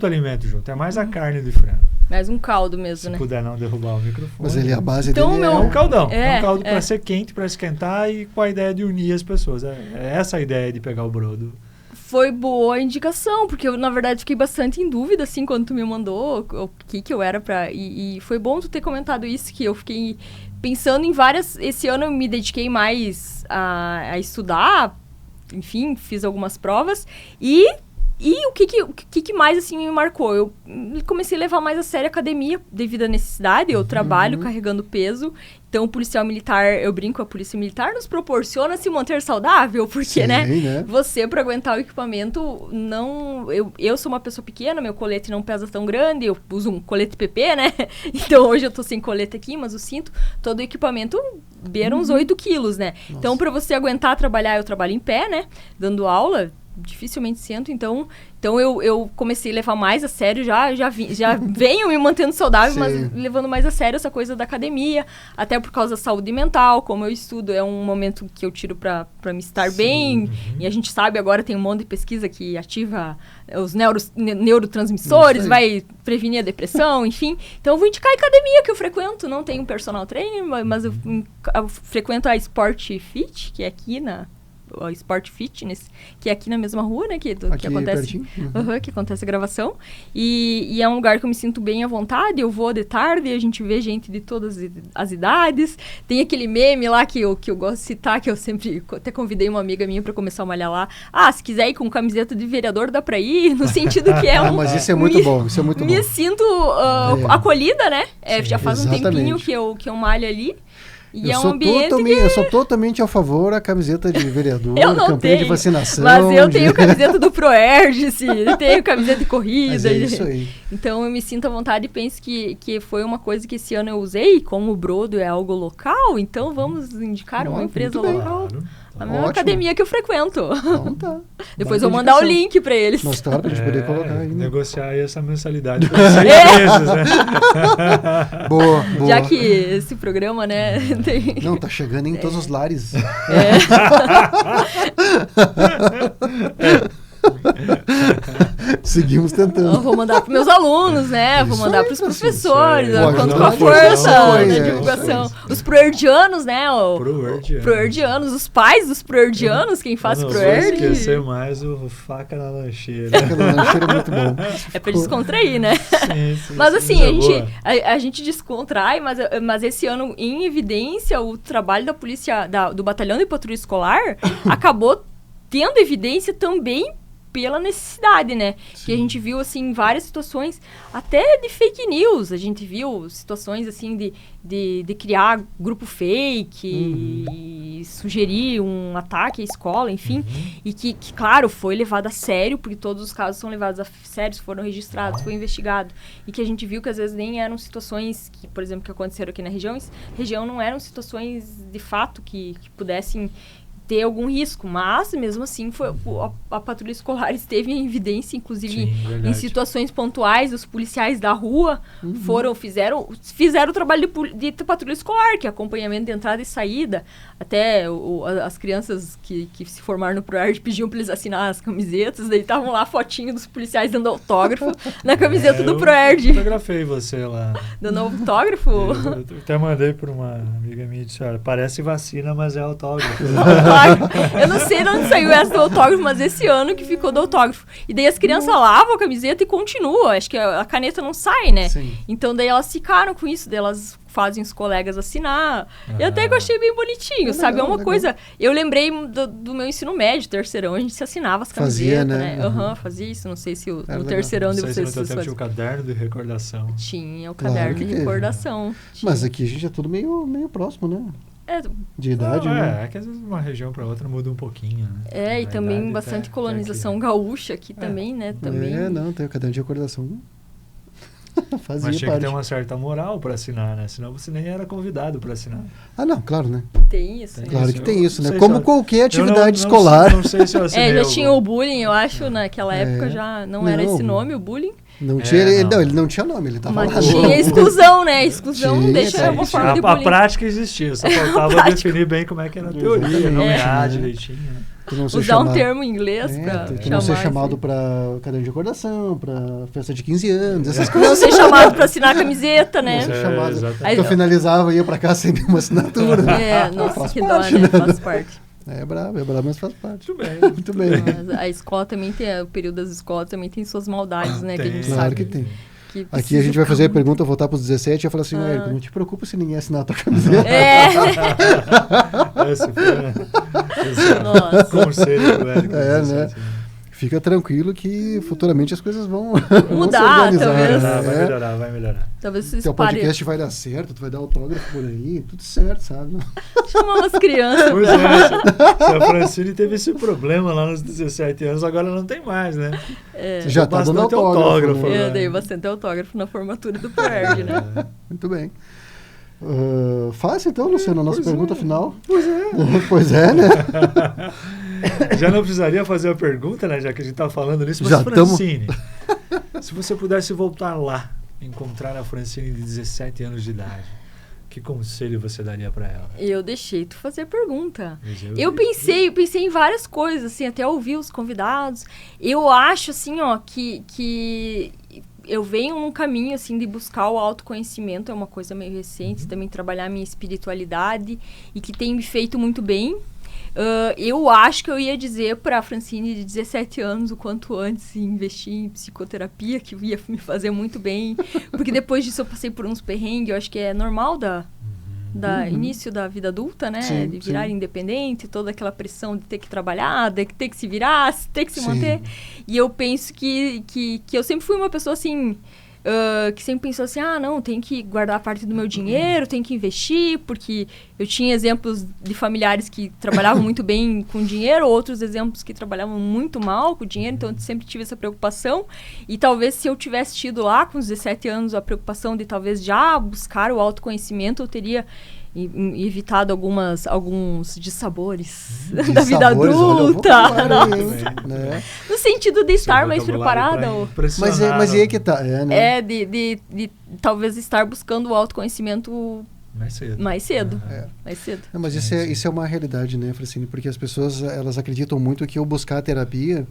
alimento junto. É mais a carne de frango. Mais um caldo mesmo, né? Se puder não derrubar o microfone. Mas ele, a base dele é um caldão. É um caldo para ser quente, para esquentar e com a ideia de unir as pessoas. É essa a ideia de pegar o brodo. Foi boa a indicação, porque eu, na verdade, fiquei bastante em dúvida, assim, quando tu me mandou o que eu era pra... E foi bom tu ter comentado isso, que eu fiquei pensando em várias... Esse ano eu me dediquei mais a estudar, enfim, fiz algumas provas e E o que mais, assim, me marcou? Eu comecei a levar mais a sério a academia devido à necessidade. Eu trabalho carregando peso. Então, o policial militar, eu brinco, a polícia militar nos proporciona se manter saudável. Porque, Sim, né? Você, para aguentar o equipamento, não... Eu sou uma pessoa pequena, meu colete não pesa tão grande. Eu uso um colete PP, né? Então, hoje eu tô sem colete aqui, mas o cinto, todo o equipamento beira uns 8 quilos, né? Nossa. Então, para você aguentar trabalhar, eu trabalho em pé, né? Dando aula... dificilmente sento, então eu comecei a levar mais a sério, já venho me mantendo saudável, mas levando mais a sério essa coisa da academia, até por causa da saúde mental, como eu estudo, é um momento que eu tiro para me estar bem, e a gente sabe, agora tem um monte de pesquisa que ativa os neurotransmissores, vai prevenir a depressão, enfim, então eu vou indicar a academia que eu frequento, não tenho personal trainer, mas eu frequento a Sport Fit, que é aqui o Sport Fitness, que é aqui na mesma rua, né? Que acontece, que acontece a gravação. E é um lugar que eu me sinto bem à vontade. Eu vou de tarde, a gente vê gente de todas as idades. Tem aquele meme lá que eu gosto de citar, que eu sempre até convidei uma amiga minha para começar a malhar lá. Se quiser ir com camiseta de vereador, dá para ir, no sentido que é um... Mas isso é muito bom, isso é muito bom. Me sinto acolhida, né? Já faz um tempinho que eu malho ali. E eu sou totalmente a favor da camiseta de vereador, campanha de vacinação. Mas eu tenho camiseta do Proergice, tenho camiseta de corrida. Mas é isso aí. Então eu me sinto à vontade e penso que foi uma coisa que esse ano eu usei, como o Brodo é algo local, então vamos indicar uma empresa local. Claro. A mesma academia que eu frequento. Então tá. Depois eu vou mandar o link pra eles. Mas claro, pra gente poder colocar aí. Negociar aí essa mensalidade por 6 meses, né? Boa. Já que esse programa, né, tem... Não, tá chegando em todos os lares. Seguimos tentando. Eu vou mandar para meus alunos, né? Vou mandar para os professores. Conto com a força da divulgação. Os proerdianos, né? Proerdianos, os pais dos proerdianos, quem faz proerd. Não esquecer mais o faca na lancheira. Faca na lancheira é muito bom. É para descontrair, né? Sim, mas assim, a gente descontrai, mas esse ano, em evidência, o trabalho da polícia, do batalhão de patrulha escolar, acabou tendo evidência também pela necessidade, né? Sim. Que a gente viu, assim, várias situações, até de fake news. A gente viu situações, assim, de criar grupo fake e sugerir um ataque à escola, enfim. E que, claro, foi levado a sério, porque todos os casos são levados a sério, foram registrados, foi investigado. E que a gente viu que, às vezes, nem eram situações que, por exemplo, que aconteceram aqui na região não eram situações, de fato, que pudessem ter algum risco, mas mesmo assim a patrulha escolar esteve em evidência, inclusive em situações pontuais, os policiais da rua fizeram o trabalho de patrulha escolar, que é acompanhamento de entrada e saída, até as crianças que se formaram no ProErd pediam para eles assinar as camisetas, daí estavam lá a fotinho dos policiais dando autógrafo na camiseta do ProErd. Eu fotografei você lá. Dando autógrafo? Eu até mandei para uma amiga minha e disse, olha, parece vacina, mas é autógrafo. Eu não sei de onde saiu essa do autógrafo, mas esse ano que ficou do autógrafo. E daí as crianças lavam a camiseta e continuam. Acho que a caneta não sai, né? Sim. Então daí elas ficaram com isso, daí elas fazem os colegas assinar. Eu até que eu achei bem bonitinho, sabe? É uma coisa... Eu lembrei do meu ensino médio, terceirão, a gente se assinava as camisetas, né? Fazia isso. Não sei se no terceirão de vocês... Não sei se tinha o caderno de recordação. Tinha o caderno de recordação. Mas aqui a gente é tudo meio próximo, né? De idade, né? É que às vezes uma região para outra muda um pouquinho, né? E também bastante colonização gaúcha aqui também, né? Não, tem o caderno de recordação. Mas tinha que ter uma certa moral para assinar, né? Senão você nem era convidado para assinar. Não, claro, né? Tem isso. Claro que tem isso, né? Como qualquer atividade escolar. Não sei se eu assinei. Já tinha o bullying, eu acho, naquela época já não era esse nome, o bullying. Não tinha, ele não tinha nome, ele tava lá. Mas tinha exclusão, né? Exclusão deixa uma forma de bullying. A prática existia, só faltava definir bem como é que era a teoria, nomear direitinho, né? Usar um termo em inglês pra chamar. Não ser chamado pra caderno de recordação, pra festa de 15 anos, essas coisas. Não ser chamado pra assinar a camiseta, né? Não ser chamado. Aí eu finalizava e ia pra casa sem nenhuma assinatura. Nossa, que dó, né? Faz parte. É brabo, mas faz parte. Muito bem. Mas a escola também tem, o período das escolas também tem suas maldades, né? Que a gente claro sabe. que tem. Aqui a gente vai fazer a pergunta, voltar para os 17 e falar assim, Érico, não te preocupa se ninguém assinar a tua camiseta. Esse foi, nossa. Conselho do Érico. Né? fica tranquilo que futuramente as coisas vão mudar, vão se organizar, talvez. Vai melhorar. Talvez vocês Teu parem. podcast vai dar certo, tu vai dar autógrafo por aí, tudo certo, sabe? Chamar umas crianças. Pois é, se a Francine teve esse problema lá nos 17 anos, agora não tem mais, né? Você já tá dando Bastante autógrafo. né? Eu dei bastante autógrafo na formatura do ProErd, né? Muito bem. Fácil então, Luciano, a nossa pergunta final. Pois é. Pois é, né? Já não precisaria fazer a pergunta, né? Já que a gente tá falando nisso. Mas Já Francine, se você pudesse voltar lá, encontrar a Francine de 17 anos de idade, que conselho você daria para ela? Eu deixei tu fazer a pergunta. Eu pensei em várias coisas, assim, até ouvir os convidados. Eu acho, assim, ó, que eu venho num caminho, assim, de buscar o autoconhecimento, é uma coisa meio recente, também trabalhar a minha espiritualidade e que tem me feito muito bem. Eu acho que eu ia dizer para a Francine de 17 anos o quanto antes investir em psicoterapia, que ia me fazer muito bem, porque depois disso eu passei por uns perrengues, eu acho que é normal início da vida adulta, né? Sim, de virar independente, toda aquela pressão de ter que trabalhar, de ter que se virar, ter que se manter. E eu penso que eu sempre fui uma pessoa assim... que sempre pensou assim, não, tem que guardar parte do meu dinheiro, tem que investir, porque eu tinha exemplos de familiares que trabalhavam muito bem com dinheiro, outros exemplos que trabalhavam muito mal com dinheiro, então eu sempre tive essa preocupação, e talvez se eu tivesse tido lá com os 17 anos a preocupação de talvez já buscar o autoconhecimento, eu teria evitado alguns dissabores da vida adulta. Né? No sentido de estar mais preparada. Mas aí que tá. Né? De talvez estar buscando o autoconhecimento mais cedo. Mas isso é uma realidade, né, Francine? Porque as pessoas elas acreditam muito que ao buscar a terapia,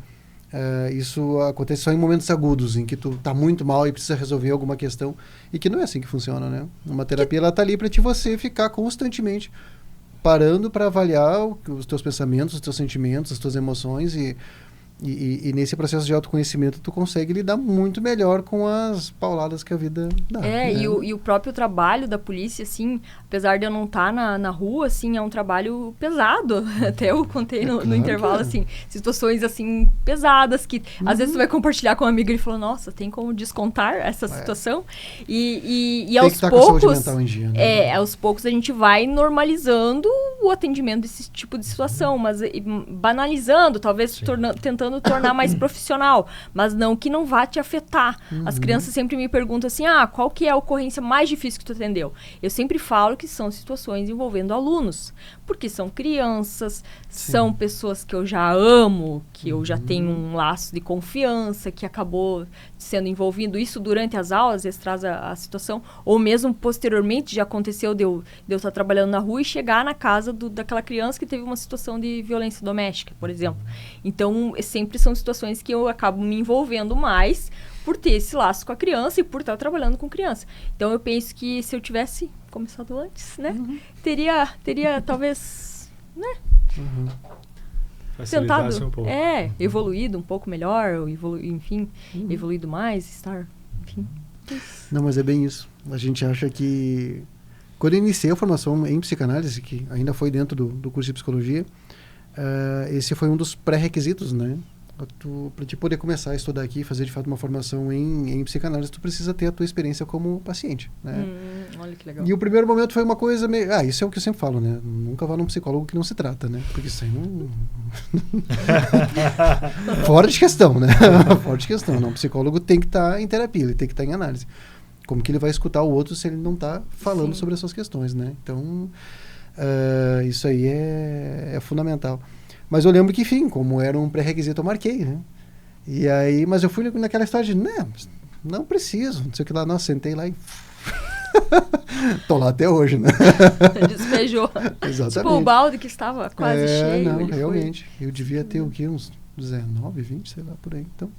isso acontece só em momentos agudos, em que tu tá muito mal e precisa resolver alguma questão, e que não é assim que funciona, né? Uma terapia, ela tá ali para você ficar constantemente parando para avaliar os teus pensamentos, os teus sentimentos, as tuas emoções, e nesse processo de autoconhecimento tu consegue lidar muito melhor com as pauladas que a vida dá. Né? E o próprio trabalho da polícia, assim, apesar de eu não estar na rua, assim, é um trabalho pesado. Até eu contei no intervalo, assim, situações, assim, pesadas, que às vezes tu vai compartilhar com um amigo e ele falou, nossa, tem como descontar essa situação? E aos poucos... Com a saúde mental em dia, né? Aos poucos a gente vai normalizando o atendimento desse tipo de situação, mas banalizando, talvez tentando tornar mais profissional, mas não que não vá te afetar. As crianças sempre me perguntam assim, qual que é a ocorrência mais difícil que tu atendeu? Eu sempre falo que são situações envolvendo alunos, porque são crianças, são pessoas que eu já amo, que eu já tenho um laço de confiança, que acabou sendo envolvido isso durante as aulas, às vezes traz a situação, ou mesmo posteriormente já aconteceu de eu estar trabalhando na rua e chegar na casa daquela criança que teve uma situação de violência doméstica, por exemplo. Então, sempre são situações que eu acabo me envolvendo mais por ter esse laço com a criança e por estar trabalhando com criança. Então, eu penso que se eu tivesse começado antes, né, teria talvez, né, tentado, um pouco. evoluído um pouco melhor, evoluído mais, enfim. Não, mas é bem isso. A gente acha que... Quando eu iniciei a formação em psicanálise, que ainda foi dentro do curso de psicologia, esse foi um dos pré-requisitos, né? Para te poder começar a estudar aqui e fazer de fato uma formação em psicanálise, tu precisa ter a tua experiência como paciente, né? Olha que legal. E o primeiro momento foi uma coisa meio... isso é o que eu sempre falo, né? Nunca vá num psicólogo que não se trata, né? Porque isso aí não... Fora de questão, né? Fora de questão. Não, o psicólogo tem que estar em terapia, ele tem que estar em análise. Como que ele vai escutar o outro se ele não está falando sobre essas questões, né? Então, isso aí é fundamental. Mas eu lembro que, enfim, como era um pré-requisito, eu marquei, né? E aí, mas eu fui naquela história de, não preciso, não sei o que lá, sentei lá e... Tô lá até hoje, né? Despejou. Exatamente. Tipo o balde que estava quase cheio. Não, realmente. Eu devia ter o quê? Uns 19, 20, sei lá, por aí. Então...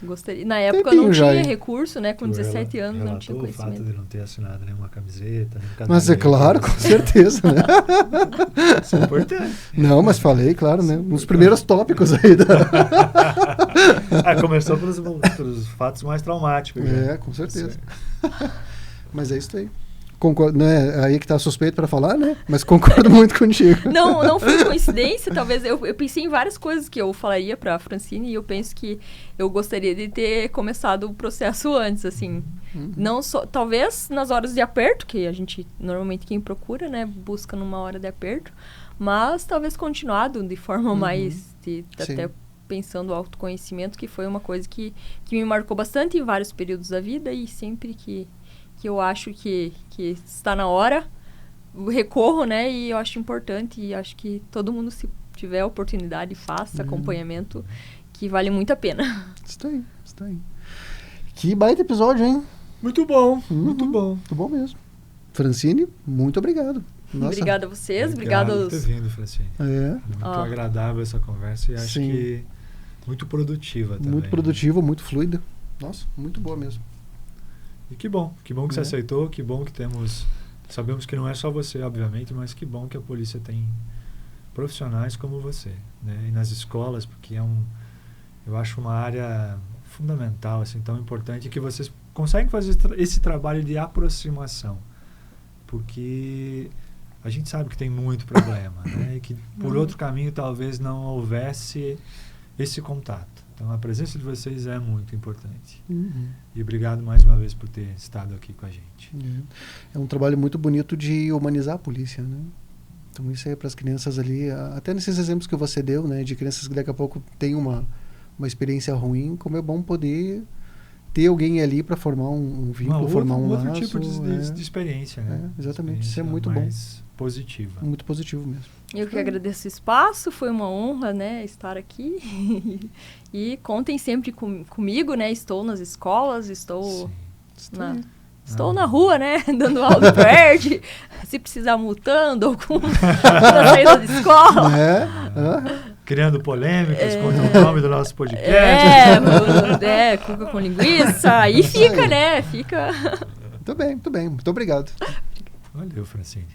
gostaria. Na época eu não tinha recurso, né? Com 17 anos não tinha conhecimento. O fato de não ter assinado nenhuma camiseta, mas é claro, com certeza, né? Isso é importante. Não, mas falei, claro, né? Nos primeiros tópicos aí começou pelos fatos mais traumáticos. Com certeza. Mas é isso aí. Concordo, né? Aí que tá suspeito para falar, né? Mas concordo muito contigo. Não foi coincidência, talvez. Eu pensei em várias coisas que eu falaria pra Francine e eu penso que eu gostaria de ter começado o processo antes, assim. Não só, talvez nas horas de aperto, que a gente, normalmente quem procura, né, busca numa hora de aperto, mas talvez continuado de forma mais, até pensando no autoconhecimento, que foi uma coisa que me marcou bastante em vários períodos da vida e sempre que eu acho que está na hora, recorro, né? E eu acho importante e acho que todo mundo, se tiver a oportunidade, faça acompanhamento, que vale muito a pena. Está aí. Que baita episódio, hein? Muito bom, muito bom. Muito bom mesmo. Francine, muito obrigado. Nossa. Obrigada a vocês, obrigado por ter vindo, Francine. Muito agradável essa conversa e acho que muito produtiva também. Muito produtiva, muito fluida. Nossa, muito boa mesmo. E que bom que você aceitou, que bom que sabemos que não é só você, obviamente, mas que bom que a polícia tem profissionais como você, né? E nas escolas, porque eu acho uma área fundamental, assim, tão importante, que vocês conseguem fazer esse trabalho de aproximação, porque a gente sabe que tem muito problema, né? E que por outro caminho talvez não houvesse esse contato. Então, a presença de vocês é muito importante. E obrigado mais uma vez por ter estado aqui com a gente. É um trabalho muito bonito de humanizar a polícia, né? Então, isso é para as crianças ali, até nesses exemplos que você deu, né? De crianças que daqui a pouco têm uma experiência ruim, como é bom poder ter alguém ali para formar um vínculo, formar um outro laço. Tipo de experiência, né? Exatamente, isso é muito bom. Positiva. Muito positivo mesmo. Eu que agradeço o espaço, foi uma honra, né, estar aqui. E contem sempre comigo, né? Estou nas escolas, estou na rua, né? Dando aula do ProERD, se precisar multando ou com a saída de escola. Criando polêmicas contra o nome do nosso podcast. Cuca com linguiça. Aí fica, né? Fica. Muito bem. Muito obrigado. Valeu, Francine.